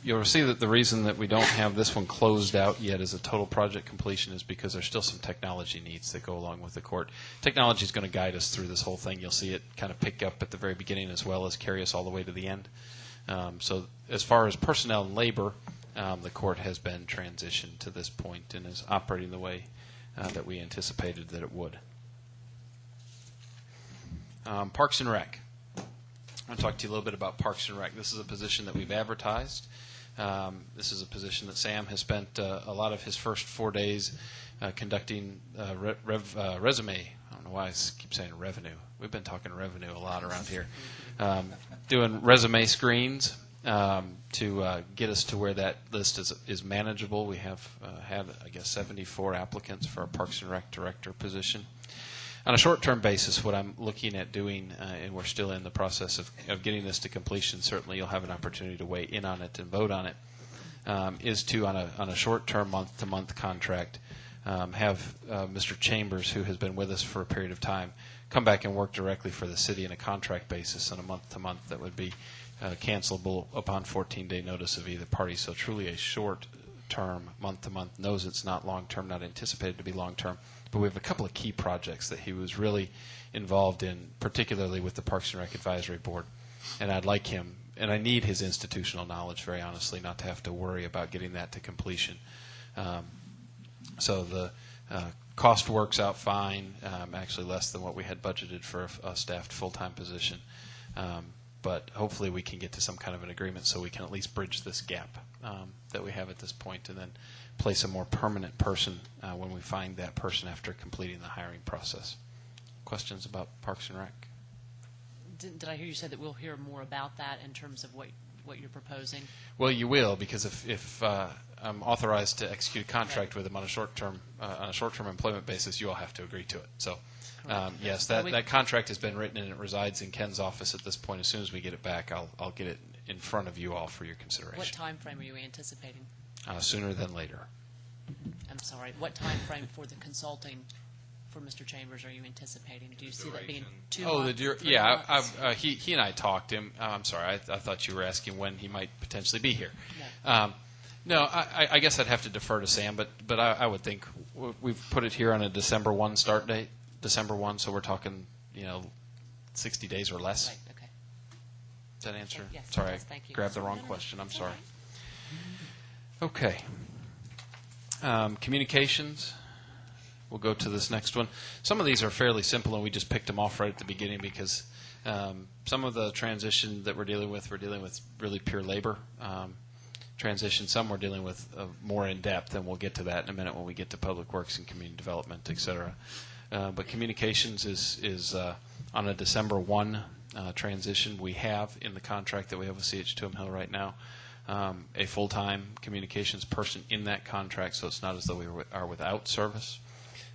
You'll see that the reason that we don't have this one closed out yet as a total project completion is because there's still some technology needs that go along with the court. Technology is going to guide us through this whole thing. You'll see it kind of pick up at the very beginning as well as carry us all the way to the end. So as far as personnel and labor, the court has been transitioned to this point and is operating the way that we anticipated that it would. Parks and Rec. I'm going to talk to you a little bit about Parks and Rec. This is a position that we've advertised. This is a position that Sam has spent a lot of his first 4 days conducting resume. I don't know why I keep saying revenue. We've been talking revenue a lot around here. Doing resume screens to get us to where that list is manageable. We have had, 74 applicants for our Parks and Rec director position. On a short-term basis, what I'm looking at doing, and we're still in the process of getting this to completion, certainly you'll have an opportunity to weigh in on it and vote on it, is to, on a short-term, month-to-month contract, have Mr. Chambers, who has been with us for a period of time, come back and work directly for the city on a contract basis on a month-to-month that would be cancelable upon 14-day notice of either party. So truly a short-term, month-to-month, knows it's not long-term, not anticipated to be long-term. But we have a couple of key projects that he was really involved in, particularly with the Parks and Rec Advisory Board. And I'd like him, and I need his institutional knowledge, very honestly, not to have to worry about getting that to completion. So the cost works out fine, actually less than what we had budgeted for a staffed full-time position. But hopefully we can get to some kind of an agreement so we can at least bridge this gap that we have at this point, and then place a more permanent person when we find that person after completing the hiring process. Questions about Parks and Rec? Did I hear you say that we'll hear more about that in terms of what you're proposing? Well, you will, because if I'm authorized to execute a contract with him on a short-term employment basis, you all have to agree to it. So, yes, that contract has been written and it resides in Ken's office at this point. As soon as we get it back, I'll get it in front of you all for your consideration. What time frame are you anticipating? Sooner than later. I'm sorry, what time frame for the consulting for Mr. Chambers are you anticipating? Do you see that being 2 months? He and I talked. I'm sorry, I thought you were asking when he might potentially be here. No, I guess I'd have to defer to Sam, but I would think we've put it here on a December 1 start date, December 1, so we're talking, 60 days or less. Right, okay. Does that answer? Yes, Sorry, yes, thank you. I grabbed the wrong question. I'm sorry. Okay. Communications. We'll go to this next one. Some of these are fairly simple, and we just picked them off right at the beginning because some of the transition that we're dealing with really pure labor transition. Some we're dealing with more in depth, and we'll get to that in a minute when we get to public works and community development, et cetera. But communications is on a December 1 transition. We have in the contract that we have with CH2M Hill right now a full-time communications person in that contract, so it's not as though we are without service.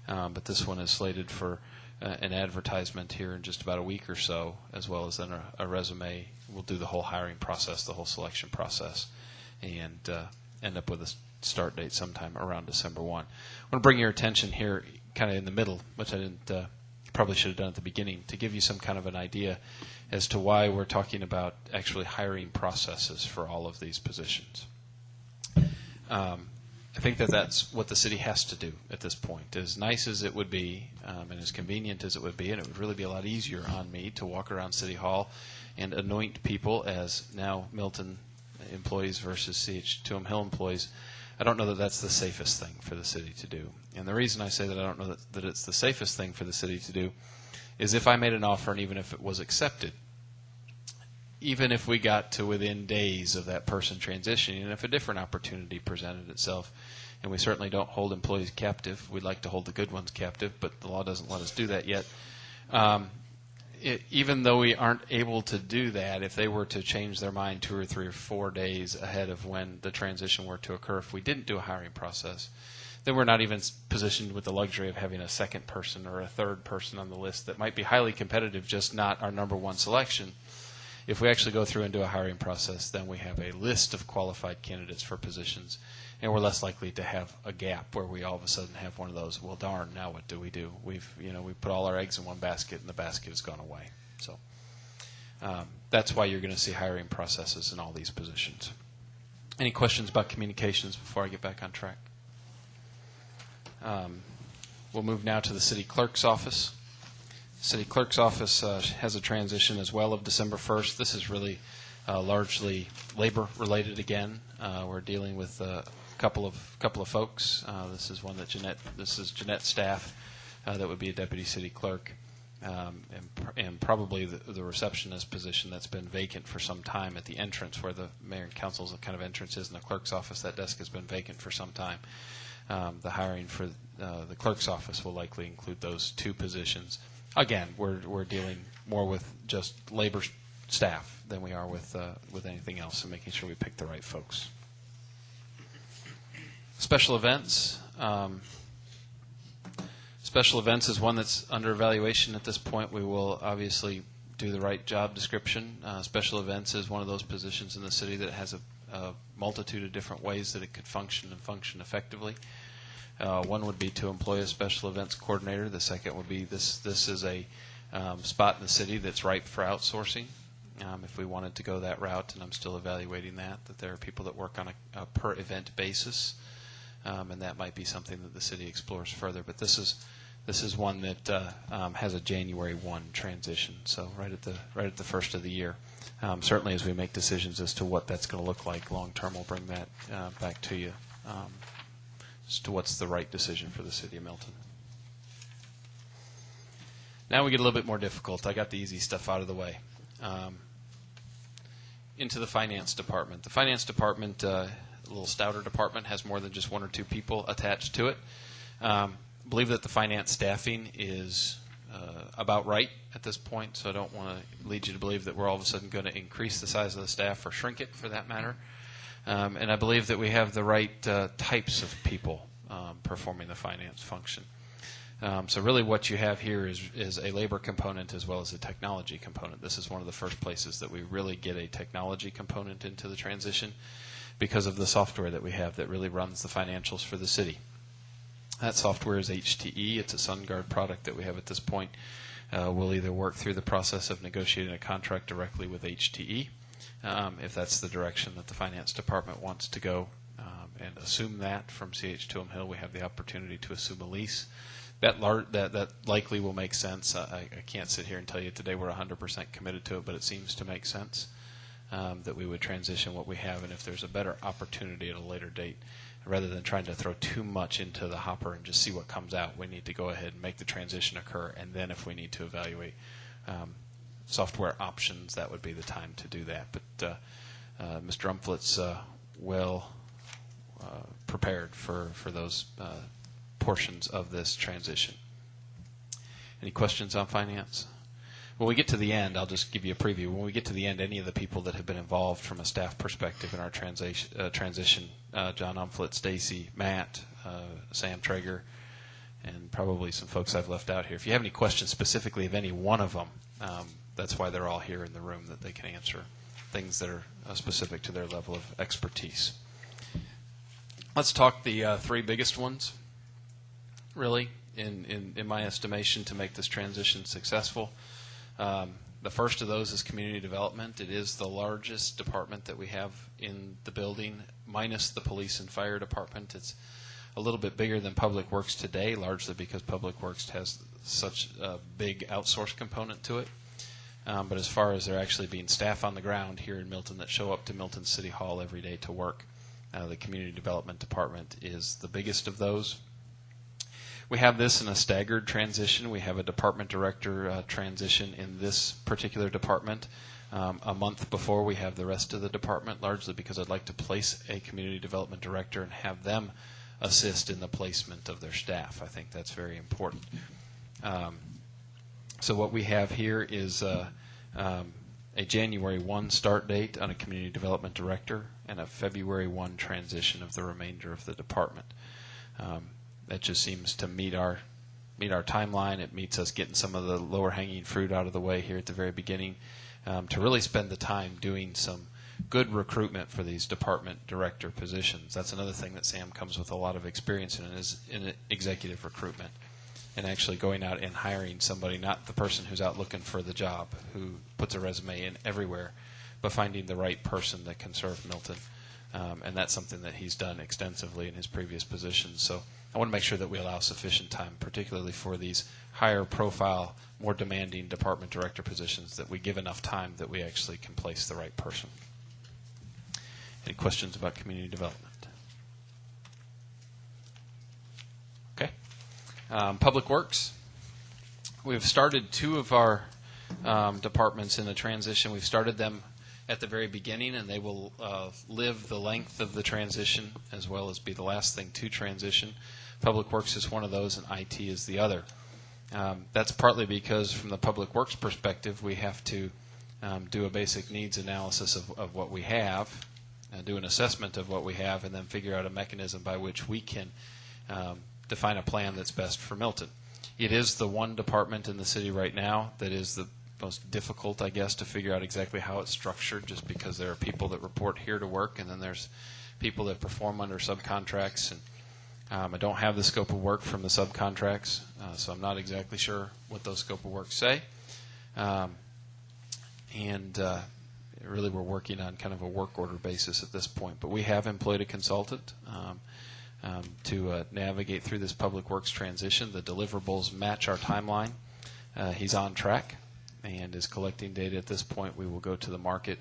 But this one is slated for an advertisement here in just about a week or so, as well as then a resume. We'll do the whole hiring process, the whole selection process, and end up with a start date sometime around December 1. I want to bring your attention here kind of in the middle, which I didn't probably should have done at the beginning, to give you some kind of an idea as to why we're talking about actually hiring processes for all of these positions. I think that's what the city has to do at this point. As nice as it would be and as convenient as it would be, and it would really be a lot easier on me to walk around City Hall and anoint people as now Milton employees versus CH2M Hill employees, I don't know that that's the safest thing for the city to do. And the reason I say that I don't know that it's the safest thing for the city to do is if I made an offer and even if it was accepted, even if we got to within days of that person transitioning, and if a different opportunity presented itself, and we certainly don't hold employees captive. We'd like to hold the good ones captive, but the law doesn't let us do that yet. Even though we aren't able to do that, if they were to change their mind 2 or 3 or 4 days ahead of when the transition were to occur, if we didn't do a hiring process, then we're not even positioned with the luxury of having a second person or a third person on the list that might be highly competitive, just not our number one selection. If we actually go through and do a hiring process, then we have a list of qualified candidates for positions, and we're less likely to have a gap where we all of a sudden have one of those, well, darn, now what do? We put all our eggs in one basket, and the basket has gone away. So that's why you're going to see hiring processes in all these positions. Any questions about communications before I get back on track? We'll move now to the city clerk's office. City clerk's office has a transition as well of December 1st. This is really largely labor related again. We're dealing with a couple of folks. This is one that Jeanette's staff that would be a deputy city clerk, and probably the receptionist position that's been vacant for some time at the entrance where the mayor and council's kind of entrance is in the clerk's office. That desk has been vacant for some time. The hiring for the clerk's office will likely include those 2 positions. Again, we're dealing more with just labor staff than we are with anything else, and making sure we pick the right folks. Special events. Special events is one that's under evaluation at this point. We will obviously do the right job description. Special events is one of those positions in the city that has a multitude of different ways that it could function and function effectively. One would be to employ a special events coordinator. The second would be this is a spot in the city that's ripe for outsourcing. If we wanted to go that route, and I'm still evaluating that there are people that work on a per event basis, and that might be something that the city explores further. But this is one that has a January 1 transition, so right at the first of the year. Certainly, as we make decisions as to what that's going to look like long term, we'll bring that back to you as to what's the right decision for the city of Milton. Now we get a little bit more difficult. I got the easy stuff out of the way. Into the finance department. The finance department, a little stouter department, has more than just 1 or 2 people attached to it. Believe that the finance staffing is about right at this point, so I don't want to lead you to believe that we're all of a sudden going to increase the size of the staff or shrink it for that matter. And I believe that we have the right types of people performing the finance function. So really what you have here is a labor component as well as a technology component. This is one of the first places that we really get a technology component into the transition because of the software that we have that really runs the financials for the city. That software is HTE. It's a SunGuard product that we have at this point. We'll either work through the process of negotiating a contract directly with HTE, if that's the direction that the finance department wants to go, and assume that from CH Tooham Hill. We have the opportunity to assume a lease. That likely will make sense. I can't sit here and tell you today we're 100% committed to it, but it seems to make sense that we would transition what we have, and if there's a better opportunity at a later date, rather than trying to throw too much into the hopper and just see what comes out, we need to go ahead and make the transition occur, and then if we need to evaluate software options, that would be the time to do that. But Mr. Umflett's well prepared for those portions of this transition. Any questions on finance? When we get to the end, I'll just give you a preview. When we get to the end, any of the people that have been involved from a staff perspective in our transition, John Umflett, Stacy, Matt, Sam Traeger, and probably some folks I've left out here. If you have any questions specifically of any one of them, that's why they're all here in the room, that they can answer things that are specific to their level of expertise. Let's talk the three biggest ones, really, in my estimation, to make this transition successful. The first of those is community development. It is the largest department that we have in the building, minus the police and fire department. It's a little bit bigger than Public Works today, largely because Public Works has such a big outsourced component to it. But as far as there actually being staff on the ground here in Milton that show up to Milton City Hall every day to work, the community development department is the biggest of those. We have this in a staggered transition. We have a department director transition in this particular department a month before we have the rest of the department, largely because I'd like to place a community development director and have them assist in the placement of their staff. I think that's very important. So what we have here is a January 1 start date on a community development director and a February 1 transition of the remainder of the department. That just seems to meet our timeline. It meets us getting some of the lower hanging fruit out of the way here at the very beginning, to really spend the time doing some good recruitment for these department director positions. That's another thing that Sam comes with a lot of experience in, is in executive recruitment, and actually going out and hiring somebody, not the person who's out looking for the job, who puts a resume in everywhere, but finding the right person that can serve Milton. And that's something that he's done extensively in his previous positions. So I want to make sure that we allow sufficient time, particularly for these higher profile, more demanding department director positions, that we give enough time that we actually can place the right person. Any questions about community development? Okay. Public Works. We've started two of our departments in the transition. We've started them at the very beginning, and they will live the length of the transition as well as be the last thing to transition. Public Works is one of those, and IT is the other. That's partly because from the Public Works perspective, we have to do a basic needs analysis of what we have, do an assessment of what we have, and then figure out a mechanism by which we can define a plan that's best for Milton. It is the one department in the city right now that is the most difficult, I guess, to figure out exactly how it's structured, just because there are people that report here to work, and then there's people that perform under subcontracts. And I don't have the scope of work from the subcontracts, so I'm not exactly sure what those scope of work say. Really we're working on kind of a work order basis at this point. But we have employed a consultant to navigate through this Public Works transition. The deliverables match our timeline. He's on track and is collecting data at this point. We will go to the market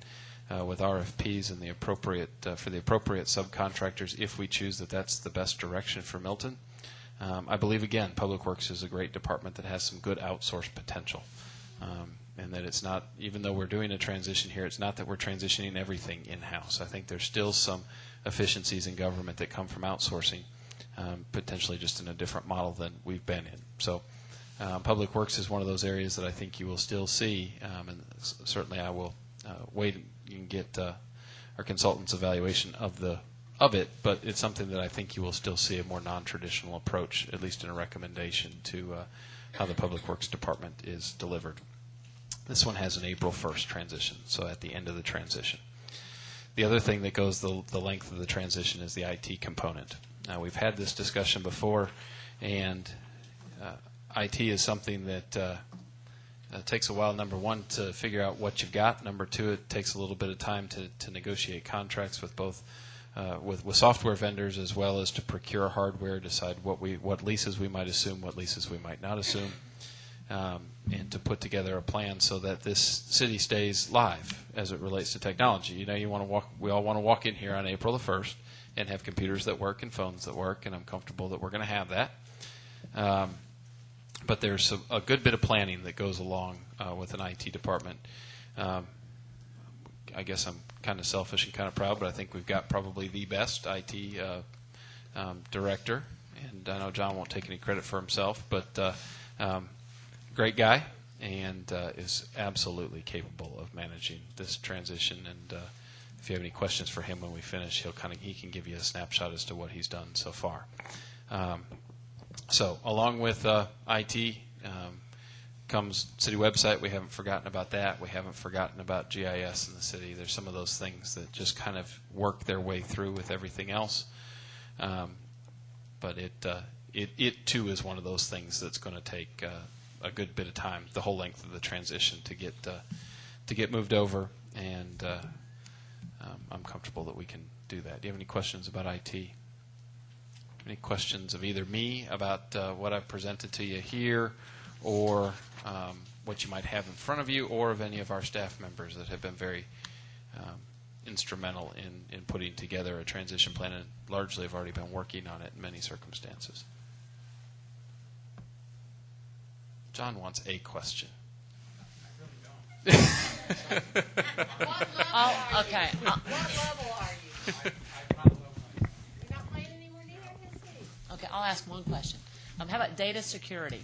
with RFPs and the appropriate for the appropriate subcontractors if we choose that that's the best direction for Milton. I believe, again, Public Works is a great department that has some good outsourced potential, and that it's not, even though we're doing a transition here, it's not that we're transitioning everything in-house. I think there's still some efficiencies in government that come from outsourcing, potentially just in a different model than we've been in. So Public Works is one of those areas that I think you will still see, and certainly I will wait and get our consultant's evaluation of it, but it's something that I think you will still see a more non-traditional approach, at least in a recommendation to how the Public Works Department is delivered. This one has an April 1st transition, so at the end of the transition. The other thing that goes the length of the transition is the IT component. Now, we've had this discussion before, and IT is something that takes a while, number one, to figure out what you've got. Number two, it takes a little bit of time to negotiate contracts with both with software vendors as well as to procure hardware, decide what leases we might assume, what leases we might not assume, and to put together a plan so that this city stays live as it relates to technology. You know, we all want to walk in here on April the 1st and have computers that work and phones that work, and I'm comfortable that we're going to have that. But there's a good bit of planning that goes along with an IT department. I guess I'm kind of selfish and kind of proud, but I think we've got probably the best IT director. And I know John won't take any credit for himself, but great guy and is absolutely capable of managing this transition. And if you have any questions for him when we finish, he can give you a snapshot as to what he's done so far. So along with IT comes city website. We haven't forgotten about that. We haven't forgotten about GIS in the city. There's some of those things that just kind of work their way through with everything else. But it too is one of those things that's going to take a good bit of time, the whole length of the transition to get moved over. And I'm comfortable that we can do that. Do you have any questions about IT? Any questions of either me about what I've presented to you here, or what you might have in front of you, or of any of our staff members that have been very instrumental in putting together a transition plan and largely have already been working on it in many circumstances? John wants a question. Oh, okay. What level are you? You're not playing anymore neither? Okay, I'll ask one question. How about data security?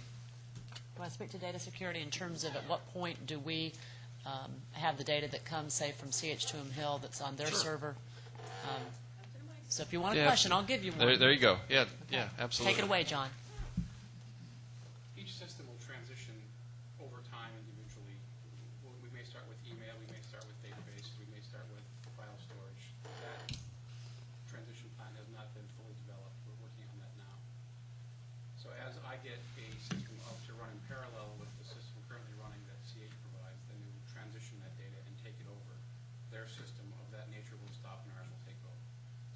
When I speak to data security in terms of at what point do we have the data that comes, say, from CH2M Hill that's on their server? So if you want a question, I'll give you one. There you go. Yeah, yeah, absolutely. Take it away, John. Each system will transition over time individually. We may start with email, we may start with databases, we may start with file storage. That transition plan has not been fully developed. We're working on that now. So as I get a system up to run in parallel with the system currently running that CH provides, then we will transition that data and take it over. Their system of that nature will stop and ours will take over.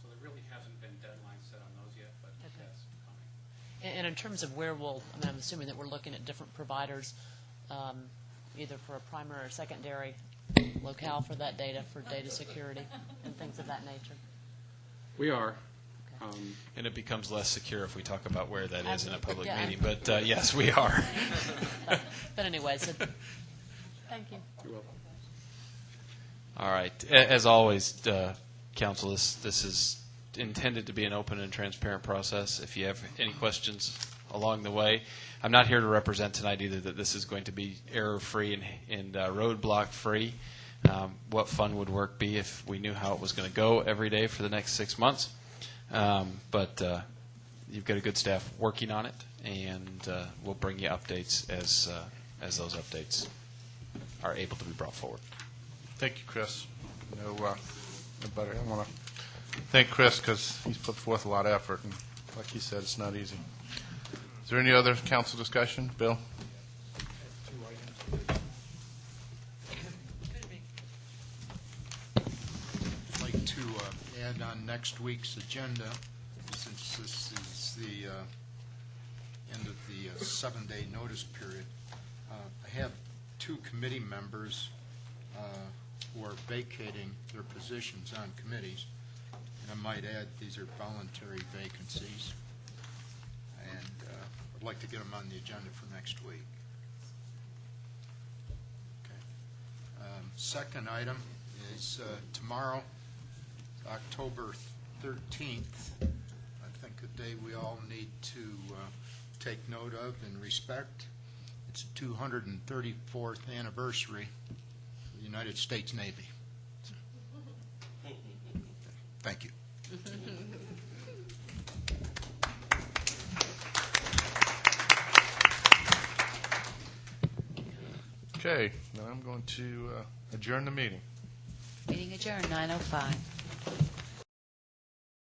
So there really hasn't been deadlines set on those yet, but that's coming. And in terms of where I'm assuming that we're looking at different providers, either for a primary or secondary locale for that data, for data security and things of that nature. We are. And it becomes less secure if we talk about where that is in a public Yeah. meeting. But yes, we are. But anyway, so thank you. You're welcome. All right. As always, Council, this is intended to be an open and transparent process. If you have any questions along the way, I'm not here to represent tonight either that this is going to be error-free and roadblock-free. What fun would work be if we knew how it was going to go every day for the next 6 months? But you've got a good staff working on it, and we'll bring you updates as those updates are able to be brought forward. Thank you, Chris. No better. I want to thank Chris because he's put forth a lot of effort, and like he said, it's not easy. Is there any other council discussion? Bill? I'd like to add on next week's agenda, since this is the end of the 7-day notice period. I have 2 committee members who are vacating their positions on committees. And I might add, these are voluntary vacancies. And I'd like to get them on the agenda for next week. Okay. Second item is tomorrow, October 13th. I think a day we all need to take note of and respect. It's the 234th anniversary of the United States Navy. Thank you. Okay, now I'm going to adjourn the meeting. Meeting adjourned, 9:05.